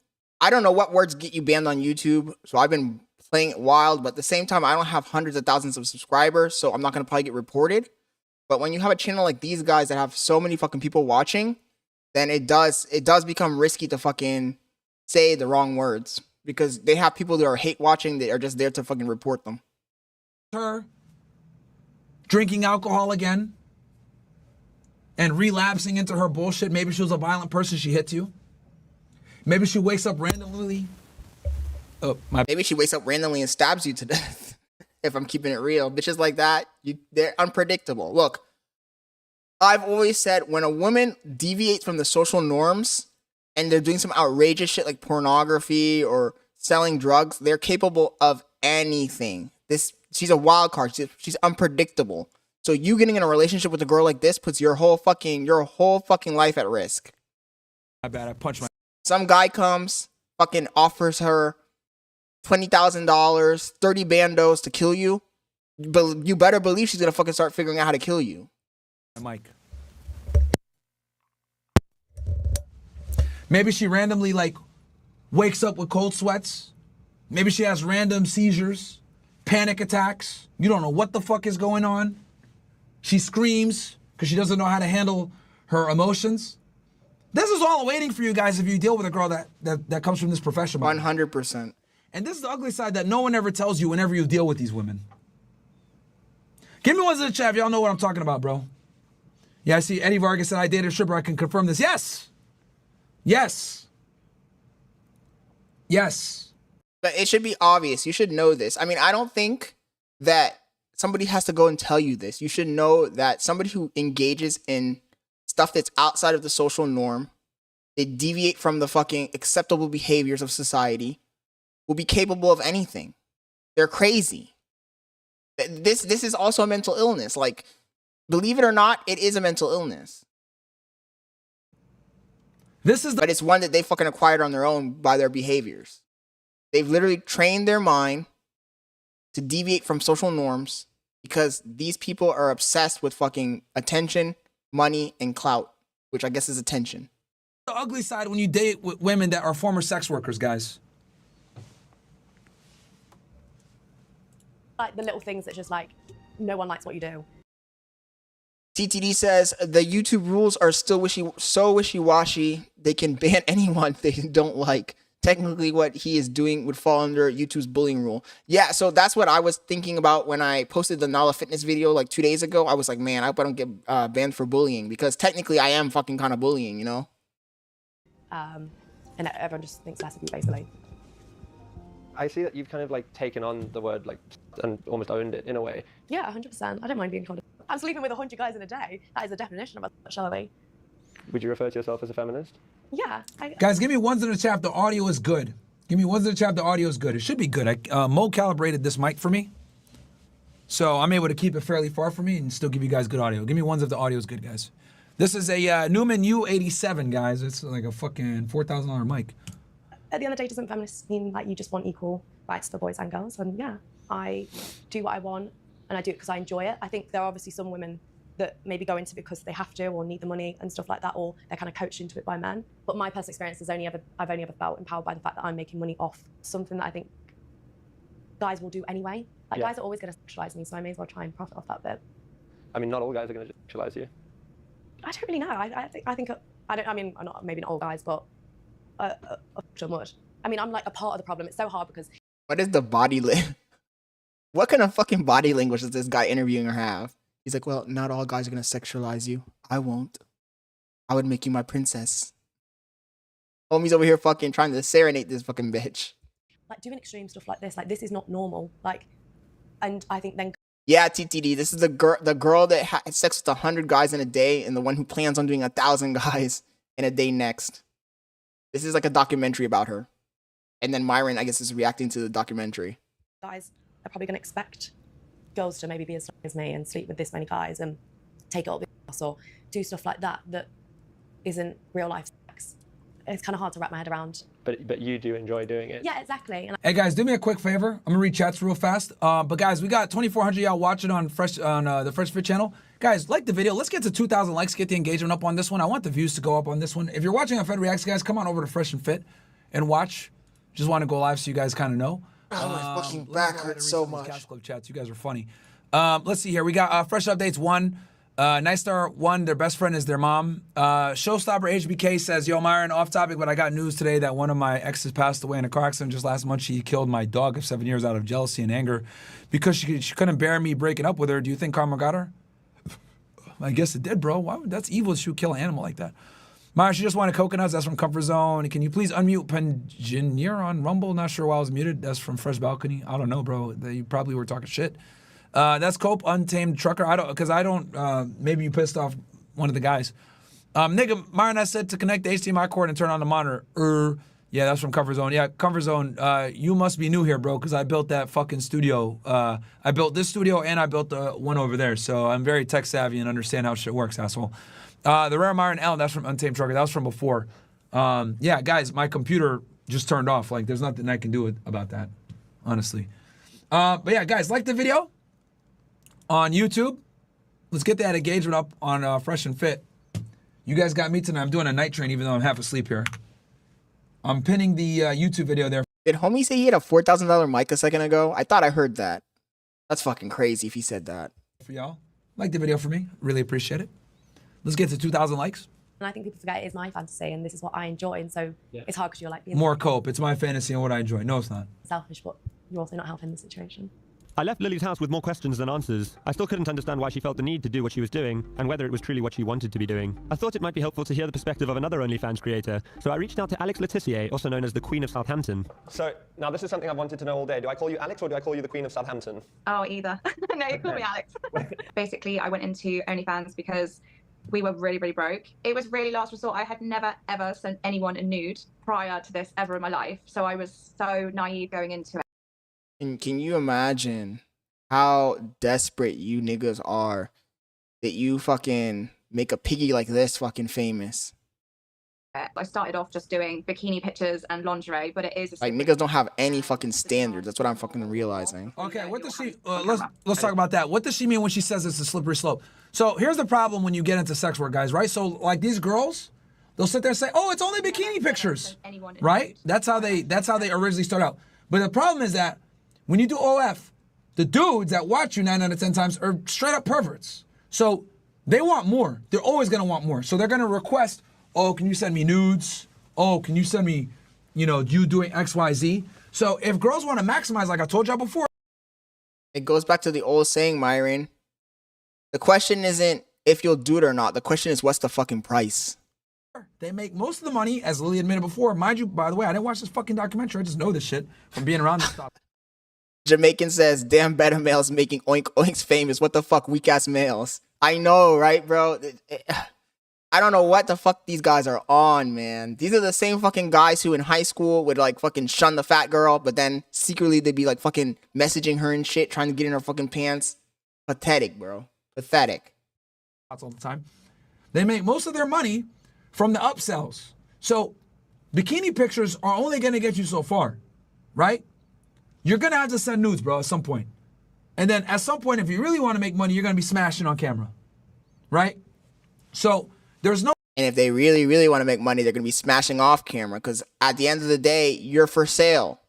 I don't know what words get you banned on YouTube. So I've been playing it wild. But at the same time, I don't have hundreds of thousands of subscribers. So I'm not going to probably get reported. But when you have a channel like these guys that have so many fucking people watching, then it does become risky to fucking say the wrong words. Because they have people that are hate watching that are just there to fucking report them.
Her drinking alcohol again and relapsing into her bullshit. Maybe she was a violent person, she hit you. Maybe she wakes up randomly.
Maybe she wakes up randomly and stabs you to death. If I'm keeping it real. Bitches like that, they're unpredictable. Look, I've always said when a woman deviates from the social norms and they're doing some outrageous shit like pornography or selling drugs, they're capable of anything. She's a wild card. She's unpredictable. So you getting in a relationship with a girl like this puts your whole fucking life at risk.
I bet I punched my.
Some guy comes, fucking offers her $20,000, 30 bandos to kill you. But you better believe she's gonna fucking start figuring out how to kill you.
Mike. Maybe she randomly wakes up with cold sweats. Maybe she has random seizures, panic attacks. You don't know what the fuck is going on. She screams because she doesn't know how to handle her emotions. This is all waiting for you guys if you deal with a girl that comes from this profession.
100%.
And this is the ugly side that no one ever tells you whenever you deal with these women. Give me ones in the chat if y'all know what I'm talking about, bro. Yeah, I see Eddie Vargas said I dated a stripper. I can confirm this. Yes. Yes. Yes.
But it should be obvious. You should know this. I mean, I don't think that somebody has to go and tell you this. You should know that somebody who engages in stuff that's outside of the social norm, they deviate from the fucking acceptable behaviors of society, will be capable of anything. They're crazy. This is also a mental illness. Like, believe it or not, it is a mental illness. But it's one that they fucking acquired on their own by their behaviors. They've literally trained their mind to deviate from social norms because these people are obsessed with fucking attention, money, and clout, which I guess is attention.
The ugly side when you date with women that are former sex workers, guys.
Like the little things that just no one likes what you do.
TTD says the YouTube rules are still wishy-washy. They can ban anyone they don't like. Technically, what he is doing would fall under YouTube's bullying rule. Yeah, so that's what I was thinking about when I posted the Nala Fitness video like 2 days ago. I was like, man, I hope I don't get banned for bullying because technically I am fucking kind of bullying, you know?
And everyone just thinks less of you, basically.
I see that you've kind of taken on the word and almost owned it in a way.
Yeah, 100%. I don't mind being called. I'm sleeping with 100 guys in a day. That is the definition of a sexuality.
Would you refer to yourself as a feminist?
Yeah.
Guys, give me ones in the chat if the audio is good. Give me ones in the chat if the audio is good. It should be good. Mo calibrated this mic for me. So I'm able to keep it fairly far from me and still give you guys good audio. Give me ones if the audio is good, guys. This is a Newman U87, guys. It's like a fucking $4,000 mic.
At the end of the day, doesn't feminists mean you just want equal rights for boys and girls? And yeah, I do what I want and I do it because I enjoy it. I think there are obviously some women that maybe go into it because they have to or need the money and stuff like that, or they're kind of coached into it by men. But my personal experience is I've only ever felt empowered by the fact that I'm making money off something that I think guys will do anyway. Guys are always going to sexualize me, so I may as well try and profit off that bit.
I mean, not all guys are going to sexualize you.
I don't really know. Maybe not all guys, but so much. I mean, I'm a part of the problem. It's so hard because.
What is the body lift? What kind of fucking body language does this guy interviewing her have? He's like, well, not all guys are gonna sexualize you. I won't. I would make you my princess. Homie's over here fucking trying to serenade this fucking bitch.
Like doing extreme stuff like this is not normal. Like, and I think then.
Yeah, TTD, this is the girl that had sex with 100 guys in a day and the one who plans on doing 1,000 guys in a day next. This is like a documentary about her. And then Myron, I guess, is reacting to the documentary.
Guys are probably going to expect girls to maybe be as strong as me and sleep with this many guys and take it up or do stuff like that isn't real life sex. It's kind of hard to wrap my head around.
But you do enjoy doing it.
Yeah, exactly. And
Hey guys, do me a quick favor. I'm gonna read chats real fast. But guys, we got 2,400 y'all watching on the Fresh Fit channel. Guys, like the video. Let's get to 2,000 likes. Get the engagement up on this one. I want the views to go up on this one. If you're watching on Fed Reacts, guys, come on over to Fresh and Fit and watch. Just want to go live so you guys kind of know.
Oh, my fucking back hurts so much.
Cast Club chats. You guys are funny. Let's see here. We got Fresh Updates 1. Nice Star 1, their best friend is their mom. Showstopper HBK says, yo, Myron, off topic, but I got news today that one of my exes passed away in a car accident just last month. She killed my dog of 7 years out of jealousy and anger because she couldn't bear me breaking up with her. Do you think karma got her? I guess it did, bro. That's evil. She would kill an animal like that. Myron, she just wanted coconuts. That's from Comfort Zone. Can you please unmute Pengineer on Rumble? Not sure why I was muted. That's from Fresh Balcony. I don't know, bro. You probably were talking shit. That's Cope, Untamed Trucker. Maybe you pissed off one of the guys. Nigga, Myron, I said to connect the HDMI cord and turn on the monitor. Yeah, that's from Comfort Zone. Yeah, Comfort Zone, you must be new here, bro, because I built that fucking studio. I built this studio and I built the one over there, so I'm very tech savvy and understand how shit works, asshole. The Rare Myron L, that's from Untamed Trucker. That was from before. Yeah, guys, my computer just turned off. Like, there's nothing I can do about that, honestly. But yeah, guys, like the video on YouTube. Let's get that engagement up on Fresh and Fit. You guys got me tonight. I'm doing a night train even though I'm half asleep here. I'm pinning the YouTube video there.
Did homie say he had a $4,000 mic a second ago? I thought I heard that. That's fucking crazy if he said that.
For y'all. Like the video for me. Really appreciate it. Let's get to 2,000 likes.
I think people forget it is my fantasy and this is what I enjoy. And so it's hard because you're like being
more Cope. It's my fantasy and what I enjoy. No, it's not.
Selfish, but you're also not helping the situation.
I left Lily's house with more questions than answers. I still couldn't understand why she felt the need to do what she was doing, and whether it was truly what she wanted to be doing. I thought it might be helpful to hear the perspective of another OnlyFans creator, so I reached out to Alex Letitia, also known as the Queen of Southampton.
So, now this is something I've wanted to know all day. Do I call you Alex or do I call you the Queen of Southampton?
Oh, either. No, you call me Alex. Basically, I went into OnlyFans because we were really, really broke. It was really last resort. I had never, ever sent anyone a nude prior to this ever in my life, so I was so naive going into it.
And can you imagine how desperate you niggas are that you fucking make a piggy like this fucking famous?
I started off just doing bikini pictures and lingerie, but it is
like niggas don't have any fucking standards. That's what I'm fucking realizing.
Okay, what does she? Let's talk about that. What does she mean when she says it's a slippery slope? So here's the problem when you get into sex work, guys. Right? So like these girls, they'll sit there and say, "Oh, it's only bikini pictures," right? That's how they originally start out. But the problem is that when you do OF, the dudes that watch you 9 out of 10 times are straight up perverts. So they want more. They're always gonna want more. So they're gonna request, oh, can you send me nudes? Oh, can you send me, you doing X, Y, Z? So if girls want to maximize, like I told y'all before.
It goes back to the old saying, Myron. The question isn't if you'll do it or not. The question is what's the fucking price?
They make most of the money, as Lily admitted before. Mind you, by the way, I didn't watch this fucking documentary. I just know this shit from being around this stuff.
Jamaican says, damn beta males making oink oinks famous. What the fuck, weak ass males? I know, right, bro? I don't know what the fuck these guys are on, man. These are the same fucking guys who in high school would like fucking shun the fat girl, but then secretly they'd be like fucking messaging her and shit, trying to get in her fucking pants. Pathetic, bro. Pathetic.
All the time. They make most of their money from the upsells. So bikini pictures are only gonna get you so far, right? You're gonna have to send nudes, bro, at some point. And then at some point, if you really wanna make money, you're gonna be smashing on camera, right? So there's no.
And if they really, really wanna make money, they're gonna be smashing off camera because at the end of the day, you're for sale.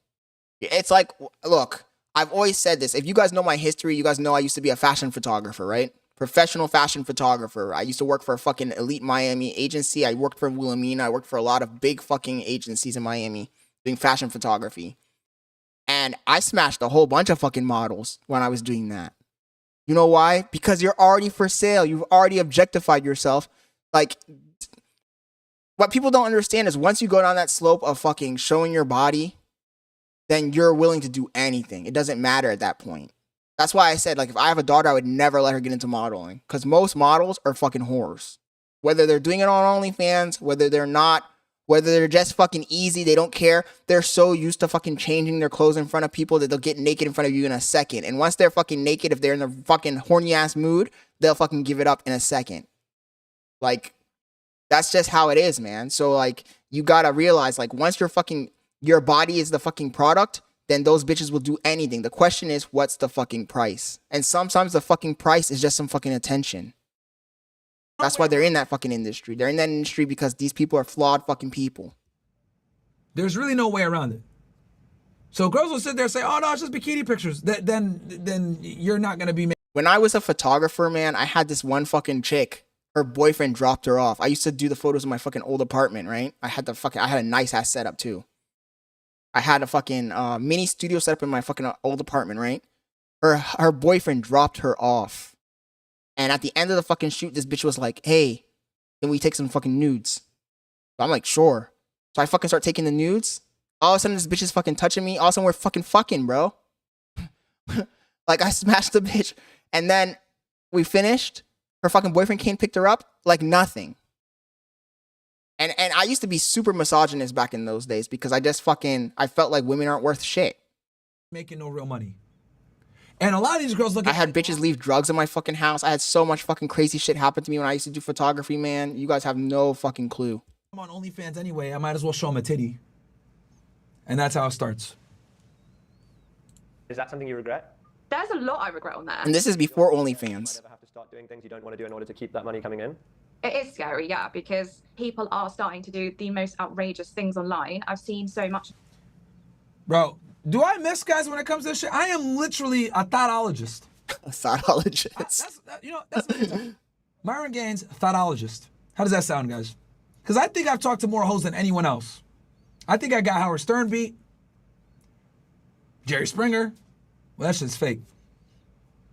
It's like, look, I've always said this. If you guys know my history, you guys know I used to be a fashion photographer, right? Professional fashion photographer. I used to work for a fucking elite Miami agency. I worked for Wilhelmina. I worked for a lot of big fucking agencies in Miami doing fashion photography. And I smashed a whole bunch of fucking models when I was doing that. You know why? Because you're already for sale. You've already objectified yourself. Like, what people don't understand is once you go down that slope of fucking showing your body, then you're willing to do anything. It doesn't matter at that point. That's why I said, like, if I have a daughter, I would never let her get into modeling. Because most models are fucking whores. Whether they're doing it on OnlyFans, whether they're not, whether they're just fucking easy, they don't care. They're so used to fucking changing their clothes in front of people that they'll get naked in front of you in a second. And once they're fucking naked, if they're in a fucking horny ass mood, they'll fucking give it up in a second. Like, that's just how it is, man. So, like, you gotta realize, like, once your body is the fucking product, then those bitches will do anything. The question is, what's the fucking price? And sometimes the fucking price is just some fucking attention. That's why they're in that fucking industry. They're in that industry because these people are flawed fucking people.
There's really no way around it. So girls will sit there and say, oh no, it's just bikini pictures. Then you're not going to be...
When I was a photographer, man, I had this one fucking chick. Her boyfriend dropped her off. I used to do the photos in my fucking old apartment, right? I had a nice ass setup too. I had a fucking mini studio set up in my fucking old apartment, right? Her boyfriend dropped her off. And at the end of the fucking shoot, this bitch was like, hey, can we take some fucking nudes? So I'm like, sure. So I fucking start taking the nudes. All of a sudden, this bitch is fucking touching me. All of a sudden, we're fucking, bro. Like, I smashed the bitch. And then we finished. Her fucking boyfriend came, picked her up. Like, nothing. And I used to be super misogynist back in those days because I felt like women aren't worth shit.
Making no real money. And a lot of these girls look at...
I had bitches leave drugs in my fucking house. I had so much fucking crazy shit happen to me when I used to do photography, man. You guys have no fucking clue.
I'm on OnlyFans anyway. I might as well show them a titty. And that's how it starts.
Is that something you regret?
There's a lot I regret on there.
And this is before OnlyFans.
You might ever have to start doing things you don't want to do in order to keep that money coming in?
It is scary, yeah, because people are starting to do the most outrageous things online. I've seen so much.
Bro, do I miss guys when it comes to this shit? I am literally a thoughtologist.
A thoughtologist.
That's Myron Gaines, thoughtologist. How does that sound, guys? Because I think I've talked to more hoes than anyone else. I think I got Howard Stern beat. Jerry Springer. Well, that shit's fake.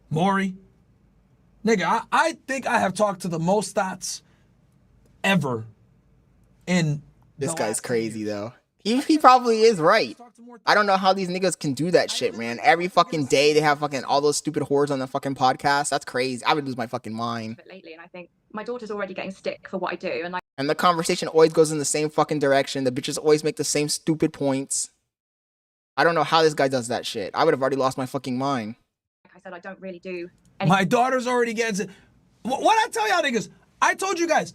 Maury. Nigga, I think I have talked to the most thoughts ever in...
This guy's crazy, though. He probably is right. I don't know how these niggas can do that shit, man. Every fucking day they have fucking all those stupid whores on the fucking podcast. That's crazy. I would lose my fucking mind.
Lately, and I think my daughter's already getting stick for what I do,
and the conversation always goes in the same fucking direction. The bitches always make the same stupid points. I don't know how this guy does that shit. I would have already lost my fucking mind.
Like I said, I don't really do
anything. My daughter's already getting... What I tell y'all niggas, I told you guys,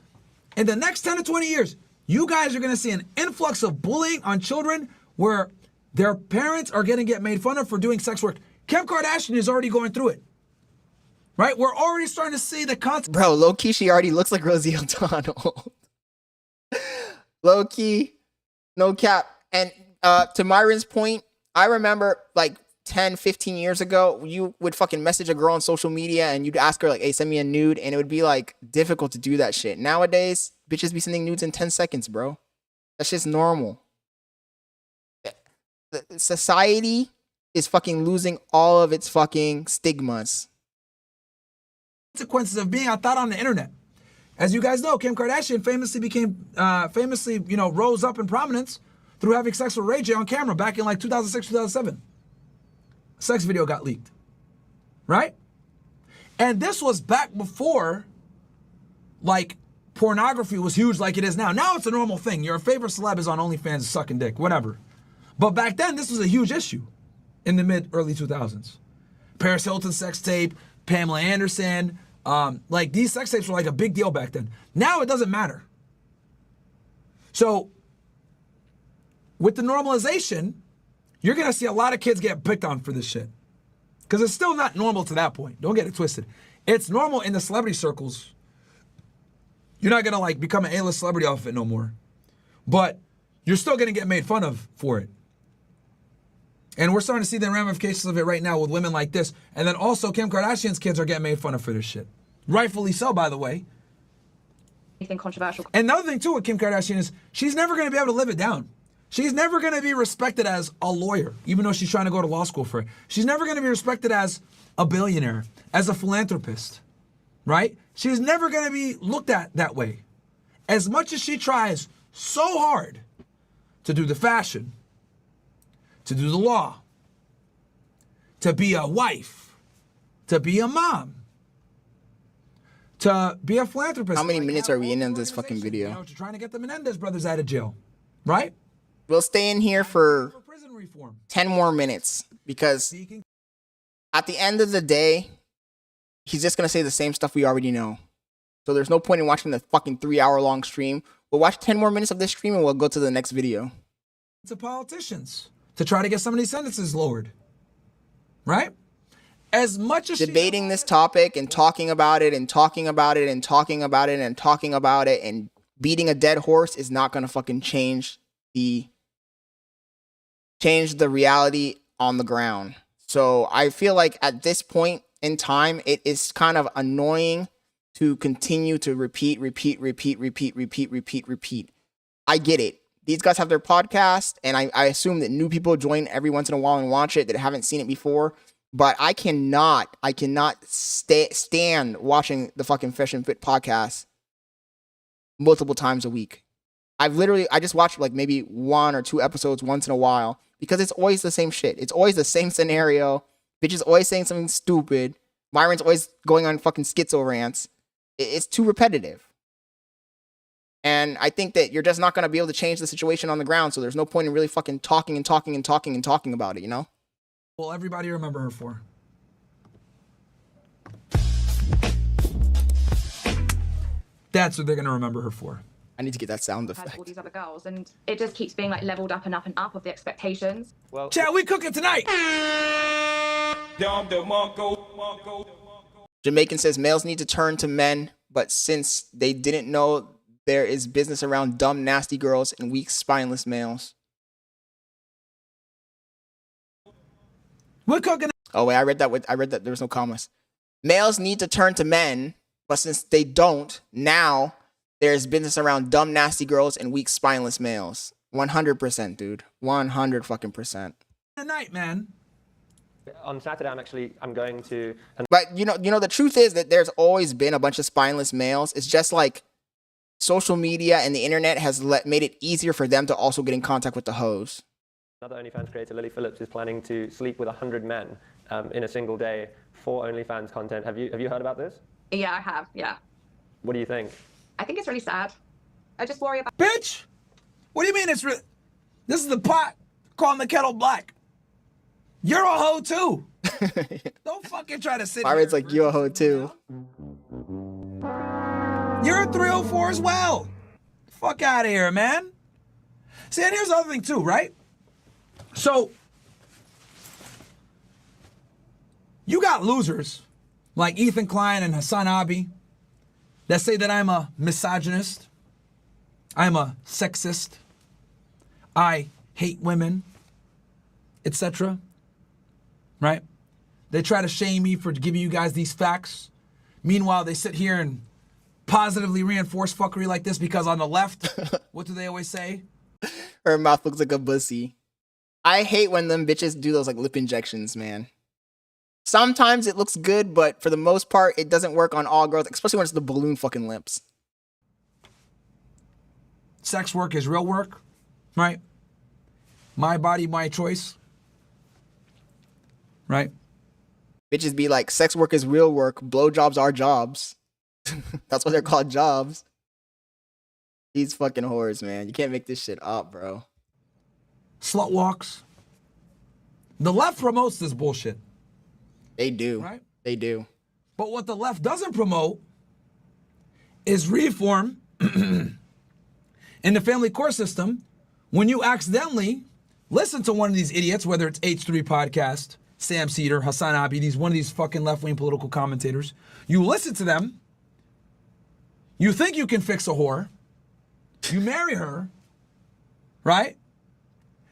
in the next 10 to 20 years, you guys are going to see an influx of bullying on children where their parents are going to get made fun of for doing sex work. Kim Kardashian is already going through it. Right? We're already starting to see the concept.
Bro, low-key, she already looks like Rosie O'Donnell. Low-key, no cap. And to Myron's point, I remember like 10, 15 years ago, you would fucking message a girl on social media and you'd ask her like, hey, send me a nude. And it would be like difficult to do that shit. Nowadays, bitches be sending nudes in 10 seconds, bro. That's just normal. Society is fucking losing all of its fucking stigmas.
Consequences of being a thought on the internet. As you guys know, Kim Kardashian famously rose up in prominence through having sex with Ray J on camera back in like 2006, 2007. A sex video got leaked, right? And this was back before, like, pornography was huge like it is now. Now it's a normal thing. Your favorite celeb is on OnlyFans sucking dick, whatever. But back then, this was a huge issue in the early 2000s. Paris Hilton sex tape, Pamela Anderson, like these sex tapes were like a big deal back then. Now it doesn't matter. So with the normalization, you're going to see a lot of kids get picked on for this shit. Because it's still not normal to that point. Don't get it twisted. It's normal in the celebrity circles. You're not going to like become an A-list celebrity off of it no more. But you're still going to get made fun of for it. And we're starting to see the ramifications of it right now with women like this. And then also Kim Kardashian's kids are getting made fun of for this shit. Rightfully so, by the way.
Anything controversial.
And another thing too with Kim Kardashian is she's never going to be able to live it down. She's never going to be respected as a lawyer, even though she's trying to go to law school for it. She's never going to be respected as a billionaire, as a philanthropist, right? She's never going to be looked at that way. As much as she tries so hard to do the fashion, to do the law, to be a wife, to be a mom, to be a philanthropist.
How many minutes are we in this fucking video?
You know, trying to get the Menendez brothers out of jail, right?
We'll stay in here for
prison reform.
10 more minutes because at the end of the day, he's just going to say the same stuff we already know. So there's no point in watching the fucking 3-hour-long stream. We'll watch 10 more minutes of this stream and we'll go to the next video.
To politicians to try to get some of these sentences lowered, right? As much as
debating this topic and talking about it and talking about it and talking about it and talking about it and beating a dead horse is not going to fucking change the reality on the ground. So I feel like at this point in time, it is kind of annoying to continue to repeat. I get it. These guys have their podcast, and I assume that new people join every once in a while and watch it that haven't seen it before. But I cannot stand watching the fucking Fresh and Fit podcast multiple times a week. I just watch like maybe 1 or 2 episodes once in a while because it's always the same shit. It's always the same scenario. Bitch is always saying something stupid. Myron's always going on fucking schizo rants. It's too repetitive. And I think that you're just not going to be able to change the situation on the ground. So there's no point in really fucking talking about it, you know?
Will everybody remember her for? That's what they're going to remember her for.
I need to get that sound
Has
effect.
all these other girls, and it just keeps being like leveled up and up and up of the expectations.
Well,
Chad, we cooking tonight.
Jamaican says males need to turn to men, but since they didn't know there is business around dumb, nasty girls and weak, spineless males.
We're cooking.
Oh wait, I read that there was no commas. Males need to turn to men, but since they don't, now there's business around dumb, nasty girls and weak, spineless males. 100%, dude. 100 fucking %.
Tonight, man.
on Saturday, I'm going to.
But you know, the truth is that there's always been a bunch of spineless males. It's just like social media and the internet has made it easier for them to also get in contact with the hoes.
Another OnlyFans creator, Lily Phillips, is planning to sleep with 100 men in a single day for OnlyFans content. Have you heard about this?
Yeah, I have. Yeah.
What do you think?
I think it's really sad. I just worry about.
Bitch, what do you mean it's this is the pot calling the kettle black. You're a hoe too. Don't fucking try to sit.
Byron's like, you're a hoe too.
You're a 304 as well. Fuck out of here, man. See, and here's the other thing too, right? So, you got losers like Ethan Klein and Hassan Abi that say that I'm a misogynist, I'm a sexist, I hate women, etc. Right? They try to shame me for giving you guys these facts. Meanwhile, they sit here and positively reinforce fuckery like this because on the left, what do they always say?
Her mouth looks like a pussy. I hate when them bitches do those like lip injections, man. Sometimes it looks good, but for the most part, it doesn't work on all girls, especially when it's the balloon fucking lips.
Sex work is real work, right? My body, my choice, right?
Bitches be like, sex work is real work, blowjobs are jobs. That's why they're called jobs. These fucking whores, man. You can't make this shit up, bro.
Slut walks. The left promotes this bullshit.
They do.
Right?
They do.
But what the left doesn't promote is reform in the family court system when you accidentally listen to one of these idiots, whether it's H3 Podcast, Sam Cedar, Hassan Abi, one of these fucking left-wing political commentators. You listen to them. You think you can fix a whore. You marry her. Right?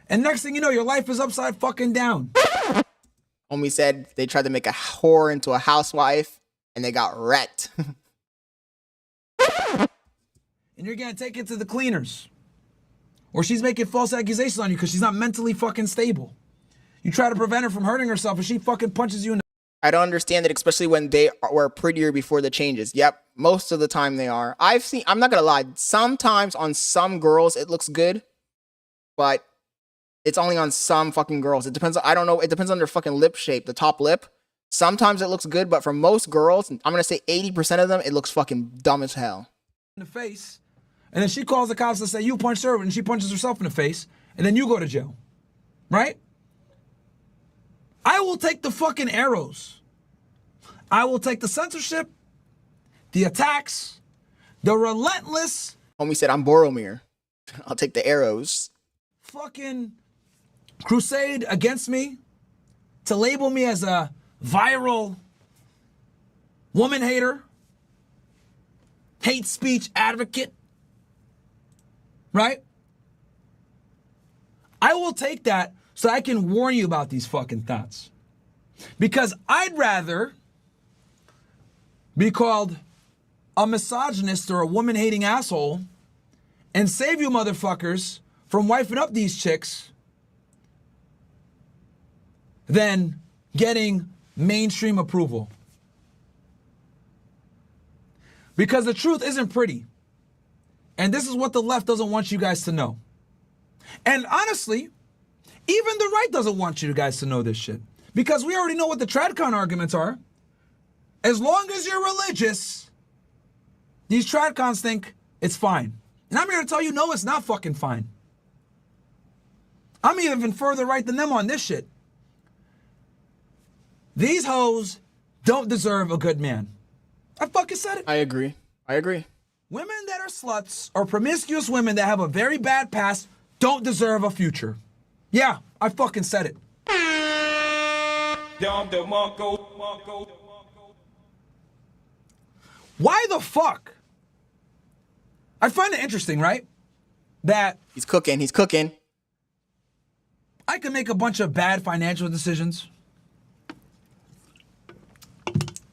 And next thing you know, your life is upside fucking down.
Homie said they tried to make a whore into a housewife and they got wrecked.
And you're gonna take it to the cleaners. Or she's making false accusations on you because she's not mentally fucking stable. You try to prevent her from hurting herself and she fucking punches you in the...
I don't understand it, especially when they were prettier before the changes. Yep, most of the time they are. I'm not gonna lie, sometimes on some girls it looks good, but it's only on some fucking girls. It depends, I don't know, it depends on their fucking lip shape, the top lip. Sometimes it looks good, but for most girls, I'm gonna say 80% of them, it looks fucking dumb as hell.
In the face, and then she calls the cops and say you punched her, and she punches herself in the face, and then you go to jail, right? I will take the fucking arrows. I will take the censorship, the attacks, the relentless...
Homie said, I'm Boromir. I'll take the arrows.
Fucking crusade against me to label me as a viral woman hater, hate speech advocate, right? I will take that so I can warn you about these fucking thoughts. Because I'd rather be called a misogynist or a woman-hating asshole and save you motherfuckers from wifing up these chicks than getting mainstream approval. Because the truth isn't pretty. And this is what the left doesn't want you guys to know. And honestly, even the right doesn't want you guys to know this shit. Because we already know what the TradCon arguments are. As long as you're religious, these TradCons think it's fine. And I'm here to tell you, no, it's not fucking fine. I'm even further right than them on this shit. These hoes don't deserve a good man. I fucking said it.
I agree. I agree.
Women that are sluts or promiscuous women that have a very bad past don't deserve a future. Yeah, I fucking said it. Why the fuck? I find it interesting, right? That
he's cooking.
I can make a bunch of bad financial decisions.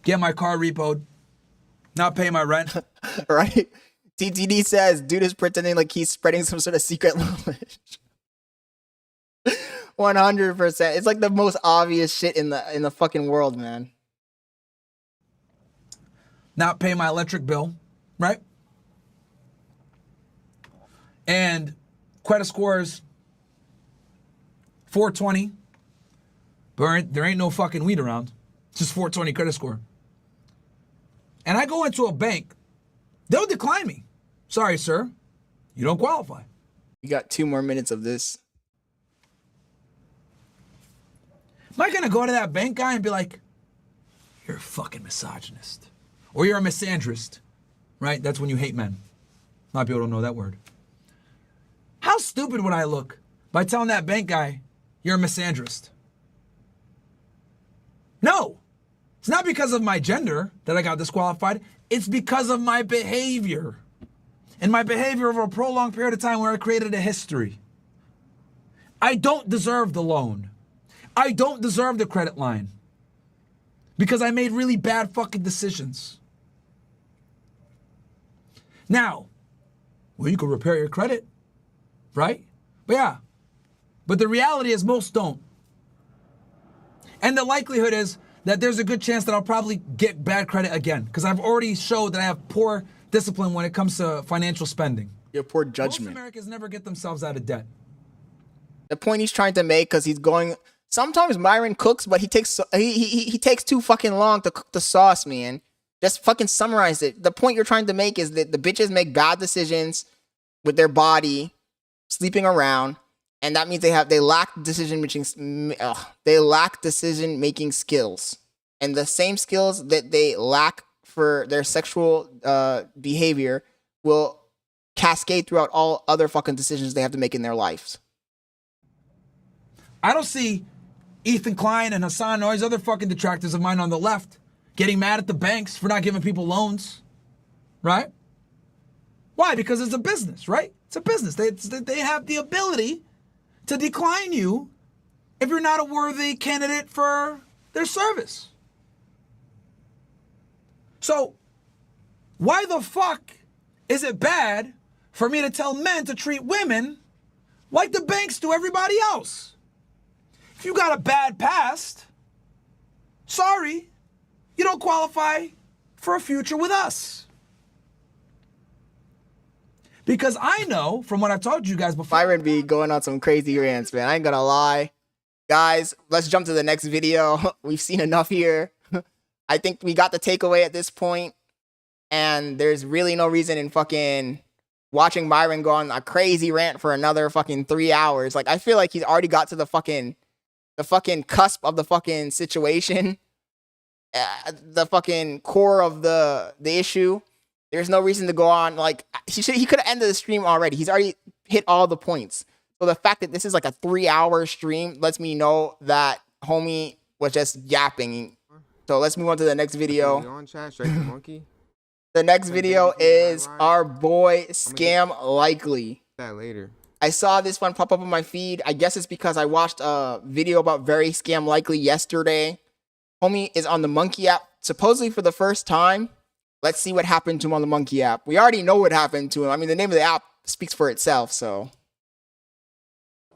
Get my car repoed. Not pay my rent.
Right? TTD says, dude is pretending like he's spreading some sort of secret knowledge. 100%. It's like the most obvious shit in the fucking world, man.
Not pay my electric bill, right? And credit scores 420. But there ain't no fucking weed around. It's just 420 credit score. And I go into a bank, they'll decline me. Sorry, sir. You don't qualify.
You got 2 more minutes of this.
Am I gonna go to that bank guy and be like, you're a fucking misogynist. Or you're a misandrist, right? That's when you hate men. A lot of people don't know that word. How stupid would I look by telling that bank guy, you're a misandrist? No. It's not because of my gender that I got disqualified. It's because of my behavior. And my behavior over a prolonged period of time where I created a history. I don't deserve the loan. I don't deserve the credit line. Because I made really bad fucking decisions. Now, well, you can repair your credit, right? But yeah. But the reality is most don't. And the likelihood is that there's a good chance that I'll probably get bad credit again. Because I've already showed that I have poor discipline when it comes to financial spending.
You have poor judgment.
Most Americans never get themselves out of debt.
The point he's trying to make, because he's going... Sometimes Myron cooks, but he takes too fucking long to cook the sauce, man. Just fucking summarize it. The point you're trying to make is that the bitches make bad decisions with their body, sleeping around, and that means they lack decision making skills, and the same skills that they lack for their sexual behavior will cascade throughout all other fucking decisions they have to make in their lives.
I don't see Ethan Klein and Hassan and all these other fucking detractors of mine on the left getting mad at the banks for not giving people loans, right? Why? Because it's a business, right? It's a business. They have the ability to decline you if you're not a worthy candidate for their service. So, why the fuck is it bad for me to tell men to treat women like the banks do everybody else. If you got a bad past, sorry, you don't qualify for a future with us. Because I know, from what I've told you guys before.
Byron be going on some crazy rants, man. I ain't gonna lie. Guys, let's jump to the next video. We've seen enough here. I think we got the takeaway at this point, and there's really no reason in fucking watching Byron go on a crazy rant for another fucking 3 hours. Like, I feel like he's already got to the fucking cusp of the fucking situation, the fucking core of the issue. There's no reason to go on. Like, he could have ended the stream already. He's already hit all the points. So the fact that this is like a 3-hour stream lets me know that homie was just yapping. So let's move on to the next video. The next video is our boy Scam Likely.
That later.
I saw this one pop up on my feed. I guess it's because I watched a video about Very Scam Likely yesterday. Homie is on the Monkey app, supposedly for the first time. Let's see what happened to him on the Monkey app. We already know what happened to him. I mean, the name of the app speaks for itself, so.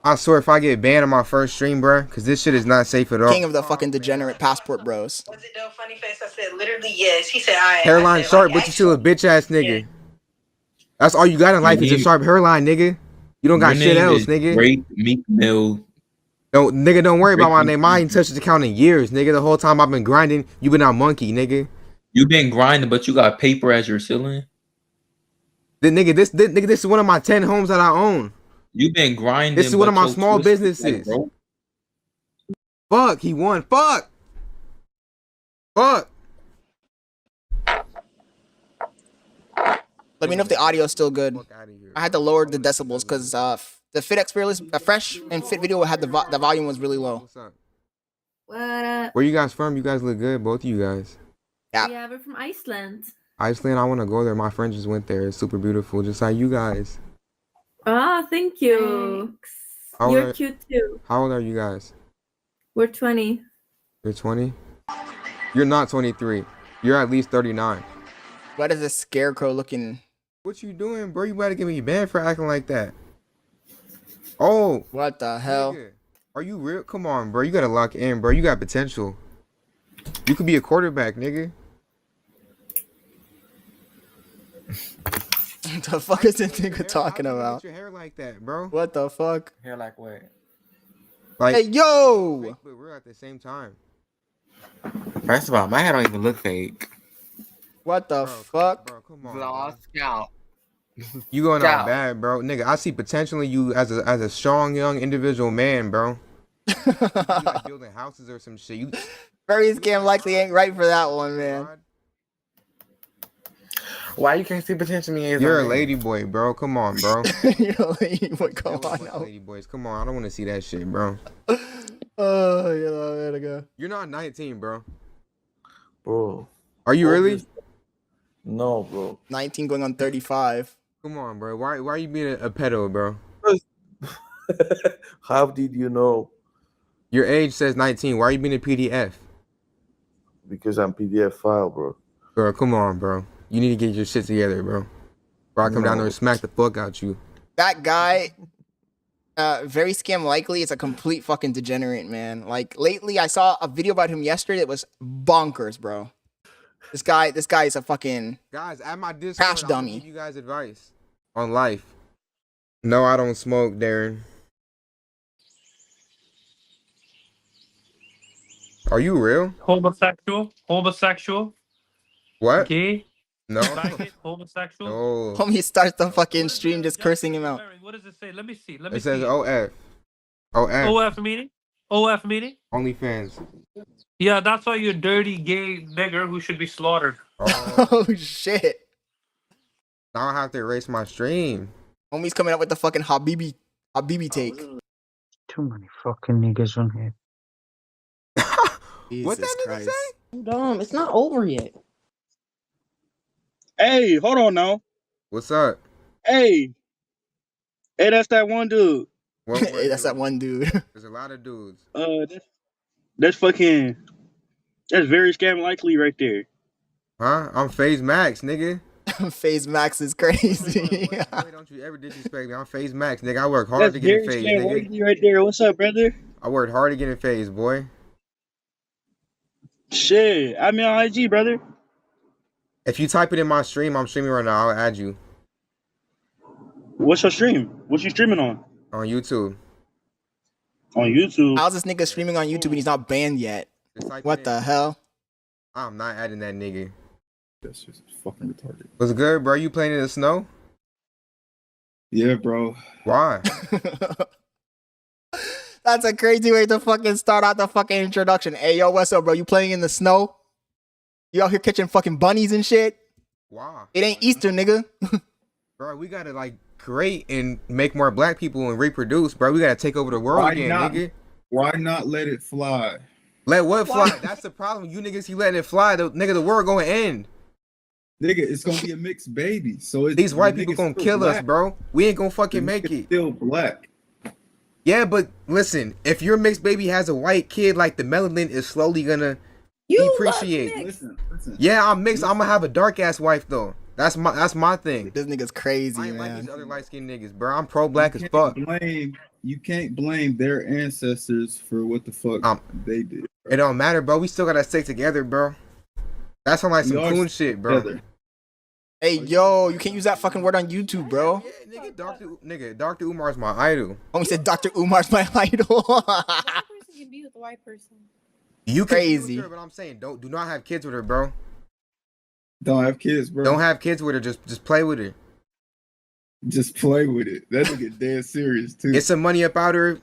I swear if I get banned on my first stream, bro, because this shit is not safe at all.
King of the fucking degenerate passport bros.
Was it though, funny face? I said literally yes. He said I
Hairline sharp, but you still a bitch ass nigga. That's all you got in life is a sharp hairline, nigga. You don't got shit else, nigga.
Great Meek Mill.
Don't worry about my name. I ain't touched the account in years, nigga. The whole time I've been grinding, you been out monkey, nigga.
You been grinding, but you got paper as your ceiling.
This is one of my 10 homes that I own.
You been grinding.
This is one of my small businesses. Fuck, he won. Fuck.
Let me know if the audio is still good. I had to lower the decibels because the Fit Experience, a fresh and fit video had the volume was really low.
What up?
Where you guys from? You guys look good, both of you guys.
Yeah, we're from Iceland.
Iceland, I want to go there. My friend just went there. It's super beautiful, just like you guys.
Ah, thank you. You're cute too.
How old are you guys?
We're 20.
You're 20? You're not 23. You're at least 39.
What is this scarecrow looking?
What you doing, bro? You better get me banned for acting like that. Oh.
What the hell?
Nigga, are you real? Come on, bro. You gotta lock in, bro. You got potential. You could be a quarterback, nigga.
What the fuck is this nigga talking about?
Your hair like that, bro.
What the fuck?
Hair like what?
Like,
hey, yo!
But we're at the same time.
First of all, my hair don't even look fake.
What the fuck?
Bro, come on.
Vlog scout.
You going out bad, bro. Nigga, I see potentially you as a strong young individual man, bro. You like building houses or some shit. You
Very Scam Likely ain't right for that one, man.
Why you can't see potential in me?
You're a lady boy, bro. Come on, bro.
You're a lady boy. Come on now.
Lady boys, come on. I don't want to see that shit, bro.
Oh, you know, there to go.
You're not 19, bro.
Bro.
Are you really?
No, bro.
19 going on 35.
Come on, bro. Why are you being a pedo, bro?
How did you know?
Your age says 19. Why are you being a PDF?
Because I'm PDF file, bro.
Bro, come on, bro. You need to get your shit together, bro. Bro, I come down there and smack the fuck out you.
That guy, Very Scam Likely, is a complete fucking degenerate, man. Like, lately, I saw a video about him yesterday that was bonkers, bro. This guy is a fucking
guys, at my Discord,
crash dummy.
I'll give you guys advice on life. No, I don't smoke, Darren. Are you real?
Homosexual?
What?
Gay?
No.
Homosexual?
No.
Homie starts the fucking stream just cursing him out.
What does it say? Let me see.
It says OF. OF.
OF meaning? OF meaning?
OnlyFans.
Yeah, that's why you're a dirty gay nigger who should be slaughtered.
Oh shit.
Now I have to erase my stream.
Homie's coming up with the fucking Habibi take.
Too many fucking niggas on here.
What that nigga say?
Dumb. It's not over yet.
Hey, hold on now.
What's up?
Hey, that's that one dude.
Hey, that's that one dude.
There's a lot of dudes.
That's Very Scam Likely right there.
Huh? I'm Phase Max, nigga.
FaZe Max is crazy.
Boy, don't you ever disrespect me. I'm FaZe Max, nigga. I work hard
That's
to get in
Gary
FaZe,
Stan
nigga.
Warriyo right there. What's up, brother?
I worked hard to get in FaZe, boy.
Shit, I'm on IG, brother.
If you type it in my stream, I'm streaming right now. I'll add you
What's your stream? What you streaming on?
on YouTube.
On YouTube.
How's this nigga streaming on YouTube and he's not banned yet? What the hell?
I'm not adding that nigga.
That's just fucking retarded.
What's good, bro? You playing in the snow?
Yeah, bro.
Why?
That's a crazy way to fucking start out the fucking introduction. Hey, yo, what's up, bro? You playing in the snow? You out here catching fucking bunnies and shit?
Why?
It ain't Easter, nigga.
Bro, we gotta like create and make more black people and reproduce, bro. We gotta take over the world again, nigga.
Why not let it fly?
Let what fly? That's the problem. You niggas, you letting it fly. The nigga, the world gonna end.
Nigga, it's gonna be a mixed baby. So
these white people gonna kill us, bro. We ain't gonna fucking make it.
Still black.
Yeah, but listen, if your mixed baby has a white kid, like the melanin is slowly gonna depreciate.
Listen.
Yeah, I'm mixed. I'm gonna have a dark ass wife though. That's my thing.
This nigga's crazy,
I ain't
man.
like these other light skinned niggas, bro. I'm pro black as fuck.
You can't blame their ancestors for what the fuck they did.
It don't matter, bro. We still gotta stick together, bro. That's on like some cool shit, bro.
Together.
Hey, yo, you can't use that fucking word on YouTube, bro.
Yeah, Dr. Umar's my idol.
Oh, he said Dr. Umar's my idol.
person can be with a white person.
You can
crazy.
be with her, but I'm saying do not have kids with her, bro.
Don't have kids, bro.
Don't have kids with her. Just play with her.
Just play with it. That nigga dead serious too.
Get some money up out her.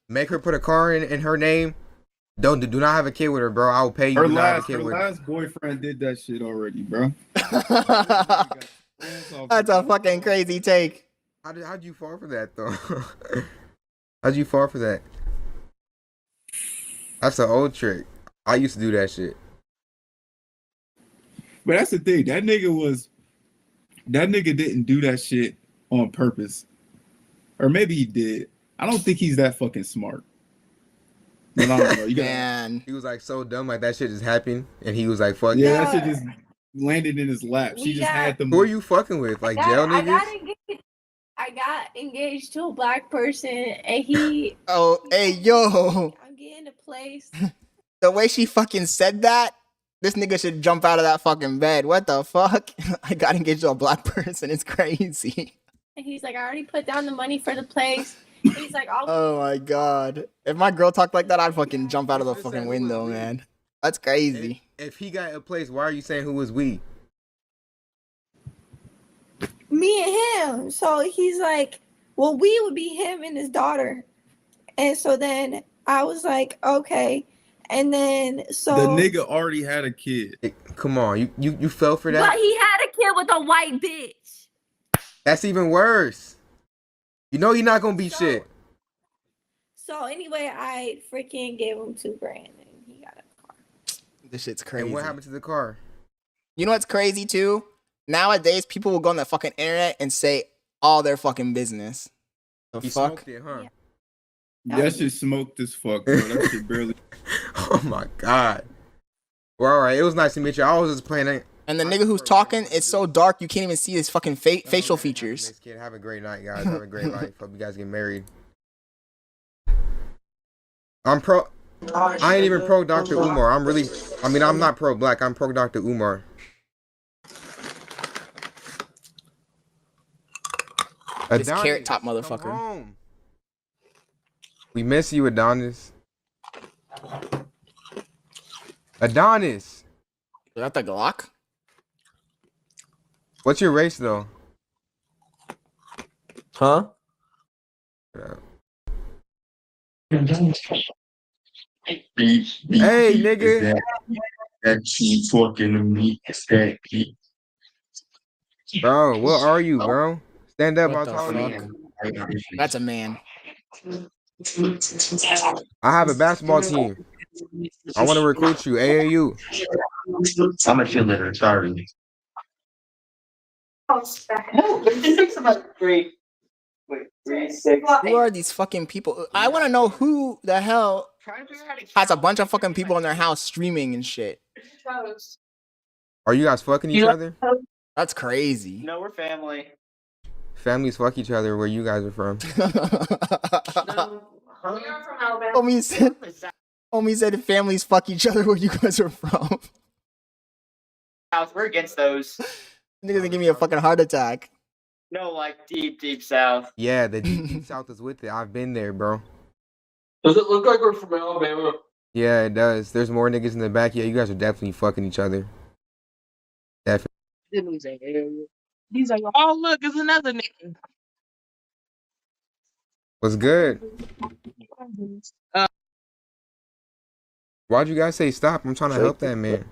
Make her put a car in her name. Do not have a kid with her, bro. I'll pay you.
Her
to not have a
last,
kid
her
with her.
last boyfriend did that shit already, bro.
That's a fucking crazy take.
How'd you fall for that though? How'd you fall for that? That's an old trick. I used to do that shit.
But that's the thing. That nigga didn't do that shit on purpose. Or maybe he did. I don't think he's that fucking smart. But I don't know.
Man.
He was like so dumb, like that shit just happened. And he was like, fuck
yeah, that shit just landed in his lap. She just had them.
Who are you fucking with? Like jail niggas?
I got engaged to a black person, and he.
Oh, hey, yo.
I'm getting a place.
The way she fucking said that, this nigga should jump out of that fucking bed. What the fuck? I got engaged to a black person. It's crazy.
And he's like, I already put down the money for the place. He's like,
oh my god. If my girl talked like that, I'd fucking jump out of the fucking window, man. That's crazy.
If he got a place, why are you saying who was we?
me and him. So he's like, well, we would be him and his daughter. And so then I was like, okay. And then so
the nigga already had a kid.
Come on, you fell for that?
But he had a kid with a white bitch.
That's even worse. You know you're not gonna be shit.
So anyway, I freaking gave him $2,000 and he got a car.
This shit's crazy.
And what happened to the car?
You know what's crazy too? Nowadays, people will go on the fucking internet and say all their fucking business. The
He
fuck?
smoked it, huh?
Yeah. That shit smoked as fuck, bro. That shit barely.
Oh my god. Well, all right. It was nice to meet you. I was just playing it.
And the nigga who's talking, it's so dark you can't even see his fucking facial features.
Kid, have a great night, guys. Have a great life. Hope you guys get married. I'm pro. I ain't even pro Dr. Umar. I'm not pro black. I'm pro Dr. Umar.
This carrot top motherfucker.
We miss you, Adonis. Adonis.
Is that the Glock?
What's your race though?
Huh?
Hey, nigga.
That she talking to me. That he.
Bro, what are you, bro? Stand up, I'll talk to you.
That's a man.
I have a basketball team. I want to recruit you, AAU.
I'm a cheerleader, sorry.
Who are these fucking people? I want to know who the hell has a bunch of fucking people in their house streaming and shit.
Are you guys fucking each other?
That's crazy.
No, we're family.
Families fuck each other where you guys are from.
No, huh?
We are from Alabama.
Homie said families fuck each other where you guys are from.
South, we're against those.
Niggas gonna give me a fucking heart attack.
No, like deep south.
Yeah, the deep south is with it. I've been there, bro.
Does it look like we're from Alabama?
Yeah, it does. There's more niggas in the back. Yeah, you guys are definitely fucking each other. Definitely.
He's like, oh look, it's another nigga.
What's good? Why'd you guys say stop? I'm trying to help that man.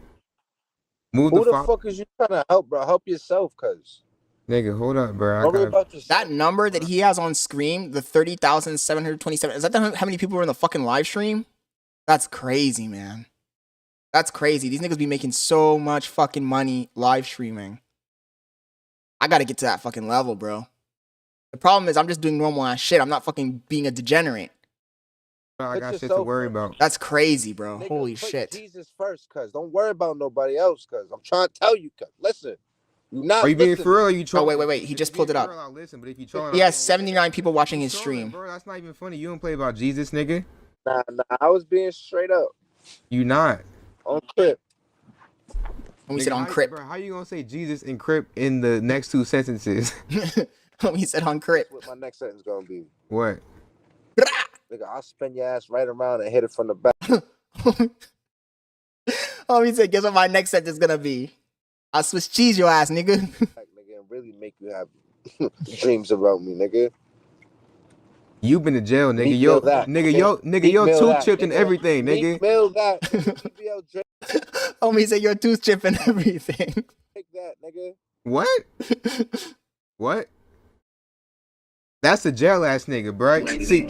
Move
Who
the
the fuck is you trying to help, bro? Help yourself, cuz.
Nigga, hold up, bro.
That number that he has on screen, the 30,727, is that how many people were in the fucking live stream? That's crazy, man. That's crazy. These niggas be making so much fucking money live streaming. I gotta get to that fucking level, bro. The problem is I'm just doing normal ass shit. I'm not fucking being a degenerate.
I got shit to worry about.
That's crazy, bro.
Nigga,
Holy
put
shit.
Jesus first, cuz. Don't worry about nobody else, cuz. I'm trying to tell you, cuz. Listen. You not
Are you being
listening.
for real or you
Oh,
trolling?
wait. He just pulled it up.
I'll listen, but if you trolling,
He has 79 people watching his stream.
bro, that's not even funny. You don't play about Jesus, nigga.
Nah, I was being straight up.
You not.
On Crip.
Homie said on Crip.
Bro, how you gonna say Jesus and Crip in the next two sentences?
Homie said on Crip.
That's what my next sentence gonna be.
What?
Nigga, I'll spin your ass right around and hit it from the back.
Homie said, guess what my next sentence is gonna be? I'll Swiss cheese your ass, nigga.
Nigga, and really make you have dreams about me, nigga.
You been to jail, nigga.
Meek
Yo,
Mill that.
nigga, yo, nigga,
Meek
your
Mill
tooth
that,
chipped and
nigga.
everything, nigga.
Meek Mill that. BBL Drake,
Homie said your tooth chip and everything.
take that, nigga.
What? What? That's a jail ass nigga, bro. See,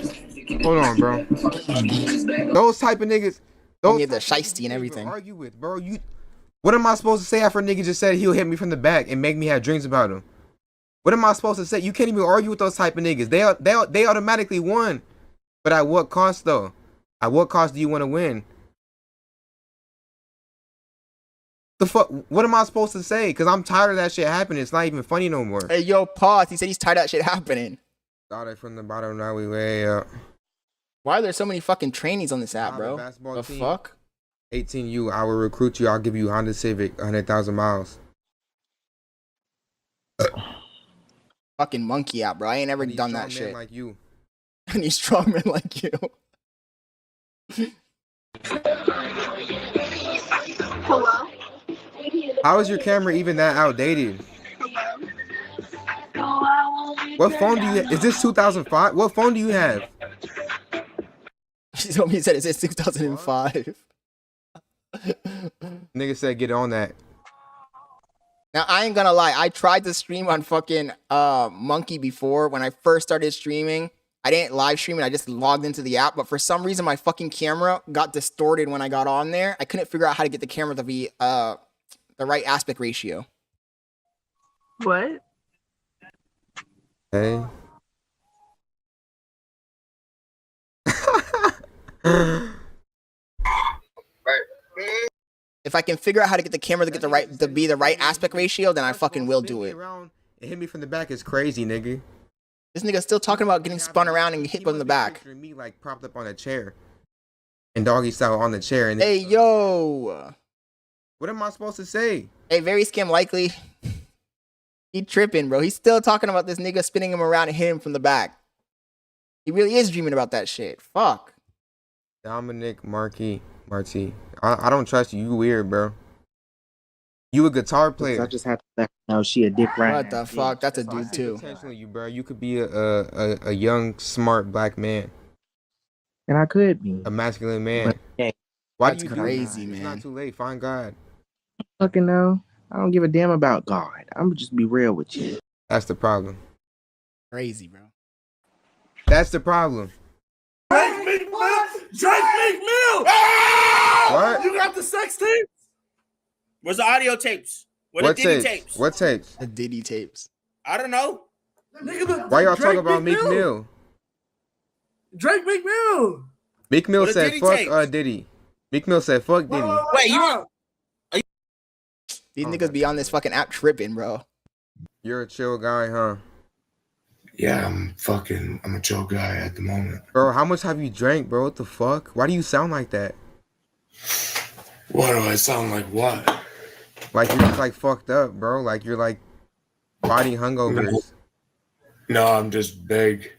hold on, bro. Those type of niggas.
Those the shiesty and everything.
Argue with, bro. What am I supposed to say after a nigga just said he'll hit me from the back and make me have dreams about him? What am I supposed to say? You can't even argue with those type of niggas. They automatically won. But at what cost though? At what cost do you want to win? The fuck? What am I supposed to say? Cause I'm tired of that shit happening. It's not even funny no more.
Hey, yo, pause. He said he's tired of that shit happening.
Started from the bottom, now we way up.
Why are there so many fucking trainees on this app, bro? The fuck?
18U, I will recruit you. I'll give you Honda Civic, 100,000 miles.
Fucking monkey app, bro. I ain't ever done that shit.
Like you.
I need strong men like you.
Hello?
How is your camera even that outdated? What phone do you have? Is this 2005? What phone do you have?
She told me he said it's 2005.
Nigga said get on that.
Now, I ain't gonna lie. I tried to stream on fucking Monkey before. When I first started streaming, I didn't live stream it. I just logged into the app. But for some reason, my fucking camera got distorted when I got on there. I couldn't figure out how to get the camera to be the right aspect ratio.
What?
Hey.
If I can figure out how to get the camera to get the right aspect ratio, then I fucking will do it.
It hit me from the back is crazy, nigga.
This nigga's still talking about getting spun around and hit from the back.
Me like propped up on a chair, and doggy style on the chair. And
hey yo,
what am I supposed to say?
Hey, very scam likely. He tripping, bro. He's still talking about this nigga spinning him around and hit him from the back. He really is dreaming about that shit. Fuck.
Dominic Marty. I don't trust you. You weird, bro. You a guitar player.
I just have to let her know she a dick right.
What the fuck? That's a dude too.
Potentially, you, bro. You could be a young, smart black man.
And I could be
a masculine man.
But, hey,
why
that's
do you
crazy,
do
man?
It's not too late. Find God.
Fucking no. I don't give a damn about God. I'm gonna just be real with you.
That's the problem.
Crazy, bro.
That's the problem.
Drake Meek Mill!
What?
You got the sex tapes? Where's the audio tapes? Where
What
the Diddy
tapes?
tapes?
What tapes?
The Diddy tapes.
I don't know.
Why y'all talking about Meek Mill?
Drake Meek Mill.
Meek Mill
What the
said
Diddy
fuck
tapes?
Diddy. Meek Mill said fuck Diddy.
Wait, you
These niggas be on this fucking app tripping, bro.
You're a chill guy, huh?
Yeah, I'm a chill guy at the moment.
Bro, how much have you drank, bro? What the fuck? Why do you sound like that?
What do I sound like? What?
Like you're just like fucked up, bro. Like you're like body hungovers.
No, I'm just big.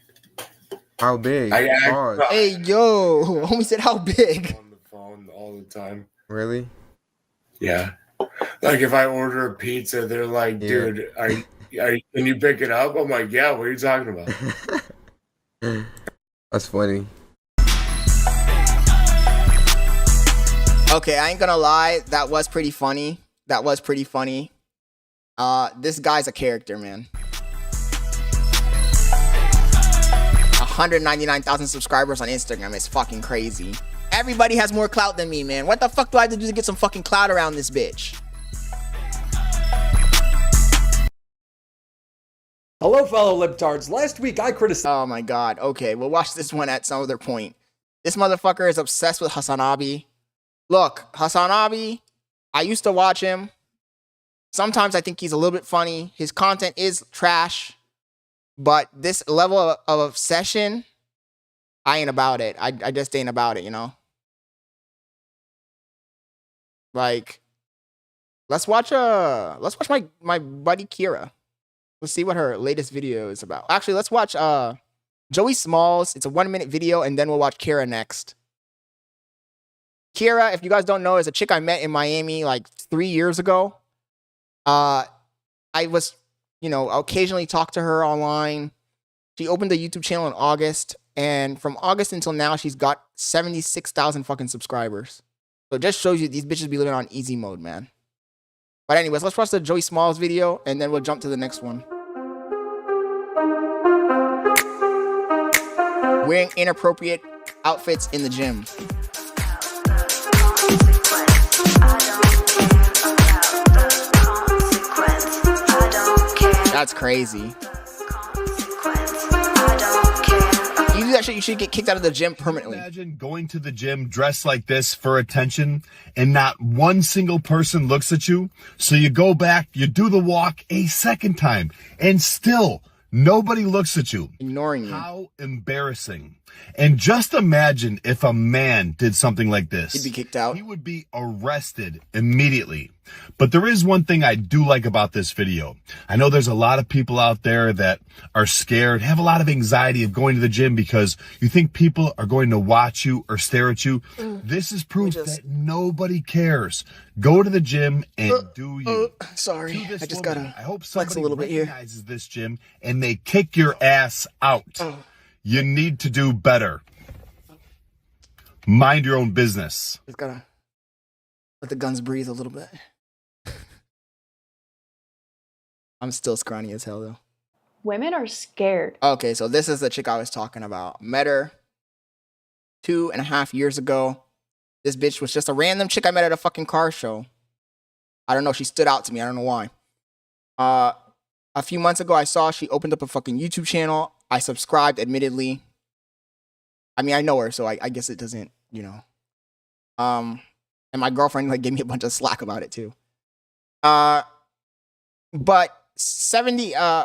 How big?
Hey, yo, homie said how big?
On the phone all the time.
Really?
Yeah. Like if I order a pizza, they're like, dude, can you pick it up? I'm like, yeah, what are you talking about?
That's funny.
Okay, I ain't gonna lie, that was pretty funny. This guy's a character, man. 199,000 subscribers on Instagram is fucking crazy. Everybody has more clout than me, man. What the fuck do I have to do to get some fucking clout around this bitch?
Hello, fellow libtards. Last week I criticized.
Oh my god. Okay, we'll watch this one at some other point. This motherfucker is obsessed with Hasanabi. Look, Hasanabi, I used to watch him. Sometimes I think he's a little bit funny. His content is trash. But this level of obsession, I ain't about it. I just ain't about it, you know? Like, let's watch my buddy Kira. Let's see what her latest video is about. Actually, let's watch Joey Smalls. It's a 1-minute video, and then we'll watch Kira next. Kira, if you guys don't know, is a chick I met in Miami like 3 years ago. I was, you know, occasionally talk to her online. She opened a YouTube channel in August, and from August until now, she's got 76,000 fucking subscribers. So it just shows you these bitches be living on easy mode, man. But anyways, let's watch the Joey Smalls video, and then we'll jump to the next one. Wearing inappropriate outfits in the gym. That's crazy. You do that shit, you should get kicked out of the gym permanently.
Imagine going to the gym dressed like this for attention and not one single person looks at you. So you go back, you do the walk a second time, and still nobody looks at you.
Ignoring you.
How embarrassing. And just imagine if a man did something like this.
He'd be kicked out.
He would be arrested immediately. But there is one thing I do like about this video. I know there's a lot of people out there that are scared, have a lot of anxiety of going to the gym because you think people are going to watch you or stare at you. This is proof that nobody cares. Go to the gym and do you.
Sorry, I just gotta
I hope
flex a little bit here.
Recognizes this gym and they kick your ass out. You need to do better. Mind your own business.
Just gotta let the guns breathe a little bit. I'm still scrawny as hell though.
Women are scared.
Okay, so this is the chick I was talking about. Met her 2.5 years ago. This bitch was just a random chick I met at a fucking car show. I don't know, she stood out to me. I don't know why. A few months ago, I saw she opened up a fucking YouTube channel. I subscribed, admittedly. I mean, I know her, so I guess it doesn't, you know. And my girlfriend like gave me a bunch of slack about it too. But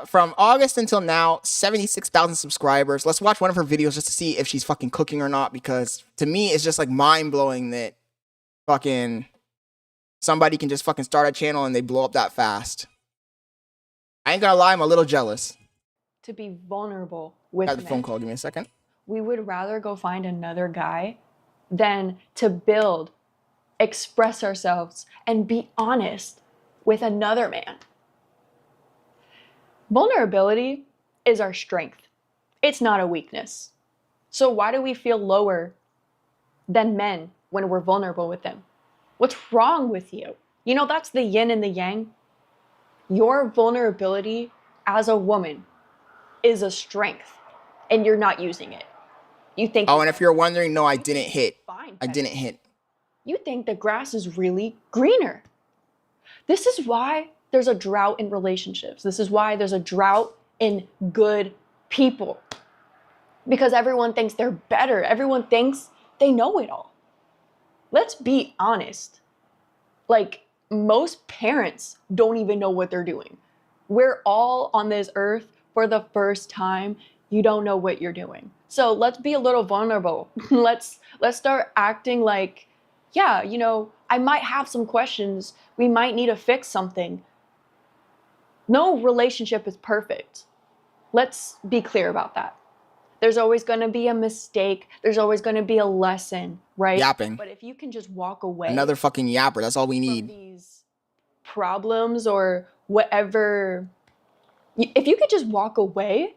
from August until now, 76,000 subscribers. Let's watch one of her videos just to see if she's fucking cooking or not, because to me, it's just like mind blowing that fucking somebody can just fucking start a channel and they blow up that fast. I ain't gonna lie, I'm a little jealous.
To be vulnerable with
Got the
men.
phone call, give me a second.
We would rather go find another guy than to build, express ourselves, and be honest with another man. Vulnerability is our strength. It's not a weakness. So why do we feel lower than men when we're vulnerable with them? What's wrong with you? You know, that's the yin and the yang. Your vulnerability as a woman is a strength, and you're not using it. You think—
Oh, and if you're wondering, no, I didn't hit. I didn't hit.
You think the grass is really greener. This is why there's a drought in relationships. This is why there's a drought in good people. Because everyone thinks they're better. Everyone thinks they know it all. Let's be honest. Like, most parents don't even know what they're doing. We're all on this earth for the first time. You don't know what you're doing. So let's be a little vulnerable. let's start acting like, yeah, you know, I might have some questions. We might need to fix something. No relationship is perfect. Let's be clear about that. There's always going to be a mistake. There's always going to be a lesson, right?
Yapping.
But if you can just walk away.
Another fucking yapper. That's all we need.
These problems or whatever. If you could just walk away.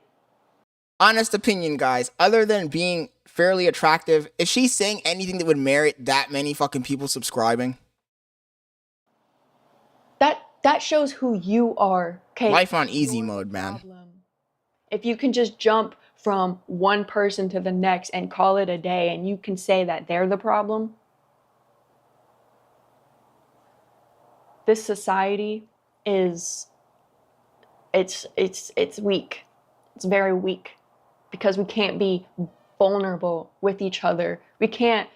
Honest opinion, guys. Other than being fairly attractive, is she saying anything that would merit that many fucking people subscribing?
That shows who you are. Okay.
Life on easy mode, man.
If you can just jump from one person to the next and call it a day, and you can say that they're the problem. This society is, it's weak. It's very weak because we can't be vulnerable with each other. We can't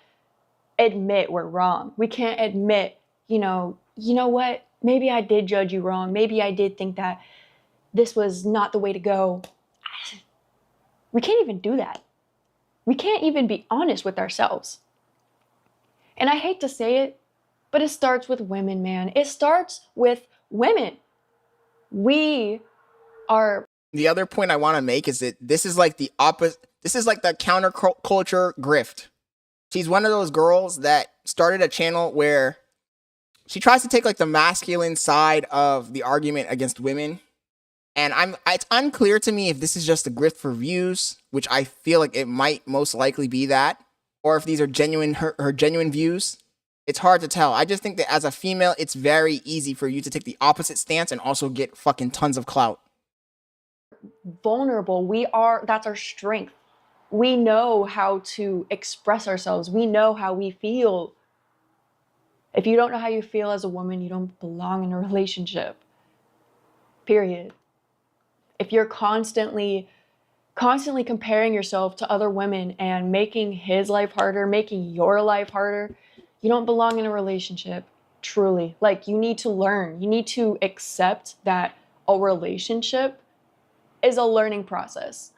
admit we're wrong. We can't admit, you know what? Maybe I did judge you wrong. Maybe I did think that this was not the way to go. We can't even do that. We can't even be honest with ourselves. And I hate to say it, but it starts with women, man. It starts with women. We are...
The other point I want to make is that this is like the opposite. This is like the counterculture grift. She's one of those girls that started a channel where she tries to take like the masculine side of the argument against women. And it's unclear to me if this is just a grift for views, which I feel like it might most likely be that, or if these are genuine, her genuine views. It's hard to tell. I just think that as a female, it's very easy for you to take the opposite stance and also get fucking tons of clout.
Vulnerable. That's our strength. We know how to express ourselves. We know how we feel. If you don't know how you feel as a woman, you don't belong in a relationship. Period. If you're constantly comparing yourself to other women and making his life harder, making your life harder, you don't belong in a relationship, truly. Like, you need to learn. You need to accept that a relationship is a learning process.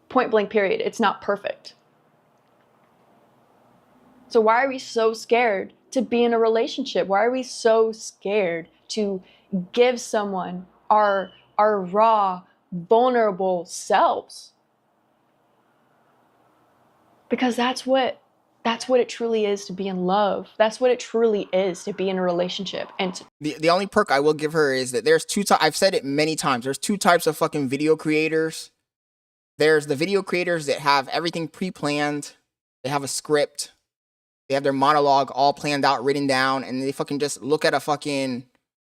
Point blank, period. It's not perfect. So why are we so scared to be in a relationship? Why are we so scared to give someone our raw, vulnerable selves? Because that's what it truly is to be in love. That's what it truly is to be in a relationship. And
the only perk I will give her is that there's two types. I've said it many times. There's two types of fucking video creators. There's the video creators that have everything pre-planned. They have a script. They have their monologue all planned out, written down, and they fucking just look at a fucking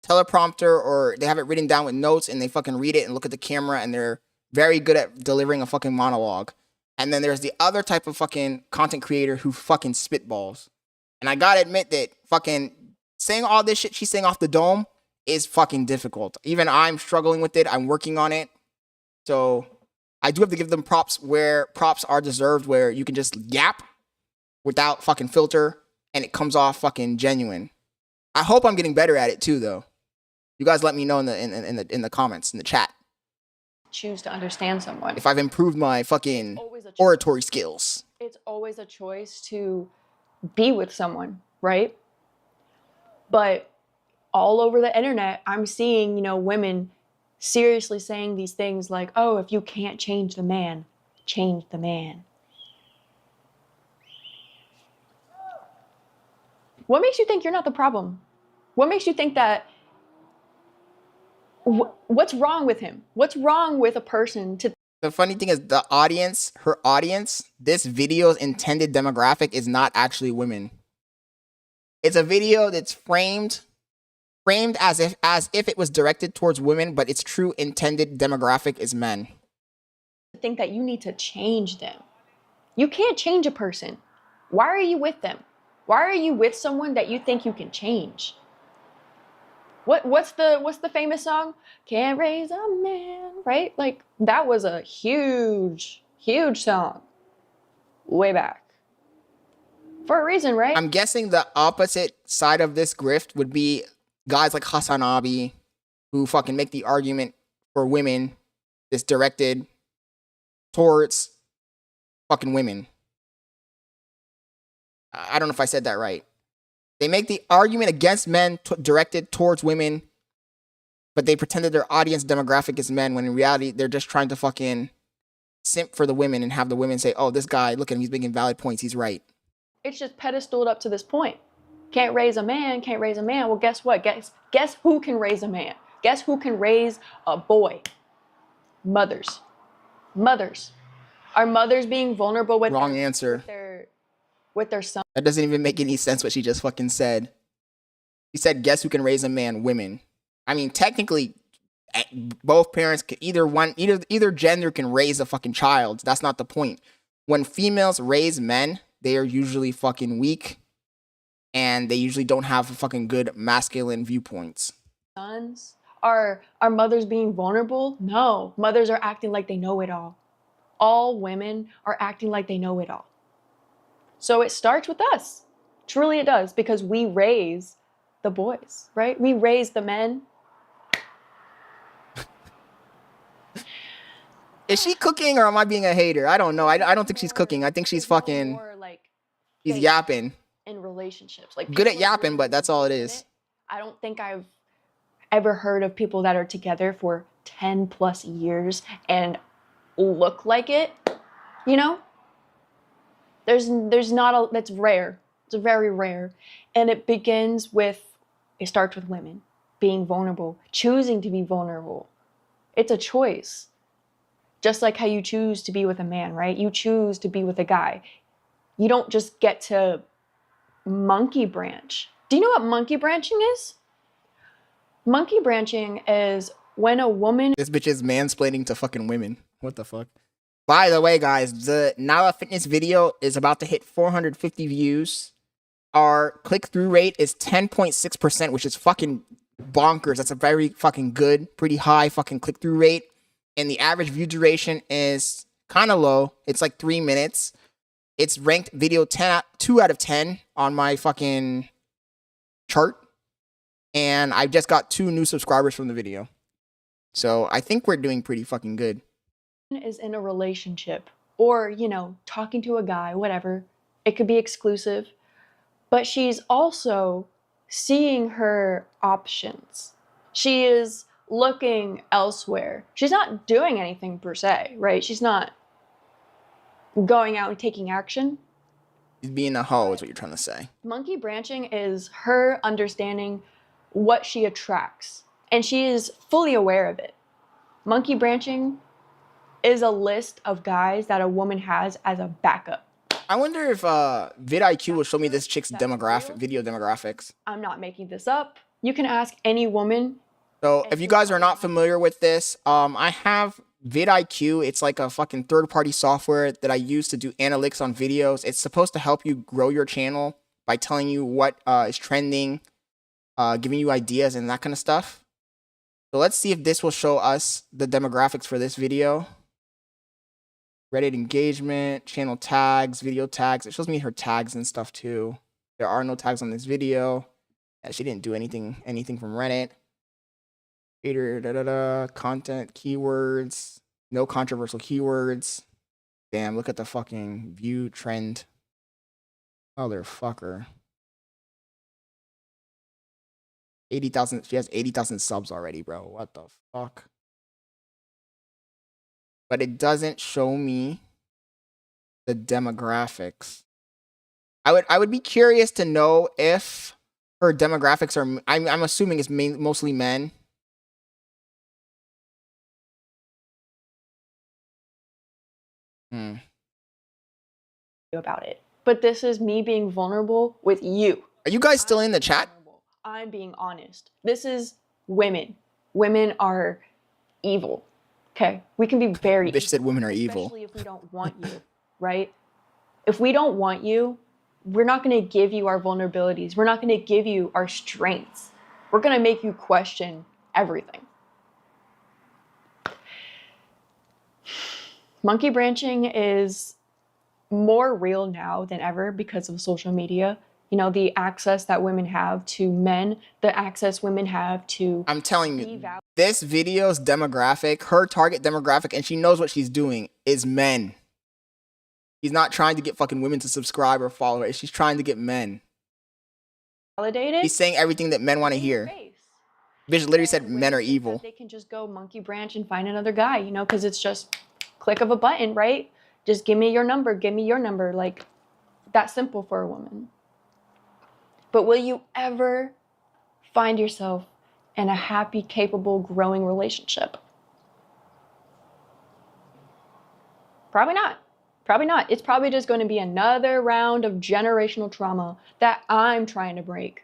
teleprompter, or they have it written down with notes and they fucking read it and look at the camera, and they're very good at delivering a fucking monologue. And then there's the other type of fucking content creator who fucking spitballs. And I gotta admit that fucking saying all this shit she's saying off the dome is fucking difficult. Even I'm struggling with it. I'm working on it. So I do have to give them props where props are deserved, where you can just yap without fucking filter and it comes off fucking genuine. I hope I'm getting better at it too, though. You guys let me know in the comments, in the chat.
Choose to understand someone.
If I've improved my fucking oratory skills.
It's always a choice to be with someone, right? But all over the internet, I'm seeing, women seriously saying these things like, oh, if you can't change the man, change the man. What makes you think you're not the problem? What makes you think that, what's wrong with him? What's wrong with a person to...
The funny thing is the audience, her audience, this video's intended demographic is not actually women. It's a video that's framed as if it was directed towards women, but its true intended demographic is men.
Think that you need to change them. You can't change a person. Why are you with them? Why are you with someone that you think you can change? What's the famous song? Can't raise a man, right? Like, that was a huge song way back. For a reason, right?
I'm guessing the opposite side of this grift would be guys like Hassan Abi, who fucking make the argument for women that's directed towards fucking women. I don't know if I said that right. They make the argument against men directed towards women, but they pretend that their audience demographic is men, when in reality, they're just trying to fucking simp for the women and have the women say, oh, this guy, look at him, he's making valid points, he's right.
It's just pedestaled up to this point. Can't raise a man, can't raise a man. Well, guess what? Guess who can raise a man? Guess who can raise a boy? Mothers. Mothers. Are mothers being vulnerable with
Wrong answer.
With their son?
That doesn't even make any sense what she just fucking said. She said, guess who can raise a man? Women. I mean, technically, both parents can, either gender can raise a fucking child. That's not the point. When females raise men, they are usually fucking weak, and they usually don't have fucking good masculine viewpoints.
Sons? Are mothers being vulnerable? No. Mothers are acting like they know it all. All women are acting like they know it all. So it starts with us. Truly it does, because we raise the boys, right? We raise the men.
Is she cooking, or am I being a hater? I don't know. I don't think she's cooking. I think she's fucking... She's yapping.
In relationships. Like,
good at yapping, but that's all it is.
I don't think I've ever heard of people that are together for 10 plus years and look like it, you know? There's not a, that's rare. It's very rare. And it starts with women being vulnerable, choosing to be vulnerable. It's a choice. Just like how you choose to be with a man, right? You choose to be with a guy. You don't just get to monkey branch. Do you know what monkey branching is? Monkey branching is when a woman...
This bitch is mansplaining to fucking women. What the fuck? By the way, guys, the Nala Fitness video is about to hit 450 views. Our click-through rate is 10.6%, which is fucking bonkers. That's a very fucking good, pretty high fucking click-through rate. And the average view duration is kind of low. It's like 3 minutes. It's ranked video 2 out of 10 on my fucking chart. And I just got 2 new subscribers from the video. So I think we're doing pretty fucking good.
Is in a relationship or, you know, talking to a guy, whatever. It could be exclusive. But she's also seeing her options. She is looking elsewhere. She's not doing anything per se, right? She's not going out and taking action.
She's being a hoe is what you're trying to say.
Monkey branching is her understanding what she attracts. And she is fully aware of it. Monkey branching is a list of guys that a woman has as a backup.
I wonder if vidIQ will show me this chick's video demographics.
I'm not making this up. You can ask any woman.
So if you guys are not familiar with this, I have vidIQ. It's like a fucking third-party software that I use to do analytics on videos. It's supposed to help you grow your channel by telling you what is trending, giving you ideas and that kind of stuff. So let's see if this will show us the demographics for this video. Reddit engagement, channel tags, video tags. It shows me her tags and stuff too. There are no tags on this video. She didn't do anything from Reddit. Creator, content, keywords, no controversial keywords. Damn, look at the fucking view trend. Motherfucker. 80,000, she has 80,000 subs already, bro. What the fuck? But it doesn't show me the demographics. I would be curious to know if her demographics are, I'm assuming it's mostly men.
About it. But this is me being vulnerable with you.
Are you guys still in the chat?
I'm being honest. This is women. Women are evil. Okay? We can be very
Bitch said women are evil.
Especially if we don't want you, right? If we don't want you, we're not going to give you our vulnerabilities. We're not going to give you our strengths. We're going to make you question everything. Monkey branching is more real now than ever because of social media. You know, the access that women have to men, the access women have to...
I'm telling you, this video's demographic, her target demographic, and she knows what she's doing, is men. She's not trying to get fucking women to subscribe or follow her. She's trying to get men.
Validated.
He's saying everything that men want to hear. Bitch literally said men are evil.
They can just go monkey branch and find another guy, you know, because it's just click of a button, right? Just give me your number, give me your number. Like, that's simple for a woman. But will you ever find yourself in a happy, capable, growing relationship? Probably not. Probably not. It's probably just going to be another round of generational trauma that I'm trying to break.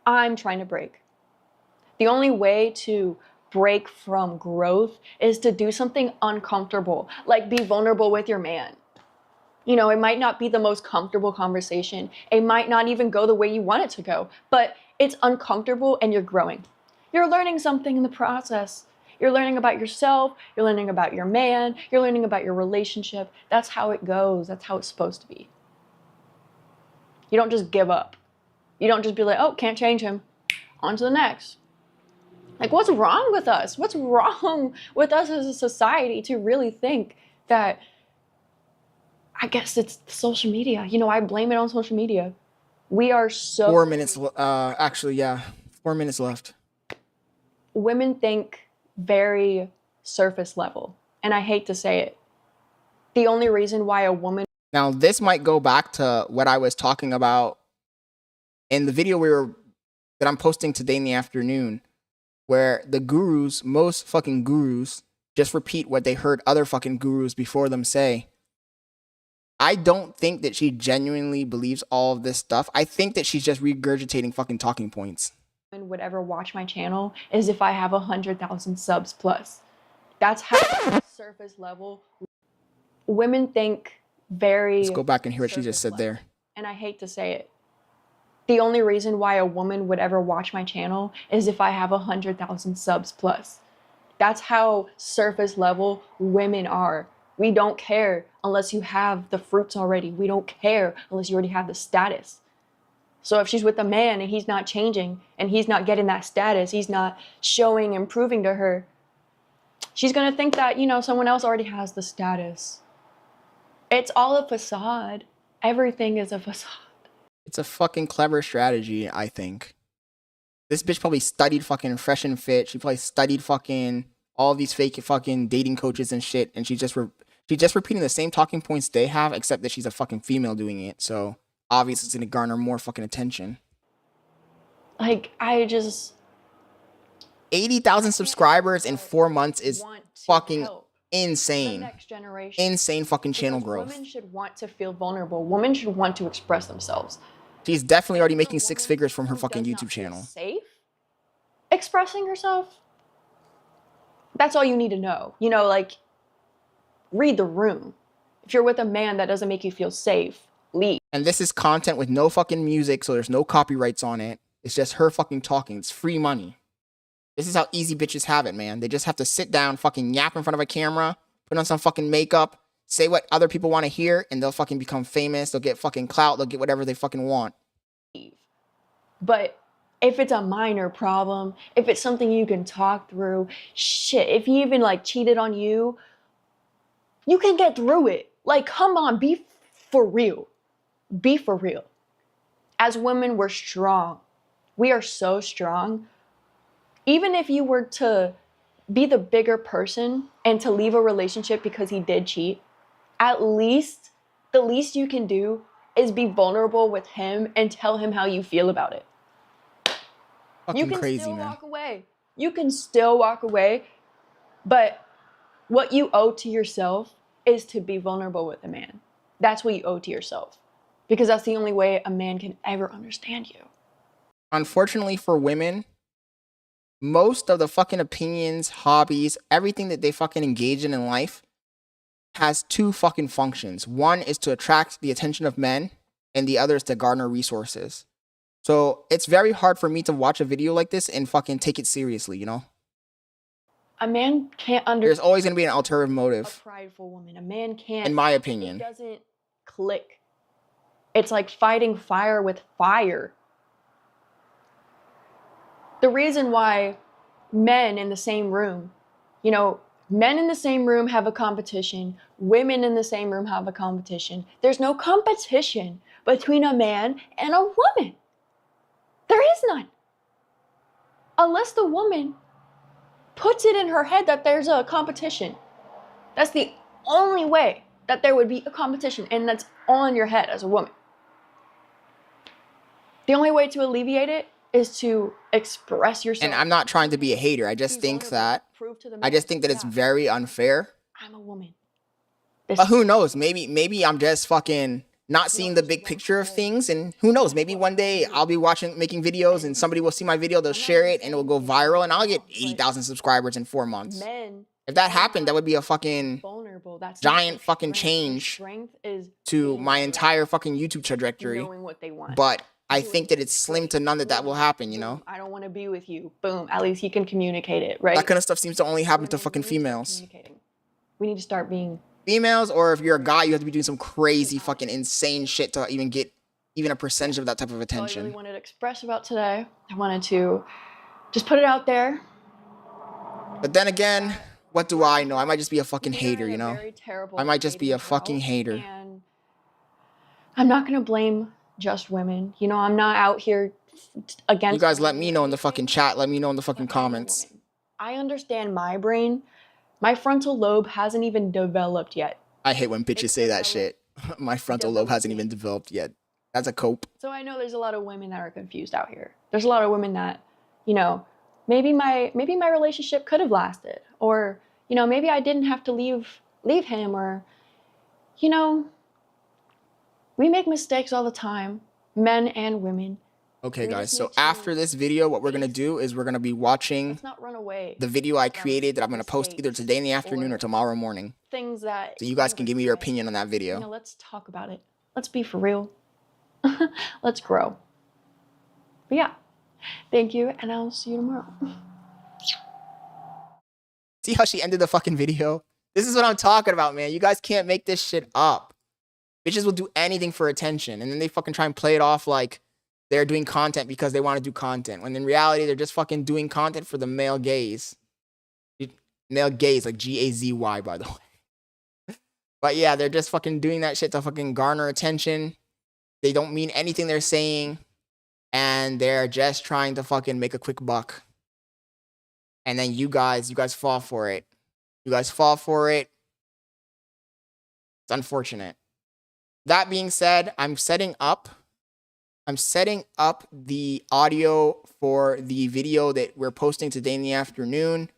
I'm trying to break. The only way to break from growth is to do something uncomfortable, like be vulnerable with your man. You know, it might not be the most comfortable conversation. It might not even go the way you want it to go, but it's uncomfortable and you're growing. You're learning something in the process. You're learning about yourself. You're learning about your man. You're learning about your relationship. That's how it goes. That's how it's supposed to be. You don't just give up. You don't just be like, oh, can't change him. On to the next. Like, what's wrong with us? What's wrong with us as a society to really think that, I guess it's social media. You know, I blame it on social media. We are so...
4 minutes, actually, yeah. 4 minutes left.
Women think very surface level. And I hate to say it. The only reason why a woman...
Now, this might go back to what I was talking about in the video that I'm posting today in the afternoon, where the gurus, most fucking gurus, just repeat what they heard other fucking gurus before them say. I don't think that she genuinely believes all of this stuff. I think that she's just regurgitating fucking talking points.
Would ever watch my channel is if I have 100,000 subs plus. That's how surface level. Women think very...
Let's go back and hear what she just said there.
And I hate to say it. The only reason why a woman would ever watch my channel is if I have 100,000 subs plus. That's how surface level women are. We don't care unless you have the fruits already. We don't care unless you already have the status. So if she's with a man and he's not changing and he's not getting that status, he's not showing and proving to her, she's going to think that, you know, someone else already has the status. It's all a facade. Everything is a facade.
It's a fucking clever strategy, I think. This bitch probably studied fucking Fresh and Fit. She probably studied fucking all these fake fucking dating coaches and shit. And she's just repeating the same talking points they have, except that she's a fucking female doing it. So obviously it's gonna garner more fucking attention.
Like, I just...
80,000 subscribers in 4 months is fucking insane.
The next generation.
Insane fucking channel growth.
Women should want to feel vulnerable. Women should want to express themselves.
She's definitely already making 6 figures from her fucking YouTube channel.
Safe expressing herself? That's all you need to know. You know, like, read the room. If you're with a man that doesn't make you feel safe, leave.
And this is content with no fucking music, so there's no copyrights on it. It's just her fucking talking. It's free money. This is how easy bitches have it, man. They just have to sit down, fucking yap in front of a camera, put on some fucking makeup, say what other people want to hear, and they'll fucking become famous. They'll get fucking clout. They'll get whatever they fucking want.
But if it's a minor problem, if it's something you can talk through, shit, if he even like cheated on you, you can get through it. Like, come on, be for real. Be for real. As women, we're strong. We are so strong. Even if you were to be the bigger person and to leave a relationship because he did cheat, at least, the least you can do is be vulnerable with him and tell him how you feel about it.
Fucking
You can
crazy,
still
man.
walk away. You can still walk away, but what you owe to yourself is to be vulnerable with a man. That's what you owe to yourself. Because that's the only way a man can ever understand you.
Unfortunately for women, most of the fucking opinions, hobbies, everything that they fucking engage in life has 2 fucking functions. One is to attract the attention of men, and the other is to garner resources. So it's very hard for me to watch a video like this and fucking take it seriously, you know?
A man can't
There's
understand
always going to be an ulterior
a
motive,
prideful woman. A man can't.
in my opinion.
He doesn't click. It's like fighting fire with fire. The reason why men in the same room, you know, men in the same room have a competition, women in the same room have a competition. There's no competition between a man and a woman. There is none. Unless the woman puts it in her head that there's a competition. That's the only way that there would be a competition, and that's on your head as a woman. The only way to alleviate it is to express yourself.
And I'm not trying to be a hater. I just think that it's very unfair.
I'm a woman.
But who knows? Maybe I'm just fucking not seeing the big picture of things, and who knows? Maybe one day I'll be making videos, and somebody will see my video, they'll share it, and it will go viral, and I'll get 80,000 subscribers in 4 months. If that happened, that would be a fucking giant fucking change to my entire fucking YouTube trajectory. But I think that it's slim to none that will happen, you know?
I don't want to be with you. Boom. At least he can communicate it, right?
That kind of stuff seems to only happen to fucking females.
We need to start being
females, or if you're a guy, you have to be doing some crazy fucking insane shit to even get even a percentage of that type of attention.
I really wanted to express about today. I wanted to just put it out there.
But then again, what do I know? I might just be a fucking hater, you know? I might just be a fucking hater.
And I'm not going to blame just women. You know, I'm not out here against...
You guys let me know in the fucking chat. Let me know in the fucking comments.
I understand my brain. My frontal lobe hasn't even developed yet.
I hate when bitches say that shit. My frontal lobe hasn't even developed yet. That's a cope.
So I know there's a lot of women that are confused out here. There's a lot of women that, you know, maybe my relationship could have lasted, or, you know, maybe I didn't have to leave him, or, you know, we make mistakes all the time, men and women.
Okay, guys, so after this video, what we're going to do is we're going to be watching the video I created that I'm going to post either today in the afternoon or tomorrow morning.
Things that...
So you guys can give me your opinion on that video.
You know, let's talk about it. Let's be for real. Let's grow. But yeah, thank you, and I'll see you tomorrow.
See how she ended the fucking video? This is what I'm talking about, man. You guys can't make this shit up. Bitches will do anything for attention, and then they fucking try and play it off like they're doing content because they want to do content, when in reality, they're just fucking doing content for the male gaze. Male gaze, like G-A-Z-Y, by the way. But yeah, they're just fucking doing that shit to fucking garner attention. They don't mean anything they're saying, and they're just trying to fucking make a quick buck. And then you guys fall for it. You guys fall for it. It's unfortunate. That being said, I'm setting up the audio for the video that we're posting today in the afternoon.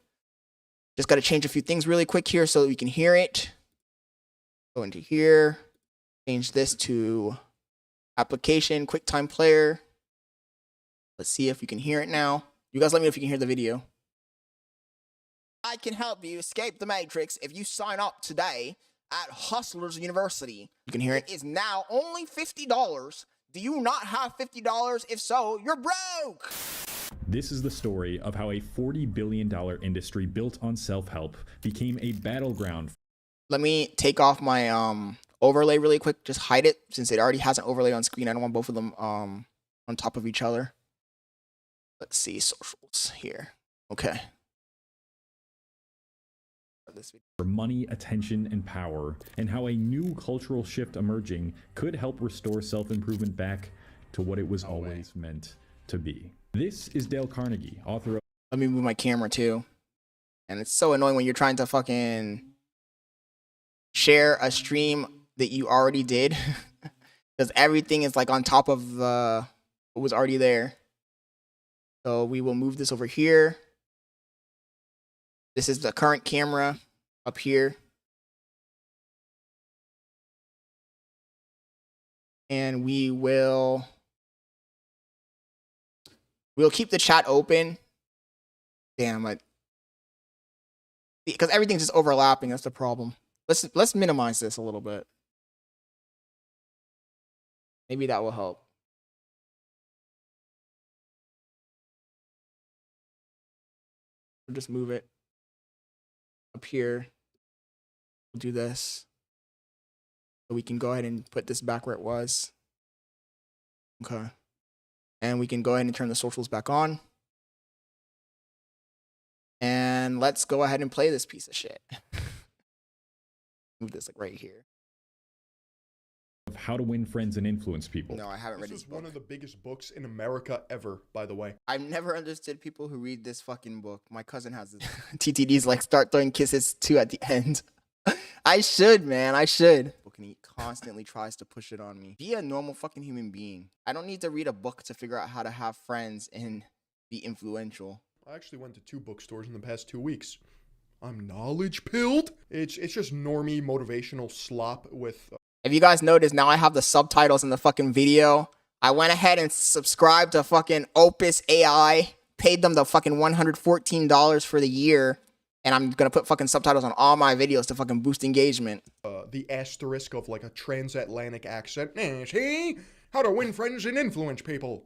Just got to change a few things really quick here so that we can hear it. Go into here, change this to application, QuickTime Player. Let's see if you can hear it now. You guys let me know if you can hear the video. I can help you escape the Matrix if you sign up today at Hustlers University. You can hear it. It is now only $50. Do you not have $50? If so, you're broke.
This is the story of how a $40 billion industry built on self-help became a battleground.
Let me take off my overlay really quick. Just hide it since it already has an overlay on screen. I don't want both of them on top of each other. Let's see, socials here. Okay.
For money, attention, and power, and how a new cultural shift emerging could help restore self-improvement back to what it was always meant to be. This is Dale Carnegie, author of...
Let me move my camera too. And it's so annoying when you're trying to fucking share a stream that you already did. Because everything is like on top of what was already there. So we will move this over here. This is the current camera up here. And we'll keep the chat open. Damn it. Because everything's just overlapping, that's the problem. Let's minimize this a little bit. Maybe that will help. We'll just move it up here. We'll do this. So we can go ahead and put this back where it was. Okay. And we can go ahead and turn the socials back on. And let's go ahead and play this piece of shit. Move this like right here.
Of how to win friends and influence people.
No, I haven't read this
This is one of the biggest books in America ever, by the way.
I've never understood people who read this fucking book. My cousin has this. TTD's like start throwing kisses too at the end. I should, man. I should. And he constantly tries to push it on me. Be a normal fucking human being. I don't need to read a book to figure out how to have friends and be influential.
I actually went to 2 bookstores in the past 2 weeks. I'm knowledge pilled. It's just normie motivational slop with...
If you guys notice, now I have the subtitles in the fucking video. I went ahead and subscribed to fucking Opus AI. Paid them the fucking $114 for the year. And I'm gonna put fucking subtitles on all my videos to fucking boost engagement.
The asterisk of like a transatlantic accent. See? How to win friends and influence people.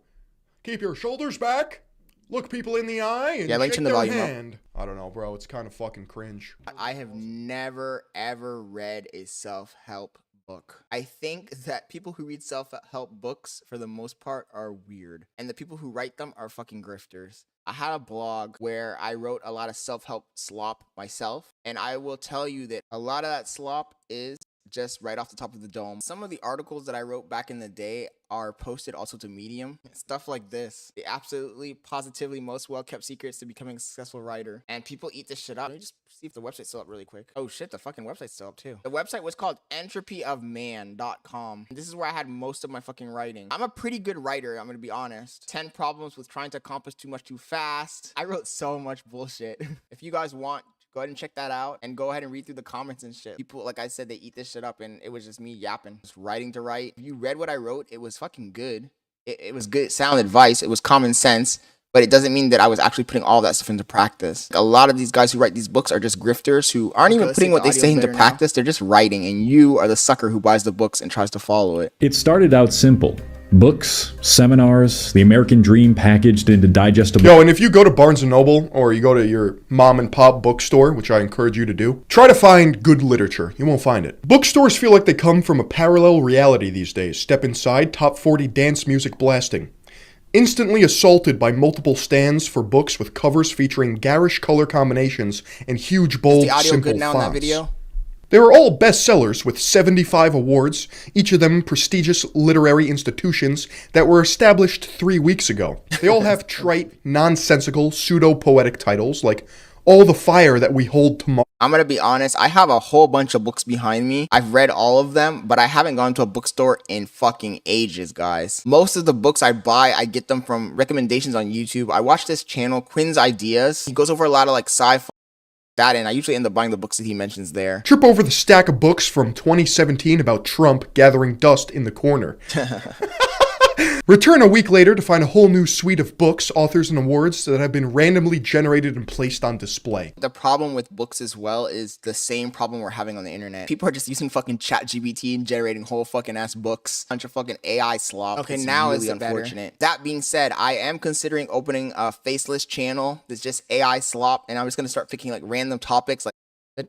Keep your shoulders back. Look people in the eye and shake their hand. I don't know, bro. It's kind of fucking cringe.
I have never, ever read a self-help book. I think that people who read self-help books, for the most part, are weird. And the people who write them are fucking grifters. I had a blog where I wrote a lot of self-help slop myself. And I will tell you that a lot of that slop is just right off the top of the dome. Some of the articles that I wrote back in the day are posted also to Medium. Stuff like this. The absolutely, positively most well-kept secrets to becoming a successful writer. And people eat this shit up. Let me just see if the website's still up really quick. Oh shit, the fucking website's still up too. The website was called entropyofman.com. This is where I had most of my fucking writing. I'm a pretty good writer, I'm gonna be honest. 10 problems with trying to accomplish too much too fast. I wrote so much bullshit. If you guys want, go ahead and check that out and go ahead and read through the comments and shit. People, like I said, they eat this shit up and it was just me yapping. Just writing to write. If you read what I wrote, it was fucking good. It was good sound advice. It was common sense. But it doesn't mean that I was actually putting all that stuff into practice. A lot of these guys who write these books are just grifters who aren't even putting what they say into practice. They're just writing, and you are the sucker who buys the books and tries to follow it.
It started out simple. Books, seminars, the American dream packaged into digestible...
Yo, and if you go to Barnes & Noble, or you go to your mom and pop bookstore, which I encourage you to do, try to find good literature. You won't find it. Bookstores feel like they come from a parallel reality these days. Step inside, top 40 dance music blasting. Instantly assaulted by multiple stands for books with covers featuring garish color combinations and huge, bold, simple fonts. They were all bestsellers with 75 awards, each of them prestigious literary institutions that were established 3 weeks ago. They all have trite, nonsensical, pseudo-poetic titles like All the Fire That We Hold Tomorrow.
I'm gonna be honest, I have a whole bunch of books behind me. I've read all of them, but I haven't gone to a bookstore in fucking ages, guys. Most of the books I buy, I get them from recommendations on YouTube. I watch this channel, Quinn's Ideas. He goes over a lot of like sci-fi. And I usually end up buying the books that he mentions there.
Trip over the stack of books from 2017 about Trump gathering dust in the corner. Return a week later to find a whole new suite of books, authors, and awards that have been randomly generated and placed on display.
The problem with books as well is the same problem we're having on the internet. People are just using fucking ChatGPT and generating whole fucking ass books. Bunch of fucking AI slop. Okay, now really is unfortunate. That being said, I am considering opening a faceless channel that's just AI slop, and I'm just gonna start picking like random topics. Like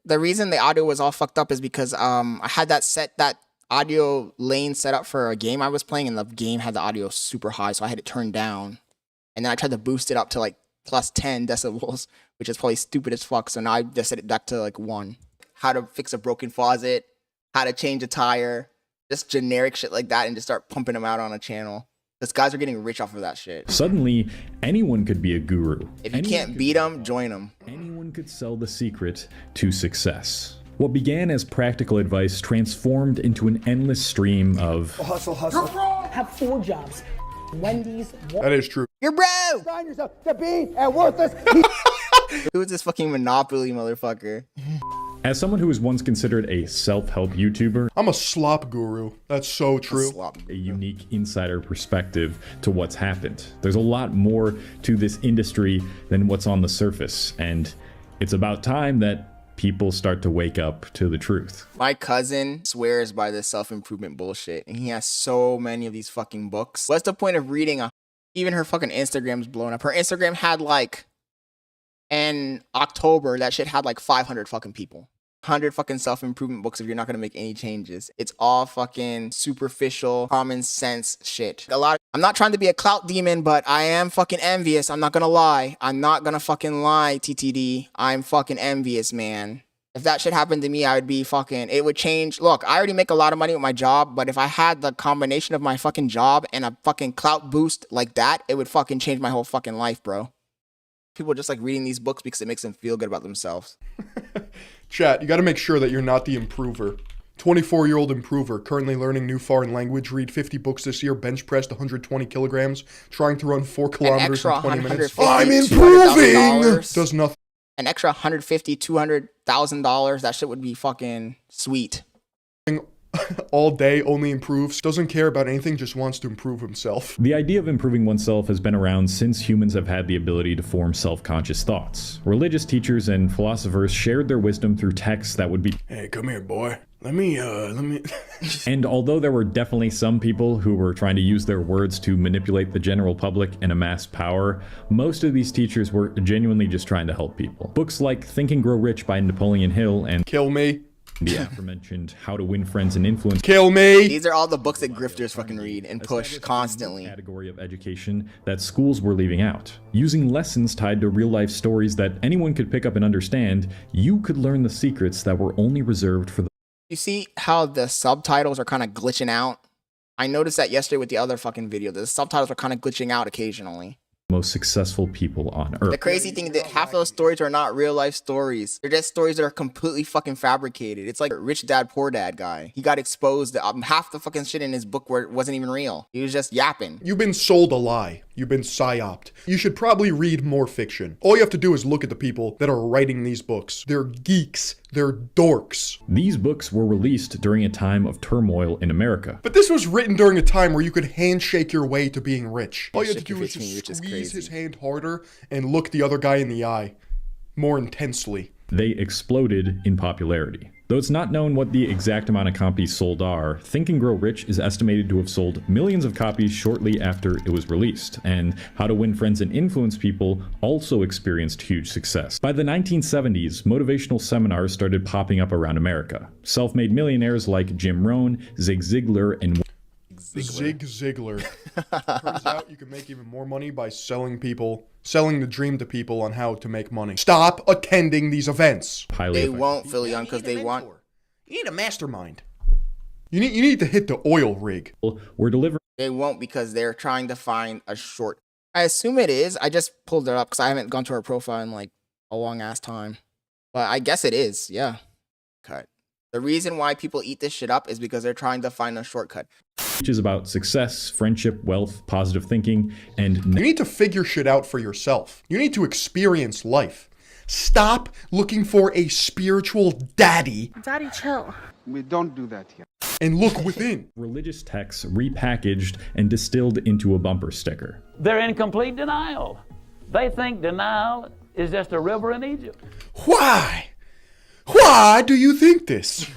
the reason the audio was all fucked up is because I had that audio lane set up for a game I was playing, and the game had the audio super high, so I had it turned down. And then I tried to boost it up to like plus 10 decibels, which is probably stupid as fuck. So now I just set it back to like 1. How to fix a broken faucet, how to change a tire, just generic shit like that, and just start pumping them out on a channel. Because guys are getting rich off of that shit.
Suddenly, anyone could be a guru.
If you can't beat them, join them.
Anyone could sell the secret to success. What began as practical advice transformed into an endless stream of
hustle. Have 4 jobs. Wendy's.
That is true.
You're bro!
Sign yourself to be and worthless.
Who is this fucking Monopoly motherfucker?
As someone who was once considered a self-help YouTuber,
I'm a slop guru. That's so true.
A unique insider perspective to what's happened. There's a lot more to this industry than what's on the surface, and it's about time that people start to wake up to the truth.
My cousin swears by this self-improvement bullshit, and he has so many of these fucking books. What's the point of reading even her fucking Instagram's blown up. Her Instagram had like, in October, that shit had like 500 fucking people. 100 fucking self-improvement books if you're not gonna make any changes. It's all fucking superficial, common sense shit. I'm not trying to be a clout demon, but I am fucking envious. I'm not gonna lie. I'm not gonna fucking lie, TTD. I'm fucking envious, man. If that shit happened to me, I would be fucking, it would change. Look, I already make a lot of money with my job, but if I had the combination of my fucking job and a fucking clout boost like that, it would fucking change my whole fucking life, bro. People just like reading these books because it makes them feel good about themselves.
Chat, you gotta make sure that you're not the improver. 24-year-old improver, currently learning new foreign language, read 50 books this year, bench pressed 120 kilograms, trying to run 4 kilometers in 20 minutes. I'm improving! Does nothing.
An extra $150,000, $200,000, that shit would be fucking sweet.
All day, only improves, doesn't care about anything, just wants to improve himself.
The idea of improving oneself has been around since humans have had the ability to form self-conscious thoughts. Religious teachers and philosophers shared their wisdom through texts that would be,
hey, come here, boy. Let me.
And although there were definitely some people who were trying to use their words to manipulate the general public and amass power, most of these teachers were genuinely just trying to help people. Books like Think and Grow Rich by Napoleon Hill and
Kill Me.
The aforementioned How to Win Friends and Influence.
Kill Me!
These are all the books that grifters fucking read and push constantly.
Category of education that schools were leaving out. Using lessons tied to real-life stories that anyone could pick up and understand, you could learn the secrets that were only reserved for the...
You see how the subtitles are kind of glitching out? I noticed that yesterday with the other fucking video. The subtitles are kind of glitching out occasionally.
Most successful people on Earth.
The crazy thing is that half those stories are not real life stories. They're just stories that are completely fucking fabricated. It's like Rich Dad Poor Dad guy. He got exposed. Half the fucking shit in his book where it wasn't even real. He was just yapping.
You've been sold a lie. You've been psyoped. You should probably read more fiction. All you have to do is look at the people that are writing these books. They're geeks. They're dorks.
These books were released during a time of turmoil in America.
But this was written during a time where you could handshake your way to being rich. All you had to do was just squeeze his hand harder and look the other guy in the eye more intensely.
They exploded in popularity. Though it's not known what the exact amount of copies sold are, Think and Grow Rich is estimated to have sold millions of copies shortly after it was released, and How to Win Friends and Influence People also experienced huge success. By the 1970s, motivational seminars started popping up around America. Self-made millionaires like Jim Rohn, Zig Ziglar, and
Zig Ziglar. Turns out you can make even more money by selling the dream to people on how to make money. Stop attending these events.
They won't, Philly, because they want.
You need a mastermind. You need to hit the oil rig.
We're delivering.
They won't because they're trying to find a short. I assume it is. I just pulled it up because I haven't gone to her profile in like a long ass time. But I guess it is. Yeah. Cut. The reason why people eat this shit up is because they're trying to find a shortcut.
Which is about success, friendship, wealth, positive thinking, and...
You need to figure shit out for yourself. You need to experience life. Stop looking for a spiritual daddy.
Daddy, chill.
We don't do that here.
And look within.
Religious texts repackaged and distilled into a bumper sticker.
They're in complete denial. They think denial is just a river in Egypt.
Why? Why do you think this?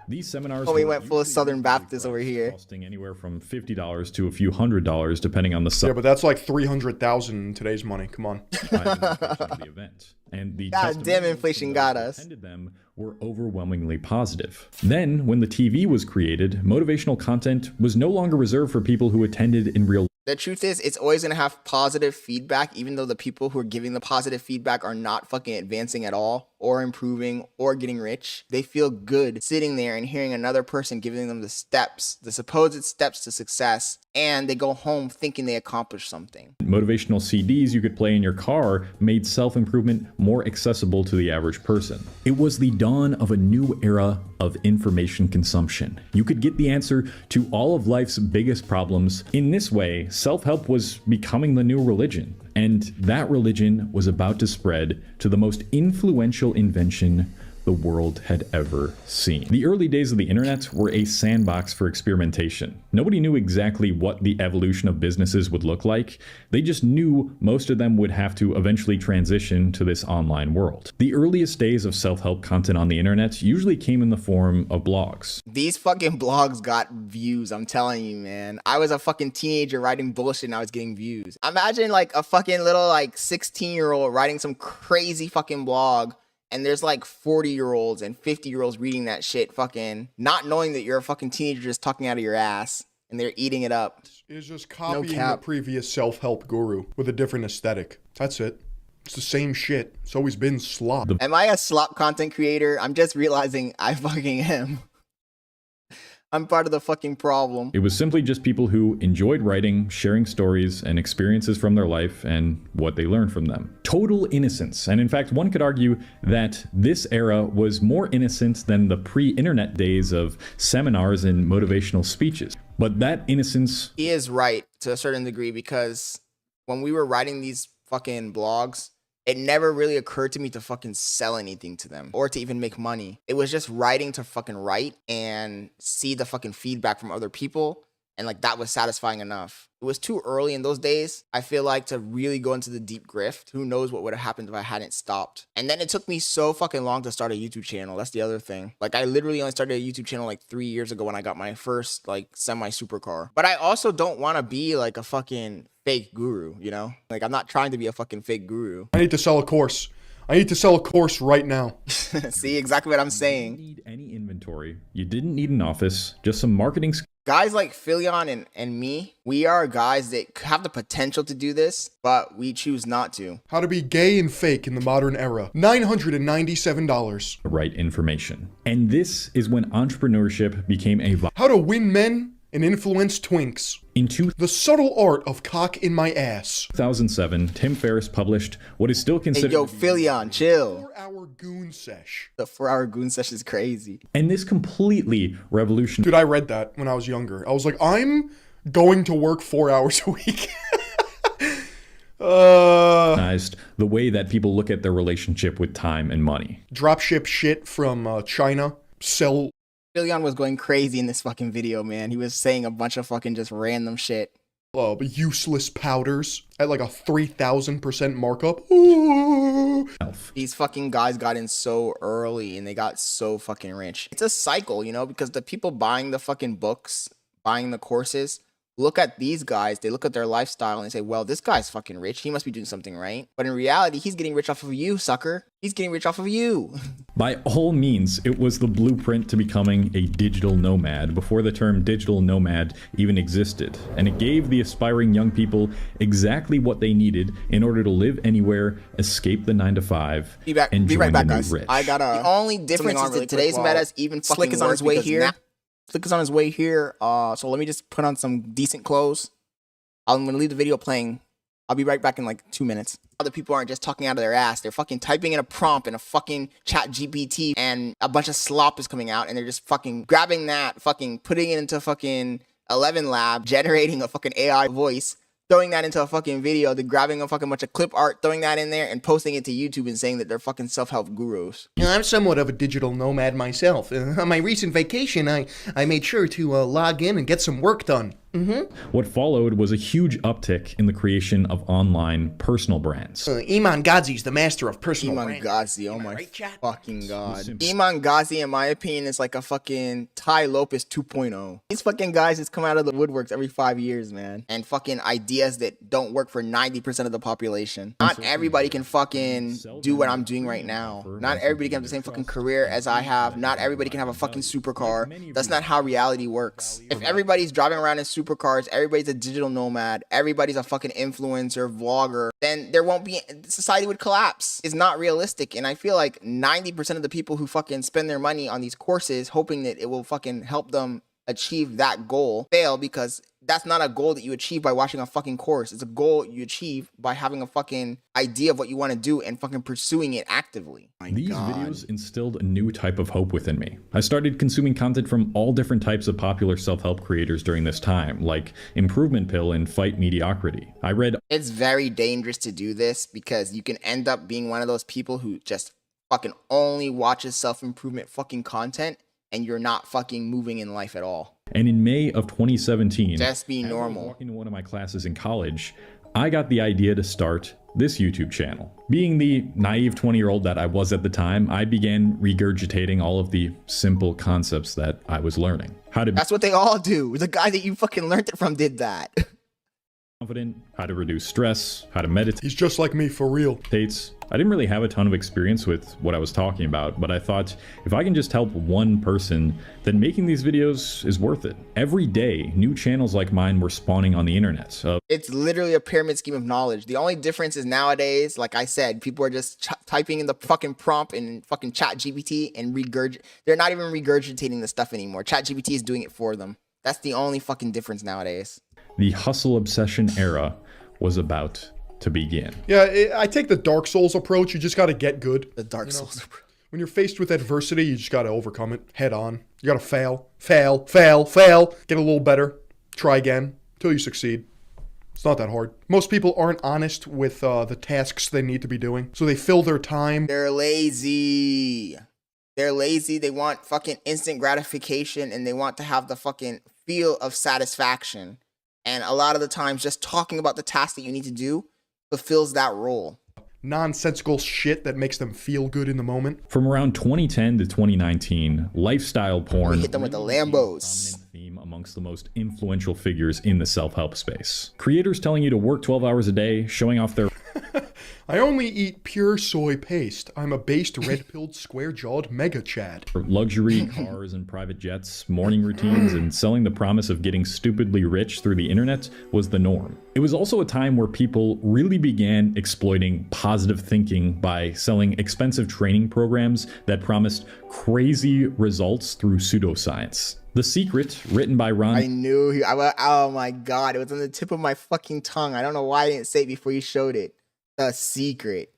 These seminars
we went full Southern Baptist over here.
Costing anywhere from $50 to a few $100 depending on the
Yeah, but that's like 300,000 in today's money. Come on.
The event. And the
God damn, inflation got us.
Attended them were overwhelmingly positive. Then, when the TV was created, motivational content was no longer reserved for people who attended in real.
The truth is, it's always going to have positive feedback, even though the people who are giving the positive feedback are not fucking advancing at all, or improving, or getting rich. They feel good sitting there and hearing another person giving them the steps, the supposed steps to success, and they go home thinking they accomplished something.
Motivational CDs you could play in your car made self-improvement more accessible to the average person. It was the dawn of a new era of information consumption. You could get the answer to all of life's biggest problems. In this way, self-help was becoming the new religion, and that religion was about to spread to the most influential invention the world had ever seen. The early days of the internet were a sandbox for experimentation. Nobody knew exactly what the evolution of businesses would look like. They just knew most of them would have to eventually transition to this online world. The earliest days of self-help content on the internet usually came in the form of blogs.
These fucking blogs got views, I'm telling you, man. I was a fucking teenager writing bullshit and I was getting views. Imagine like a fucking little like 16-year-old writing some crazy fucking blog And there's like 40-year-olds and 50-year-olds reading that shit, fucking not knowing that you're a fucking teenager just talking out of your ass, and they're eating it up.
Is just copying the previous self-help guru with a different aesthetic. That's it. It's the same shit. It's always been slop.
Am I a slop content creator? I'm just realizing I fucking am. I'm part of the fucking problem.
It was simply just people who enjoyed writing, sharing stories and experiences from their life and what they learned from them. Total innocence. And in fact, one could argue that this era was more innocent than the pre-internet days of seminars and motivational speeches. But that innocence...
He is right to a certain degree, because when we were writing these fucking blogs, it never really occurred to me to fucking sell anything to them or to even make money. It was just writing to fucking write and see the fucking feedback from other people. And like that was satisfying enough. It was too early in those days, I feel like, to really go into the deep grift. Who knows what would have happened if I hadn't stopped. And then it took me so fucking long to start a YouTube channel. That's the other thing. Like I literally only started a YouTube channel like 3 years ago when I got my first like semi supercar. But I also don't want to be like a fucking fake guru, you know? Like I'm not trying to be a fucking fake guru.
I need to sell a course. I need to sell a course right now.
See, exactly what I'm saying.
You didn't need any inventory. You didn't need an office, just some marketing.
Guys like Philion and me, we are guys that have the potential to do this, but we choose not to.
How to be gay and fake in the modern era. $997.
Right information. And this is when entrepreneurship became a...
How to win men and influence twinks. The subtle art of cock in my ass.
2007, Tim Ferriss published what is still considered...
Hey, yo, Philion, chill.
4-hour goon sesh.
The 4-hour goon sesh is crazy.
And this completely revolutionized...
Dude, I read that when I was younger. I was like, I'm going to work 4 hours a week.
The way that people look at their relationship with time and money.
Dropship shit from China. Sell...
Philion was going crazy in this fucking video, man. He was saying a bunch of fucking just random shit.
Useless powders at like a 3,000% markup. Ooh.
These fucking guys got in so early and they got so fucking rich. It's a cycle, you know, because the people buying the fucking books, buying the courses, look at these guys, they look at their lifestyle and they say, well, this guy's fucking rich. He must be doing something right. But in reality, he's getting rich off of you, sucker. He's getting rich off of you.
By all means, it was the blueprint to becoming a digital nomad before the term digital nomad even existed. And it gave the aspiring young people exactly what they needed in order to live anywhere, escape the 99-to-5, and
be
join
right back,
the new
guys.
rich.
I got the only difference is that today's badass even fucking Slick is on his way here. Slick is on his way here. So let me just put on some decent clothes. I'm gonna leave the video playing. I'll be right back in like 2 minutes. Other people aren't just talking out of their ass. They're fucking typing in a prompt in a fucking chat GPT and a bunch of slop is coming out and they're just fucking grabbing that, fucking putting it into fucking 11 Lab, generating a fucking AI voice, throwing that into a fucking video, then grabbing a fucking bunch of clip art, throwing that in there and posting it to YouTube and saying that they're fucking self-help gurus.
I'm somewhat of a digital nomad myself. On my recent vacation, I made sure to log in and get some work done.
What followed was a huge uptick in the creation of online personal brands.
Iman Ghazi's the master of personal
Iman
branding.
Ghazi, oh my fucking god. Iman Ghazi, in my opinion, is like a fucking Ty Lopez 2.0. These fucking guys just come out of the woodworks every 5 years, man. And fucking ideas that don't work for 90% of the population. Not everybody can fucking do what I'm doing right now. Not everybody can have the same fucking career as I have. Not everybody can have a fucking supercar. That's not how reality works. If everybody's driving around in supercars, everybody's a digital nomad, everybody's a fucking influencer, vlogger, then there won't be, society would collapse. It's not realistic. And I feel like 90% of the people who fucking spend their money on these courses hoping that it will fucking help them achieve that goal fail, because that's not a goal that you achieve by watching a fucking course. It's a goal you achieve by having a fucking idea of what you want to do and fucking pursuing it actively.
These videos instilled a new type of hope within me. I started consuming content from all different types of popular self-help creators during this time, like Improvement Pill and Fight Mediocrity. I read...
It's very dangerous to do this because you can end up being one of those people who just fucking only watches self-improvement fucking content and you're not fucking moving in life at all.
And in May of 2017,
just be normal.
Walking to one of my classes in college, I got the idea to start this YouTube channel. Being the naive 20-year-old that I was at the time, I began regurgitating all of the simple concepts that I was learning.
That's what they all do. The guy that you fucking learned it from did that.
confident, how to reduce stress, how to meditate.
He's just like me, for real.
I didn't really have a ton of experience with what I was talking about, but I thought if I can just help one person, then making these videos is worth it. Every day, new channels like mine were spawning on the internet.
It's literally a pyramid scheme of knowledge. The only difference is nowadays, like I said, people are just typing in the fucking prompt in fucking chat GPT and they're not even regurgitating the stuff anymore. Chat GPT is doing it for them. That's the only fucking difference nowadays.
The hustle obsession era was about to begin.
Yeah, I take the Dark Souls approach. You just got to get good.
The Dark Souls approach.
When you're faced with adversity, you just got to overcome it head on. You got to fail, fail, fail, fail, get a little better, try again until you succeed. It's not that hard. Most people aren't honest with the tasks they need to be doing, so they fill their time.
They're lazy. They're lazy. They want fucking instant gratification and they want to have the fucking feel of satisfaction. And a lot of the times, just talking about the task that you need to do fulfills that role.
Nonsensical shit that makes them feel good in the moment.
From around 2010 to 2019, lifestyle porn
hit them with the Lambos.
Theme amongst the most influential figures in the self-help space. Creators telling you to work 12 hours a day, showing off their
I only eat pure soy paste. I'm a based, red-pilled, square-jawed mega chad.
Luxury cars and private jets, morning routines, and selling the promise of getting stupidly rich through the internet was the norm. It was also a time where people really began exploiting positive thinking by selling expensive training programs that promised crazy results through pseudoscience. The Secret, written by Ron.
I knew oh my god, it was on the tip of my fucking tongue. I don't know why I didn't say it before you showed it. The Secret.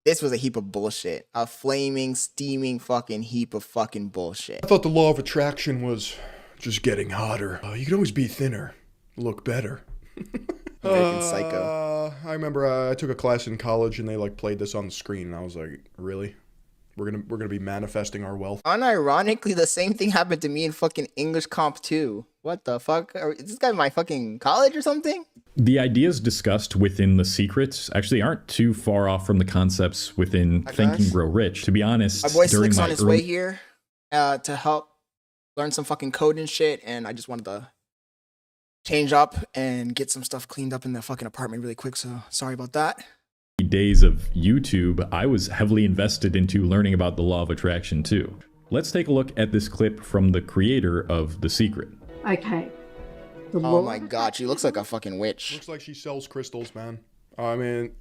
This was a heap of bullshit. A flaming, steaming fucking heap of fucking bullshit.
I thought the law of attraction was just getting hotter. You can always be thinner, look better.
American Psycho.
I remember I took a class in college and they like played this on the screen and I was like, really? We're gonna be manifesting our wealth.
Unironically, the same thing happened to me in fucking English Comp 2. What the fuck? Is this guy in my fucking college or something?
The ideas discussed within The Secret actually aren't too far off from the concepts within Think and Grow Rich. To be honest,
my boy Slick's on his way here to help learn some fucking code and shit, and I just wanted to change up and get some stuff cleaned up in the fucking apartment really quick, so sorry about that.
Days of YouTube, I was heavily invested into learning about the law of attraction too. Let's take a look at this clip from the creator of The Secret.
Okay.
Oh my god, she looks like a fucking witch.
Looks like she sells crystals, man. I mean,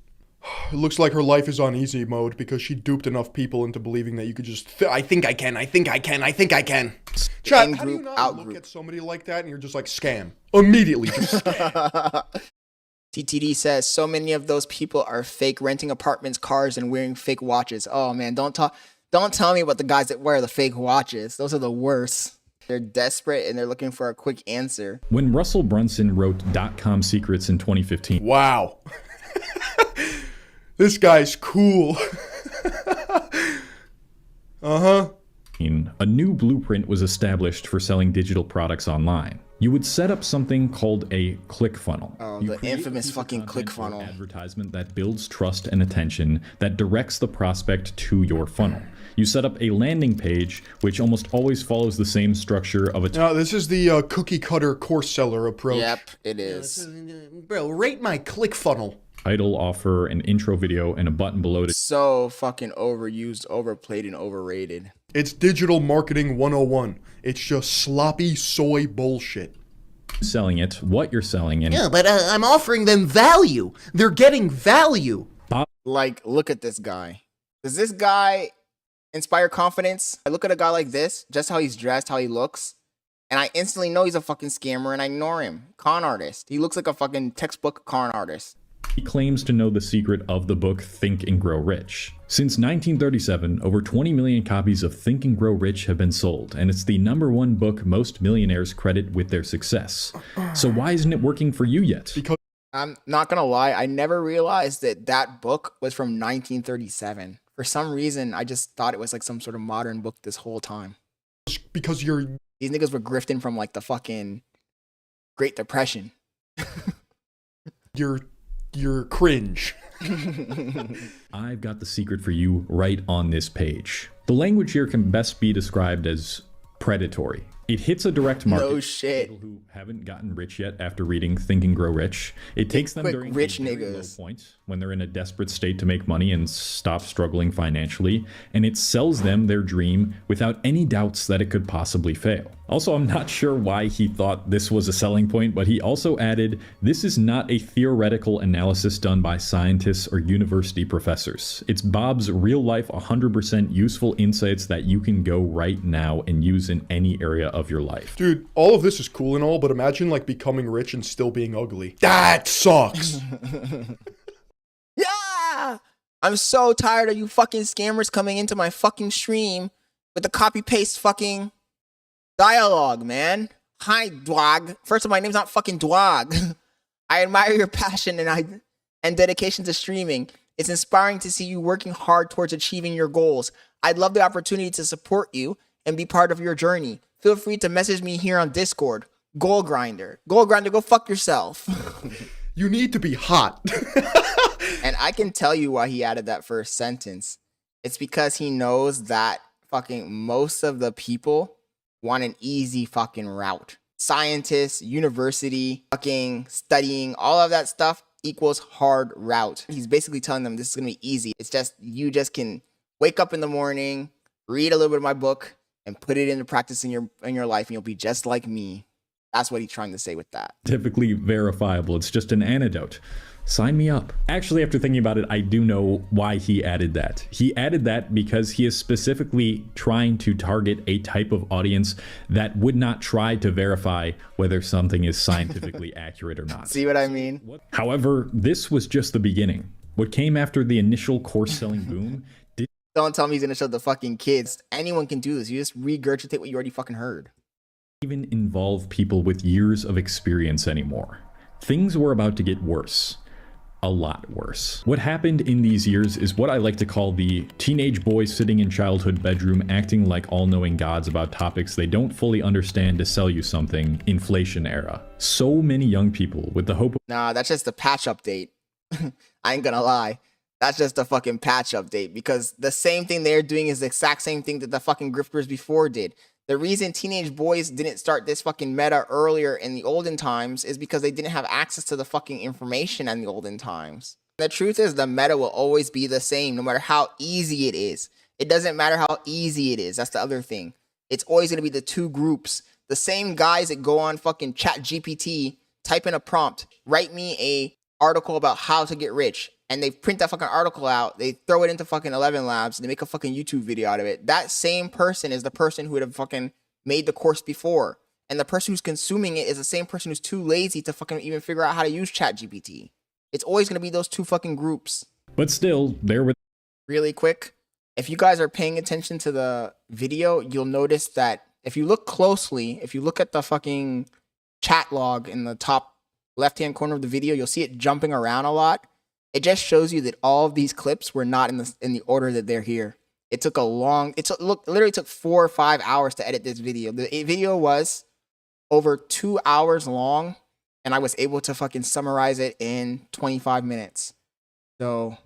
it looks like her life is on easy mode because she duped enough people into believing that you could just I think I can. Chat, how do you not look at somebody like that and you're just like, scam? Immediately, just scam.
TTD says, so many of those people are fake, renting apartments, cars, and wearing fake watches. Oh man, don't tell me about the guys that wear the fake watches. Those are the worst. They're desperate and they're looking for a quick answer.
When Russell Brunson wrote .com Secrets in 2015.
Wow. This guy's cool. Uh-huh.
A new blueprint was established for selling digital products online. You would set up something called a ClickFunnel.
Oh, the infamous fucking ClickFunnel.
Advertisement that builds trust and attention, that directs the prospect to your funnel. You set up a landing page, which almost always follows the same structure of a...
No, this is the cookie cutter course seller approach.
Yep, it is.
Bro, rate my ClickFunnel.
Title, offer, an intro video, and a button below to...
So fucking overused, overplayed, and overrated.
It's digital marketing 101. It's just sloppy soy bullshit.
Selling it, what you're selling, and...
Yeah, but I'm offering them value. They're getting value.
Like, look at this guy. Does this guy inspire confidence? I look at a guy like this, just how he's dressed, how he looks, and I instantly know he's a fucking scammer and I ignore him. Con artist. He looks like a fucking textbook con artist.
He claims to know the secret of the book Think and Grow Rich. Since 1937, over 20 million copies of Think and Grow Rich have been sold, and it's the #1 book most millionaires credit with their success. So why isn't it working for you yet?
Because
I'm not gonna lie, I never realized that that book was from 1937. For some reason, I just thought it was like some sort of modern book this whole time.
Because
these niggas were grifting from like the fucking Great Depression.
You're cringe.
I've got the secret for you right on this page. The language here can best be described as predatory. It hits a direct market.
No shit.
People who haven't gotten rich yet after reading Think and Grow Rich. It takes them
Quick
during
rich
a very low
niggas.
point when they're in a desperate state to make money and stop struggling financially, and it sells them their dream without any doubts that it could possibly fail. Also, I'm not sure why he thought this was a selling point, but he also added, this is not a theoretical analysis done by scientists or university professors. It's Bob's real life 100% useful insights that you can go right now and use in any area of your life.
Dude, all of this is cool and all, but imagine like becoming rich and still being ugly. That sucks.
Yeah! I'm so tired of you fucking scammers coming into my fucking stream with the copy-paste fucking dialogue, man. Hi, Dwag. First of all, my name's not fucking Dwag. I admire your passion and dedication to streaming. It's inspiring to see you working hard towards achieving your goals. I'd love the opportunity to support you and be part of your journey. Feel free to message me here on Discord. Goal Grinder. Goal Grinder, go fuck yourself.
You need to be hot.
And I can tell you why he added that first sentence. It's because he knows that fucking most of the people want an easy fucking route. Scientists, university, fucking studying, all of that stuff equals hard route. He's basically telling them this is gonna be easy. It's just, you just can wake up in the morning, read a little bit of my book, and put it into practice in your life, and you'll be just like me. That's what he's trying to say with that.
Typically verifiable. It's just an antidote. Sign me up. Actually, after thinking about it, I do know why he added that. He added that because he is specifically trying to target a type of audience that would not try to verify whether something is scientifically accurate or not.
See what I mean?
However, this was just the beginning. What came after the initial course selling boom did
Don't tell me he's gonna show the fucking kids. Anyone can do this. You just regurgitate what you already fucking heard.
even involve people with years of experience anymore. Things were about to get worse. A lot worse. What happened in these years is what I like to call the teenage boys sitting in childhood bedroom acting like all-knowing gods about topics they don't fully understand to sell you something inflation era. So many young people with the hope of—
Nah, that's just a patch update. I ain't gonna lie. That's just a fucking patch update, because the same thing they're doing is the exact same thing that the fucking grifters before did. The reason teenage boys didn't start this fucking meta earlier in the olden times is because they didn't have access to the fucking information in the olden times. The truth is, the meta will always be the same, no matter how easy it is. It doesn't matter how easy it is. That's the other thing. It's always going to be the two groups. The same guys that go on fucking ChatGPT, type in a prompt, write me a article about how to get rich. And they print that fucking article out, they throw it into fucking 11 Labs, and they make a fucking YouTube video out of it. That same person is the person who would have fucking made the course before. And the person who's consuming it is the same person who's too lazy to fucking even figure out how to use ChatGPT. It's always going to be those two fucking groups.
But still, there were—
Really quick, if you guys are paying attention to the video, you'll notice that if you look closely, if you look at the fucking chat log in the top left-hand corner of the video, you'll see it jumping around a lot. It just shows you that all of these clips were not in the order that they're here. It took a long, literally took 4 or 5 hours to edit this video. The video was over 2 hours long, and I was able to fucking summarize it in 25 minutes. So,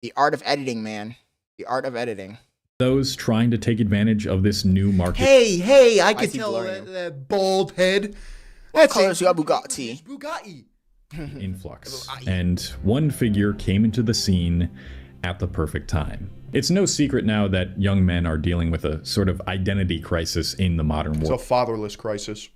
the art of editing, man. The art of editing.
those trying to take advantage of this new market.
Hey, I
Why
can
is he
tell
blurring
that bald head.
What color's your Bugatti?
Bugatti.
Influx. And one figure came into the scene at the perfect time. It's no secret now that young men are dealing with a sort of identity crisis in the modern world.
It's a fatherless crisis.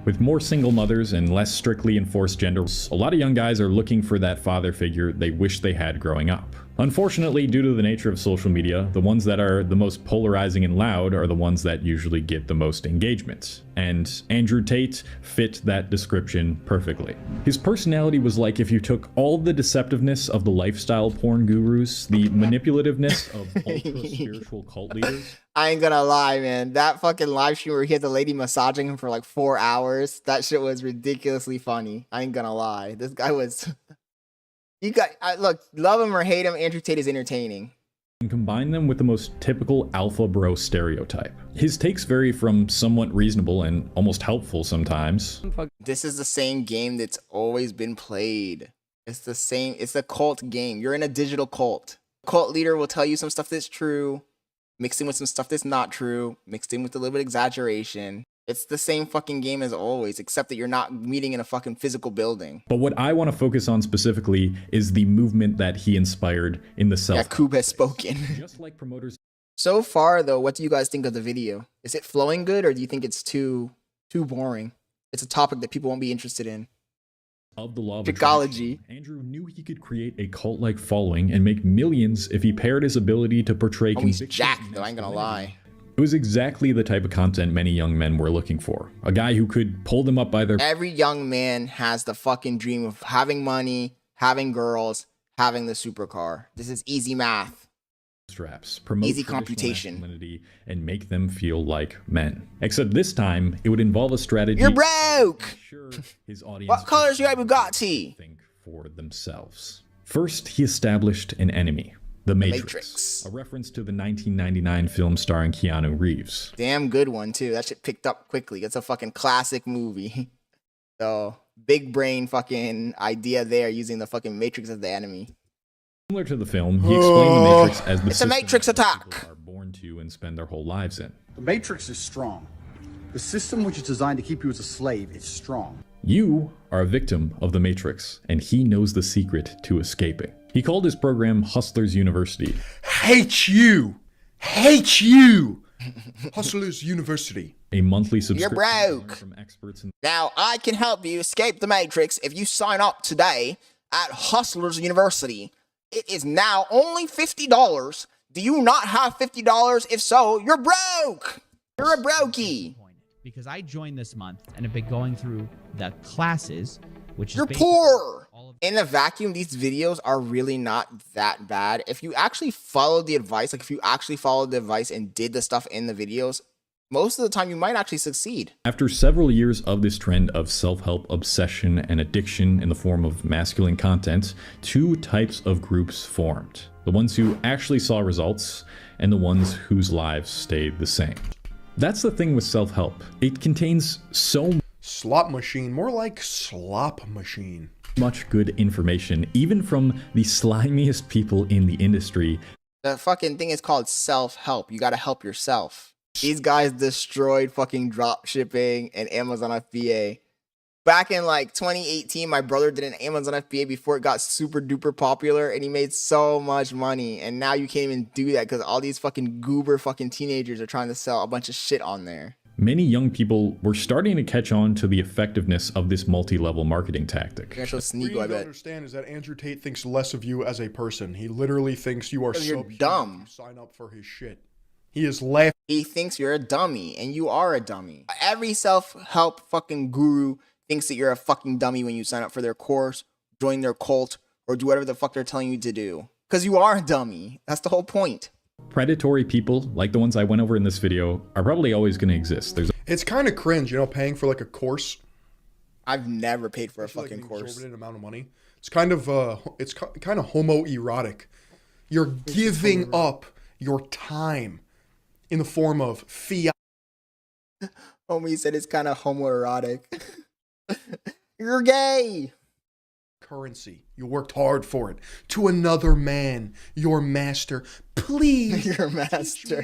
With more single mothers and less strictly enforced gender roles, a lot of young guys are looking for that father figure they wish they had growing up. Unfortunately, due to the nature of social media, the ones that are the most polarizing and loud are the ones that usually get the most engagement. And Andrew Tate fit that description perfectly. His personality was like if you took all the deceptiveness of the lifestyle porn gurus, the manipulativeness of ultra-spiritual cult leaders.
I ain't gonna lie, man. That fucking live stream where he had the lady massaging him for like 4 hours, that shit was ridiculously funny. I ain't gonna lie. This guy was... look, love him or hate him, Andrew Tate is entertaining.
And combine them with the most typical alpha bro stereotype. His takes vary from somewhat reasonable and almost helpful sometimes.
This is the same game that's always been played. It's the same, it's a cult game. You're in a digital cult. Cult leader will tell you some stuff that's true, mixed in with some stuff that's not true, mixed in with a little bit of exaggeration. It's the same fucking game as always, except that you're not meeting in a fucking physical building.
But what I want to focus on specifically is the movement that he inspired in the self.
Yeah, Koob has spoken.
Just like promoters.
So far, though, what do you guys think of the video? Is it flowing good, or do you think it's too boring? It's a topic that people won't be interested in.
Of the law of
Trichology.
attraction, Andrew knew he could create a cult-like following and make millions if he paired his ability to portray
Oh, he's
conviction
jacked,
and
though, I ain't gonna lie.
It was exactly the type of content many young men were looking for. A guy who could pull them up by their...
Every young man has the fucking dream of having money, having girls, having the supercar. This is easy math.
straps, promote
Easy
traditional
computation,
masculinity, and make them feel like men. Except this time, it would involve a strategy.
You're broke!
Sure, his audience
What color is your Bugatti?
think for themselves. First, he established an enemy, the Matrix, a reference to the 1999 film starring Keanu Reeves.
Damn good one, too. That shit picked up quickly. It's a fucking classic movie. So, big brain fucking idea there, using the fucking Matrix as the enemy.
Similar to the film, he explained the Matrix as the
It's a
system
Matrix attack!
people are born to and spend their whole lives in.
The Matrix is strong. The system which is designed to keep you as a slave is strong.
You are a victim of the Matrix, and he knows the secret to escaping. He called his program Hustlers University.
Hate you! Hate you! Hustlers University.
A monthly
You're
subscription
broke!
from experts in
Now, I can help you escape the Matrix if you sign up today at Hustlers University. It is now only $50. Do you not have $50? If so, you're broke! You're a brokey!
Because I joined this month and have been going through the classes, which
You're
is
poor! In a vacuum, these videos are really not that bad. If you actually followed the advice, like if you actually followed the advice and did the stuff in the videos, most of the time you might actually succeed.
After several years of this trend of self-help obsession and addiction in the form of masculine content, two types of groups formed. The ones who actually saw results and the ones whose lives stayed the same. That's the thing with self-help. It contains so
Slot machine, more like slop machine.
much good information, even from the slimiest people in the industry.
The fucking thing is called self-help. You gotta help yourself. These guys destroyed fucking drop shipping and Amazon FBA. Back in like 2018, my brother did an Amazon FBA before it got super duper popular, and he made so much money. And now you can't even do that because all these fucking goober fucking teenagers are trying to sell a bunch of shit on there.
Many young people were starting to catch on to the effectiveness of this multi-level marketing tactic.
Actual
What
Sneeko,
you
I
need to
bet.
understand is that Andrew Tate thinks less of you as a person. He literally thinks you are
Because you're
subhuman
dumb.
if you sign up for his shit. He is laughing.
He thinks you're a dummy, and you are a dummy. Every self-help fucking guru thinks that you're a fucking dummy when you sign up for their course, join their cult, or do whatever the fuck they're telling you to do. Because you are a dummy. That's the whole point.
Predatory people, like the ones I went over in this video, are probably always going to exist. There's
It's kind of cringe, you know, paying for like a course.
I've never paid for a
Especially, like,
fucking
an
course.
exorbitant amount of money. It's kind of kind of homoerotic. You're giving up your time in the form of fiat.
Homie said it's kind of homoerotic. You're gay.
Currency. You worked hard for it. To another man, your master. Please.
Your master.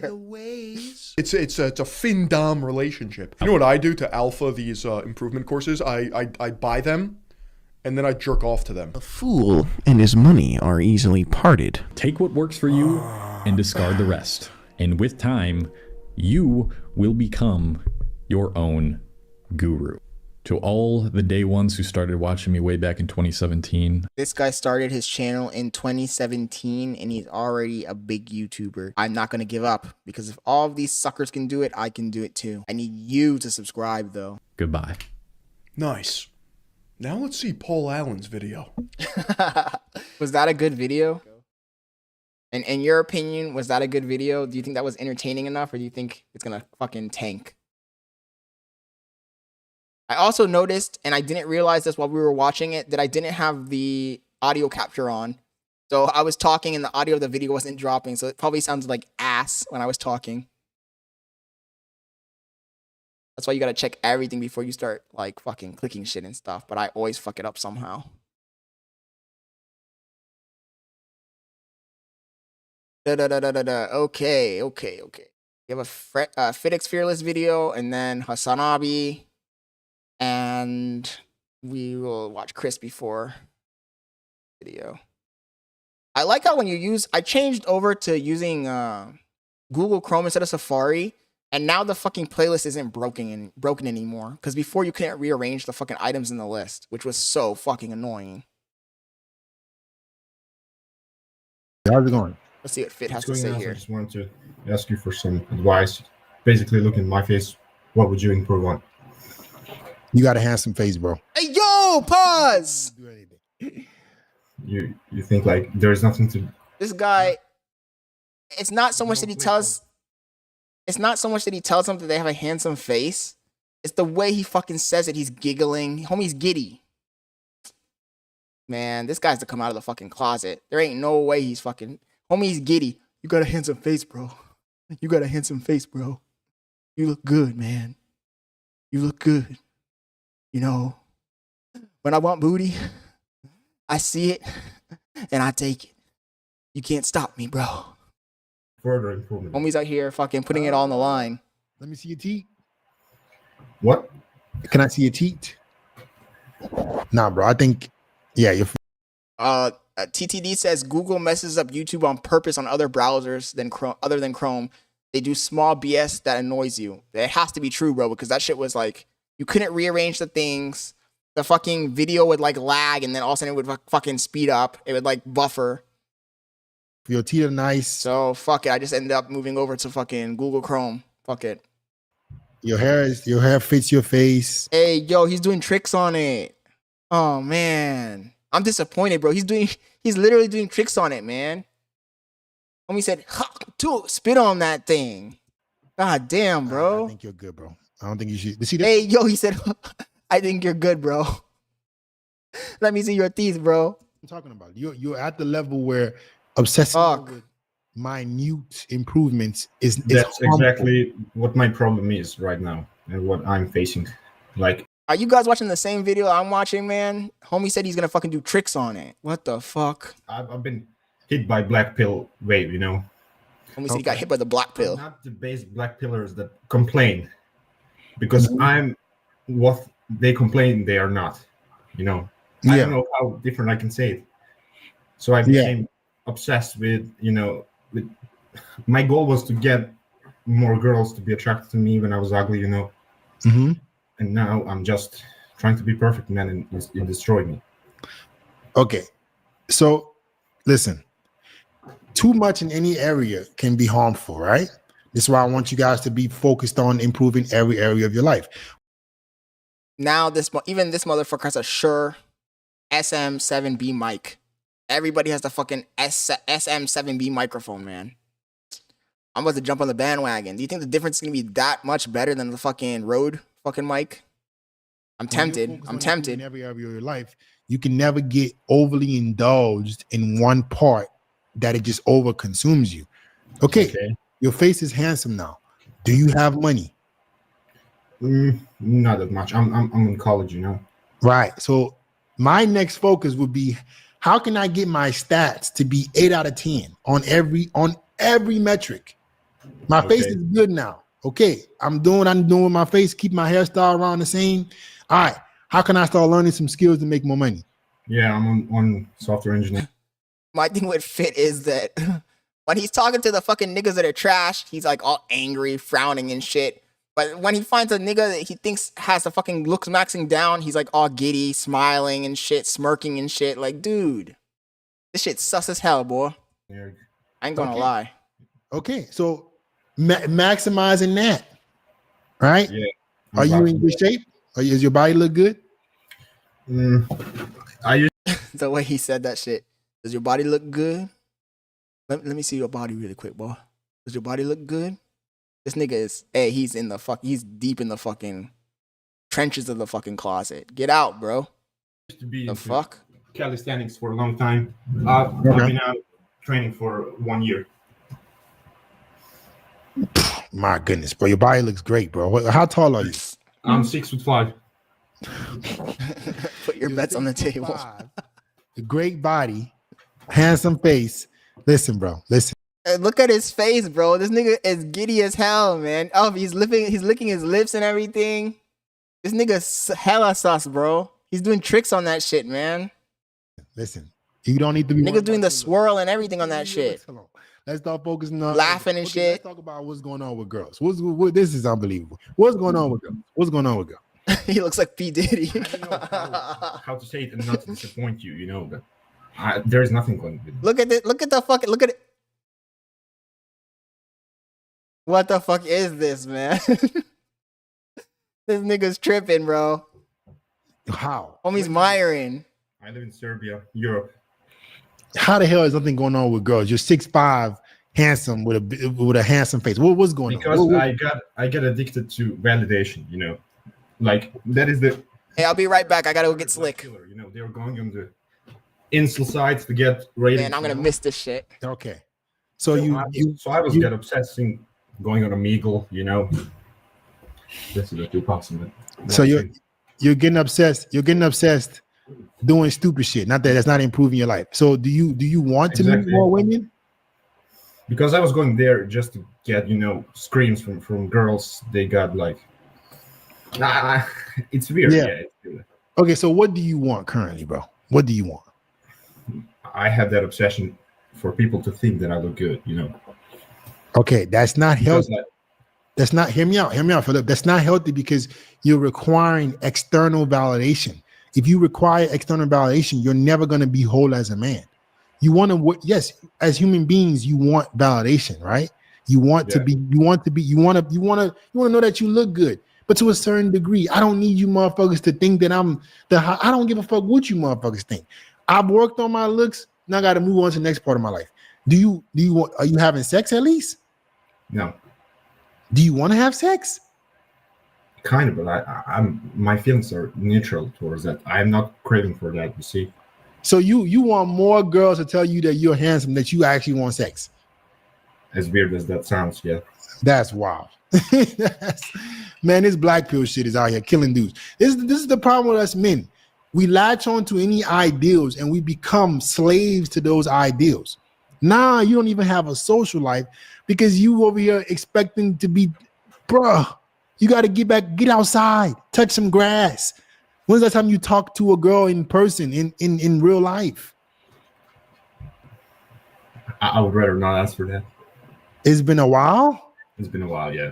It's a fin-dom relationship. You know what I do to alpha these improvement courses? I buy them, and then I jerk off to them.
A fool and his money are easily parted.
Take what works for you and discard the rest. And with time, you will become your own guru. To all the day ones who started watching me way back in 2017.
This guy started his channel in 2017 and he's already a big YouTuber. I'm not going to give up because if all of these suckers can do it, I can do it too. I need you to subscribe though.
Goodbye.
Nice. Now let's see Paul Allen's video.
Was that a good video? And in your opinion, was that a good video? Do you think that was entertaining enough or do you think it's going to fucking tank? I also noticed, and I didn't realize this while we were watching it, that I didn't have the audio capture on. So I was talking and the audio of the video wasn't dropping, so it probably sounded like ass when I was talking. That's why you gotta check everything before you start, like, fucking clicking shit and stuff, but I always fuck it up somehow. Okay. You have a Fitix Fearless video, and then Hasanabi, and we will watch Chris before video. I like how when you use, I changed over to using Google Chrome instead of Safari, and now the fucking playlist isn't broken anymore. Because before you couldn't rearrange the fucking items in the list, which was so fucking annoying.
How's it going?
Let's see what Fit has to
What's
say
going on?
here.
I just wanted to ask you for some advice. Basically, look in my face. What would you improve on?
You got a handsome face, bro.
Hey, yo, pause.
You think like there's nothing to?
This guy, it's not so much that he tells. It's not so much that he tells them that they have a handsome face. It's the way he fucking says it. He's giggling. Homie's giddy. Man, this guy's to come out of the fucking closet. There ain't no way he's fucking. Homie's giddy. You got a handsome face, bro. You got a handsome face, bro. You look good, man. You look good. You know, when I want booty, I see it and I take it. You can't stop me, bro.
Further improvement.
Homie's out here fucking putting it all on the line.
Let me see your teeth.
What?
Can I see your teeth? Nah, bro. I think, yeah, you're.
TTD says Google messes up YouTube on purpose on other browsers than Chrome, other than Chrome. They do small BS that annoys you. It has to be true, bro, because that shit was like, you couldn't rearrange the things. The fucking video would like lag, and then all of a sudden it would fucking speed up. It would like buffer.
Your teeth are nice.
So fuck it. I just ended up moving over to fucking Google Chrome. Fuck it.
Your hair fits your face.
Hey, yo, he's doing tricks on it. Oh man, I'm disappointed, bro. He's literally doing tricks on it, man. Homie said, spit on that thing. God damn, bro.
I think you're good, bro. I don't think you should. See that?
Hey, yo, he said, I think you're good, bro. Let me see your teeth, bro.
I'm talking about you're at the level where obsessing with minute improvements is
That's
harmful.
exactly what my problem is right now and what I'm facing. Like,
are you guys watching the same video I'm watching, man? Homie said he's gonna fucking do tricks on it. What the fuck?
I've been hit by black pill wave, you know.
Homie said he got hit by the black pill.
I'm not the base black pillars that complain, because I'm what they complain they are not, you know. I don't know how different I can say it. So I became obsessed with, you know, with my goal was to get more girls to be attracted to me when I was ugly, you know.
Mm-hmm.
And now I'm just trying to be perfect, man, and it destroyed me.
Okay, so listen, too much in any area can be harmful, right? This is why I want you guys to be focused on improving every area of your life.
Now even this motherfucker has a Shure SM7B mic. Everybody has the fucking SM7B microphone, man. I'm about to jump on the bandwagon. Do you think the difference is gonna be that much better than the fucking Rode fucking mic? I'm tempted. I'm tempted.
In every area of your life, you can never get overly indulged in one part that it just over consumes you. Okay, your face is handsome now. Do you have money?
Not that much. I'm in college, you know.
Right. So my next focus would be, how can I get my stats to be 8 out of 10 on every metric? My face is good now. Okay, I'm doing what I'm doing with my face, keep my hairstyle around the same. All right, how can I start learning some skills to make more money?
Yeah, I'm on software engineering.
My thing with Fit is that when he's talking to the fucking niggas that are trash, he's like all angry, frowning and shit. But when he finds a nigga that he thinks has the fucking looks maxing down, he's like all giddy, smiling and shit, smirking and shit. Like, dude, this shit's sus as hell, boy.
Yeah.
I ain't gonna lie.
Okay, so maximizing that, right?
Yeah.
Are you in good shape? Does your body look good?
The way he said that shit. Does your body look good? Let me see your body really quick, boy. Does your body look good? This nigga is, hey, he's deep in the fucking trenches of the fucking closet. Get out, bro.
Used to be
the fuck?
Calisthenics for a long time. I've been out training for 1 year.
My goodness, bro, your body looks great, bro. How tall are you?
I'm 6'5".
Put your bets on the table.
Great body, handsome face. Listen, bro. Listen.
look at his face, bro. This nigga is giddy as hell, man. Oh, he's licking his lips and everything. This nigga's hella sus, bro. He's doing tricks on that shit, man.
Listen, you don't need to be.
Nigga's doing the swirl and everything on that shit.
Let's start focusing on
laughing and shit.
Let's talk about what's going on with girls. This is unbelievable. What's going on with girls? What's going on with girls?
He looks like P. Diddy.
I don't know how to say it and not to disappoint you, you know, but there's nothing going on.
Look at it. Look at it. What the fuck is this, man? This nigga's tripping, bro.
How?
Homie's Myron.
I live in Serbia, Europe.
How the hell is nothing going on with girls? You're 6'5", handsome with a handsome face. What's going
on?
Because
I get addicted to validation, you know. Like that is the.
Hey, I'll be right back. I gotta go get slick.
Killer, you know, they're going on the incel sites to get ratings.
Man, I'm gonna miss this shit.
Okay, so
I was get obsessing going on Omegle, you know. This is too possible.
So you're getting obsessed. You're getting obsessed doing stupid shit. Not that that's not improving your life. So do you want to meet more women?
Because I was going there just to get, you know, screams from girls. They got like. It's weird. Yeah. It's weird.
Okay, so what do you want currently, bro? What do you want?
I have that obsession for people to think that I look good, you know.
Okay, that's not healthy. That's not, hear me out, Philip. That's not healthy because you're requiring external validation. If you require external validation, you're never going to be whole as a man. You want to, yes, as human beings, you want validation, right? You want to know that you look good. But to a certain degree, I don't need you motherfuckers to think that I don't give a fuck what you motherfuckers think. I've worked on my looks. Now I got to move on to the next part of my life. Are you having sex at least?
No.
Do you want to have sex?
Kind of, but my feelings are neutral towards that. I'm not craving for that, you see.
So you want more girls to tell you that you're handsome, that you actually want sex?
As weird as that sounds, yeah.
That's wild. Man, this black pill shit is out here killing dudes. This is the problem with us men. We latch on to any ideals and we become slaves to those ideals. Nah, you don't even have a social life because you over here expecting to be, bruh, you got to get outside, touch some grass. When's the time you talk to a girl in person, in real life?
I would rather not answer that.
It's been a while?
It's been a while, yeah.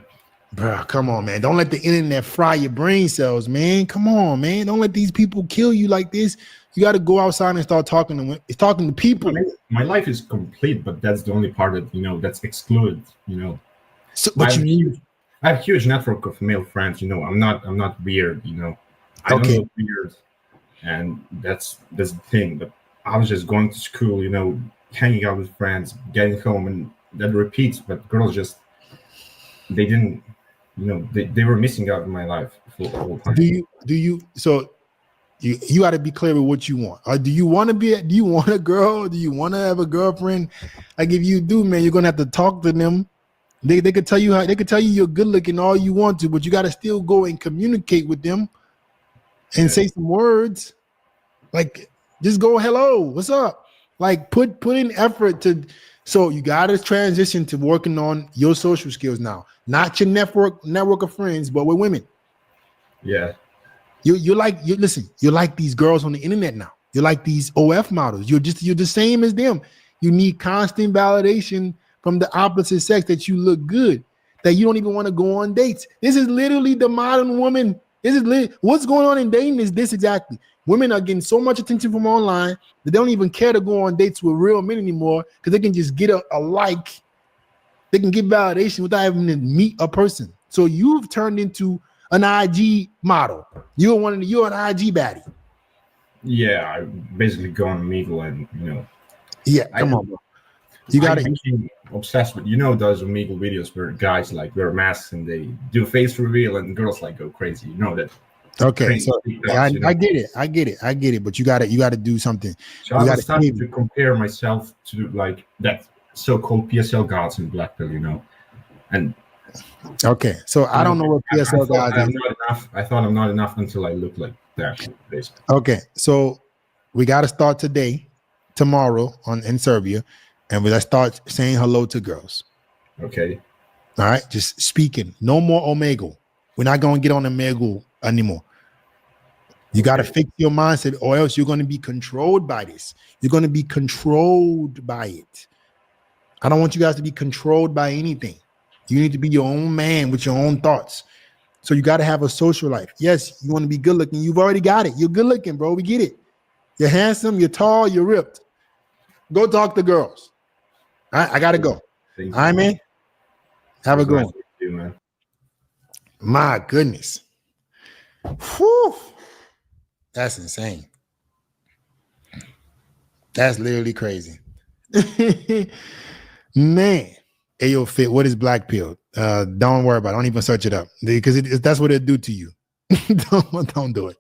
Bro, come on, man. Don't let the internet fry your brain cells, man. Come on, man. Don't let these people kill you like this. You got to go outside and start talking to people.
My life is complete, but that's the only part that, you know, that's excluded, you know.
So, but I
have a huge network of male friends, you know. I'm not weird, you know. I don't look weird. And that's the thing. But I was just going to school, you know, hanging out with friends, getting home, and that repeats, but girls just they didn't, you know, they were missing out in my life for the whole time.
You got to be clear with what you want. Do you want a girl? Do you want to have a girlfriend? Like if you do, man, you're gonna have to talk to them. They could tell you you're good looking all you want to, but you got to still go and communicate with them and say some words. Like just go, hello, what's up? Like put in effort to. So you got to transition to working on your social skills now, not your network of friends, but with women.
Yeah.
You're like these girls on the internet now. You're like these OF models. You're the same as them. You need constant validation from the opposite sex that you look good, that you don't even want to go on dates. This is literally the modern woman. What's going on in dating is this exactly. Women are getting so much attention from online that they don't even care to go on dates with real men anymore because they can just get a like. They can get validation without having to meet a person. So you've turned into an IG model. You're an IG baddie.
Yeah, I basically go on Omegle and, you know.
Yeah, come on, bro. You got to
be obsessed with, you know, those Omegle videos where guys like wear masks and they do face reveal and girls like go crazy. You know that.
Okay, so I get it. But you got to do something.
So I was starting to compare myself to like that so-called PSL gods in Black Pill, you know, and.
Okay, so I don't know what PSL guys is.
I thought I'm not enough until I look like that, basically.
Okay, so we got to start tomorrow in Serbia. and let's start saying hello to girls.
Okay.
All right, just speaking. No more Omegle. We're not going to get on Omegle anymore. You got to fix your mindset, or else you're going to be controlled by this. You're going to be controlled by it. I don't want you guys to be controlled by anything. You need to be your own man with your own thoughts. So you got to have a social life. Yes, you want to be good looking. You've already got it. You're good looking, bro. We get it. You're handsome. You're tall. You're ripped. Go talk to girls. All right, I got to go. All right, man. Have a good one. My goodness. Whew. That's insane. That's literally crazy. Man. Ayo Fit, what is black pill? Don't worry about it. Don't even search it up because that's what it'll do to you. don't do it.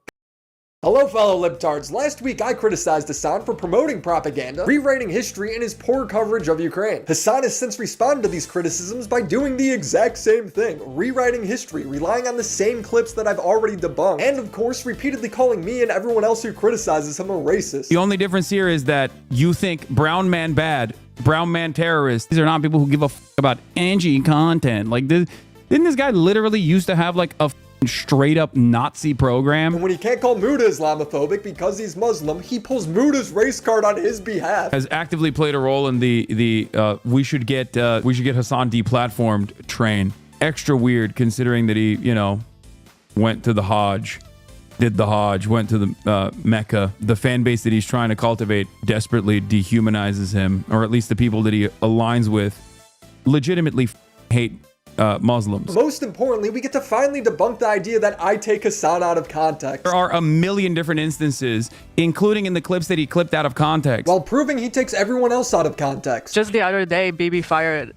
Hello, fellow libtards. Last week, I criticized Hassan for promoting propaganda, rewriting history, and his poor coverage of Ukraine. Hassan has since responded to these criticisms by doing the exact same thing, rewriting history, relying on the same clips that I've already debunked, and of course, repeatedly calling me and everyone else who criticizes him a racist.
The only difference here is that you think brown man bad, brown man terrorist. These are not people who give a fuck about Angie content. Like, didn't this guy literally used to have like a straight up Nazi program?
And when he can't call Muda Islamophobic because he's Muslim, he pulls Muda's race card on his behalf.
Has actively played a role in the we should get Hassan deplatformed train. Extra weird considering that he, you know, went to the Hajj, did the Hajj, went to the Mecca. The fan base that he's trying to cultivate desperately dehumanizes him, or at least the people that he aligns with legitimately hate Muslims.
Most importantly, we get to finally debunk the idea that I take Hassan out of context.
There are a million different instances, including in the clips that he clipped out of context,
while proving he takes everyone else out of context.
Just the other day, BB fired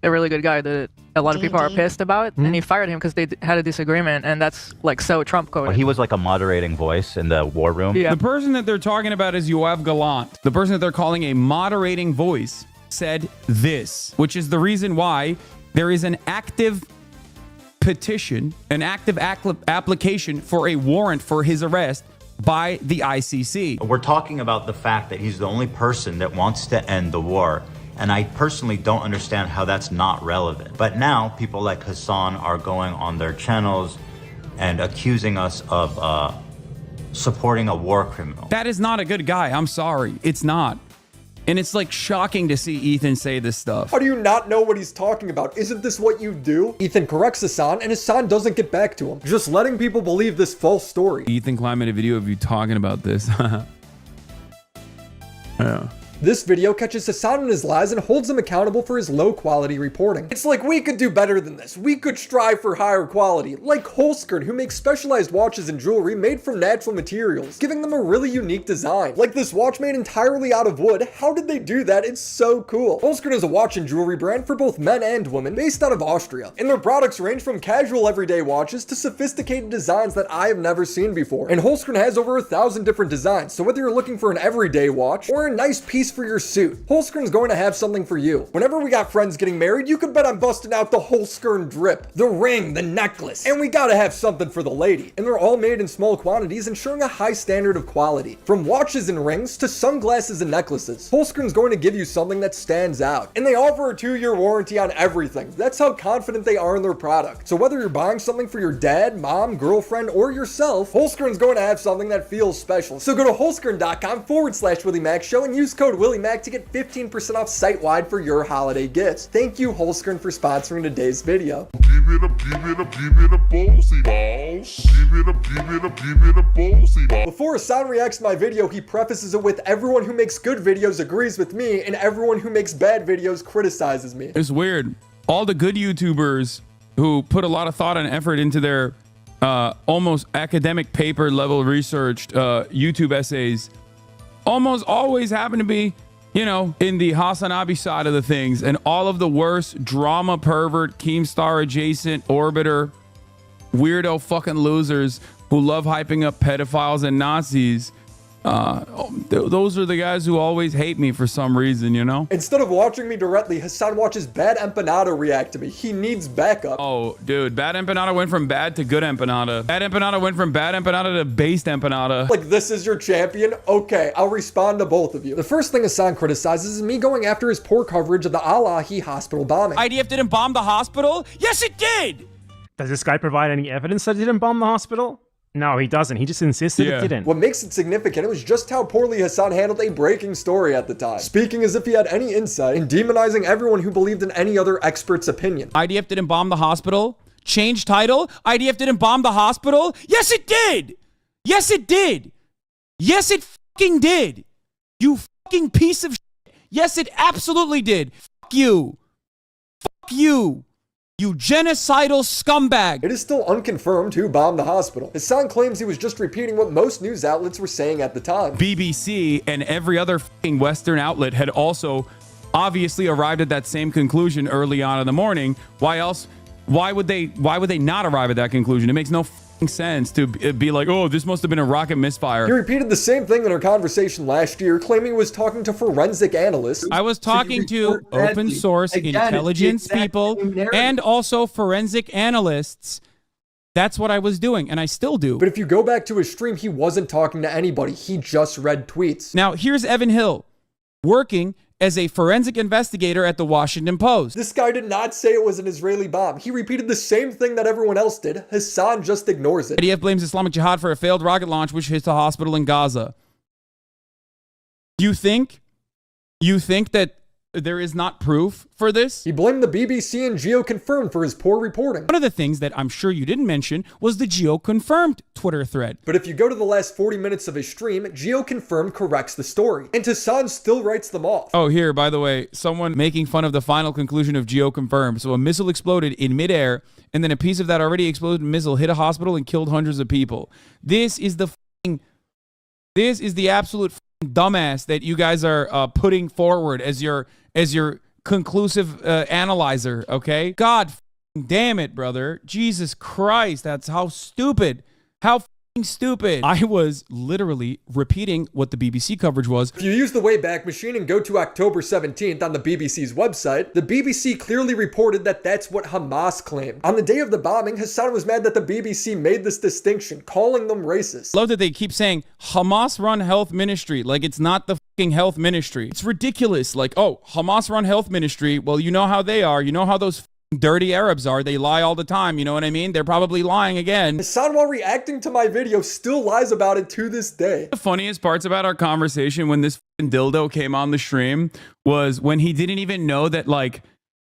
a really good guy that a lot of people are pissed about, and he fired him because they had a disagreement, and that's like so Trump coded.
Well, he was like a moderating voice in the war room.
Yeah. The person that they're talking about is Yoav Gallant. The person that they're calling a moderating voice said this, which is the reason why there is an active petition, an active application for a warrant for his arrest by the ICC.
We're talking about the fact that he's the only person that wants to end the war. And I personally don't understand how that's not relevant. But now people like Hassan are going on their channels and accusing us of supporting a war criminal.
That is not a good guy. I'm sorry. It's not. And it's like shocking to see Ethan say this stuff.
How do you not know what he's talking about? Isn't this what you do? Ethan corrects Hassan and Hassan doesn't get back to him, just letting people believe this false story.
Ethan climbed a video of you talking about this. Yeah.
This video catches Hassan in his lies and holds him accountable for his low quality reporting. It's like we could do better than this. We could strive for higher quality, like Holskern, who makes specialized watches and jewelry made from natural materials, giving them a really unique design. Like this watch made entirely out of wood. How did they do that? It's so cool. Holskern is a watch and jewelry brand for both men and women based out of Austria, and their products range from casual everyday watches to sophisticated designs that I have never seen before. And Holskern has over 1,000 different designs, so whether you're looking for an everyday watch or a nice piece for your suit, Holskern's going to have something for you. Whenever we got friends getting married, you could bet I'm busting out the Holskern drip, the ring, the necklace, and we gotta have something for the lady. And they're all made in small quantities, ensuring a high standard of quality. From watches and rings to sunglasses and necklaces, Holskern's going to give you something that stands out. And they offer a 2-year warranty on everything. That's how confident they are in their product. So whether you're buying something for your dad, mom, girlfriend, or yourself, Holskern's going to have something that feels special. So go to holskern.com/WillyMaxShow and use code WillyMax to get 15% off site-wide for your holiday gifts. Thank you, Holskern, for sponsoring today's video.
Give it up, ballsy balls. Give it up, ballsy balls.
Before Hassan reacts to my video, he prefaces it with everyone who makes good videos agrees with me, and everyone who makes bad videos criticizes me.
It's weird. All the good YouTubers who put a lot of thought and effort into their almost academic paper level researched YouTube essays almost always happen to be, you know, in the Hasanabi side of the things, and all of the worst drama pervert, Keemstar adjacent, orbiter, weirdo fucking losers who love hyping up pedophiles and Nazis Those are the guys who always hate me for some reason, you know?
Instead of watching me directly, Hassan watches Bad Empanada react to me. He needs backup.
Oh, dude, Bad Empanada went from bad to good empanada. Bad Empanada went from bad empanada to based empanada.
Like, this is your champion? Okay, I'll respond to both of you. The first thing Hassan criticizes is me going after his poor coverage of the Al-Ahi hospital bombing.
IDF didn't bomb the hospital? Yes, it did!
Does this guy provide any evidence that he didn't bomb the hospital? No, he doesn't. He just insisted it didn't.
What makes it significant, it was just how poorly Hassan handled a breaking story at the time, speaking as if he had any insight and demonizing everyone who believed in any other expert's opinion.
IDF didn't bomb the hospital? Change title? IDF didn't bomb the hospital? Yes, it did! Yes, it did! Yes, it fucking did! You fucking piece of shit! Yes, it absolutely did! Fuck you! Fuck you! You genocidal scumbag!
It is still unconfirmed who bombed the hospital. Hassan claims he was just repeating what most news outlets were saying at the time.
BBC and every other fucking Western outlet had also obviously arrived at that same conclusion early on in the morning. Why else? Why would they not arrive at that conclusion? It makes no sense to be like, oh, this must have been a rocket misfire.
He repeated the same thing in our conversation last year, claiming he was talking to forensic analysts.
I was talking to open source intelligence people and also forensic analysts. That's what I was doing, and I still do.
But if you go back to his stream, he wasn't talking to anybody. He just read tweets.
Now, here's Evan Hill working as a forensic investigator at the Washington Post.
This guy did not say it was an Israeli bomb. He repeated the same thing that everyone else did. Hassan just ignores it.
IDF blames Islamic Jihad for a failed rocket launch which hit the hospital in Gaza. You think that there is not proof for this?
He blamed the BBC and Geo Confirmed for his poor reporting.
One of the things that I'm sure you didn't mention was the Geo Confirmed Twitter thread.
But if you go to the last 40 minutes of his stream, Geo Confirmed corrects the story, and Hassan still writes them off.
Oh, here, by the way, someone making fun of the final conclusion of Geo Confirmed. So a missile exploded in midair, and then a piece of that already exploded missile hit a hospital and killed hundreds of people. This is the absolute dumbass that you guys are putting forward as your conclusive analyzer, okay? God damn it, brother. Jesus Christ, that's how stupid. How stupid. I was literally repeating what the BBC coverage was.
If you use the Wayback Machine and go to October 17th on the BBC's website, the BBC clearly reported that that's what Hamas claimed. On the day of the bombing, Hassan was mad that the BBC made this distinction, calling them racist.
Love that they keep saying Hamas-run health ministry, like it's not the fucking health ministry. It's ridiculous. Like, oh, Hamas-run health ministry, well, you know how they are. You know how those dirty Arabs are. They lie all the time. You know what I mean? They're probably lying again.
Hassan, while reacting to my video, still lies about it to this day.
The funniest parts about our conversation when this dildo came on the stream was when he didn't even know that, like,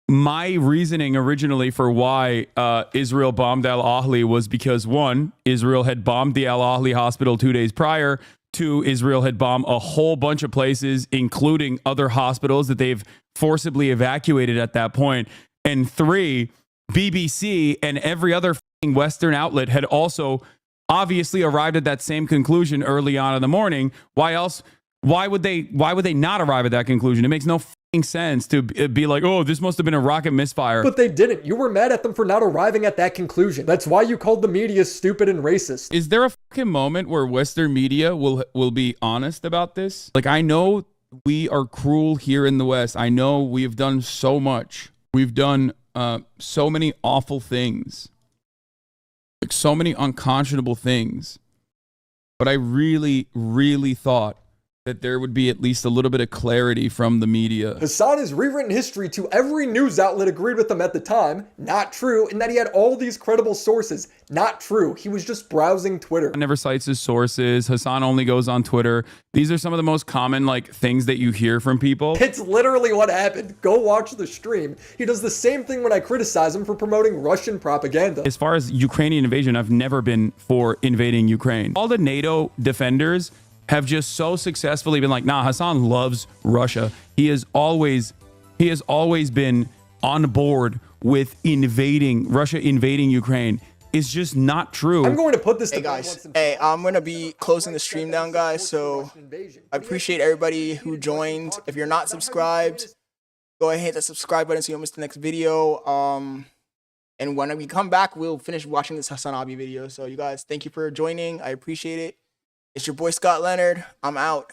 my reasoning originally for why Israel bombed Al-Ahli was because, one, Israel had bombed the Al-Ahli hospital 2 days prior. Two, Israel had bombed a whole bunch of places, including other hospitals that they've forcibly evacuated at that point. And three, BBC and every other Western outlet had also obviously arrived at that same conclusion early on in the morning. Why else? Why would they not arrive at that conclusion? It makes no sense to be like, oh, this must have been a rocket misfire.
But they didn't. You were mad at them for not arriving at that conclusion. That's why you called the media stupid and racist.
Is there a fucking moment where Western media will be honest about this? Like, I know we are cruel here in the West. I know we have done so much. We've done so many awful things, like so many unconscionable things. But I really, really thought that there would be at least a little bit of clarity from the media.
Hassan has rewritten history to every news outlet agreed with him at the time. Not true. And that he had all these credible sources. Not true. He was just browsing Twitter.
Never cites his sources. Hassan only goes on Twitter. These are some of the most common things that you hear from people.
It's literally what happened. Go watch the stream. He does the same thing when I criticize him for promoting Russian propaganda.
As far as Ukrainian invasion, I've never been for invading Ukraine. All the NATO defenders have just so successfully been like, nah, Hassan loves Russia. He has always been on board with Russia invading Ukraine. It's just not true.
I'm going to put this
to guys. Hey, I'm going to be closing the stream down, guys. So I appreciate everybody who joined. If you're not subscribed, go ahead and hit that subscribe button so you don't miss the next video. And when we come back, we'll finish watching this Hassan Abi video. So you guys, thank you for joining. I appreciate it. It's your boy Scott Leonard. I'm out.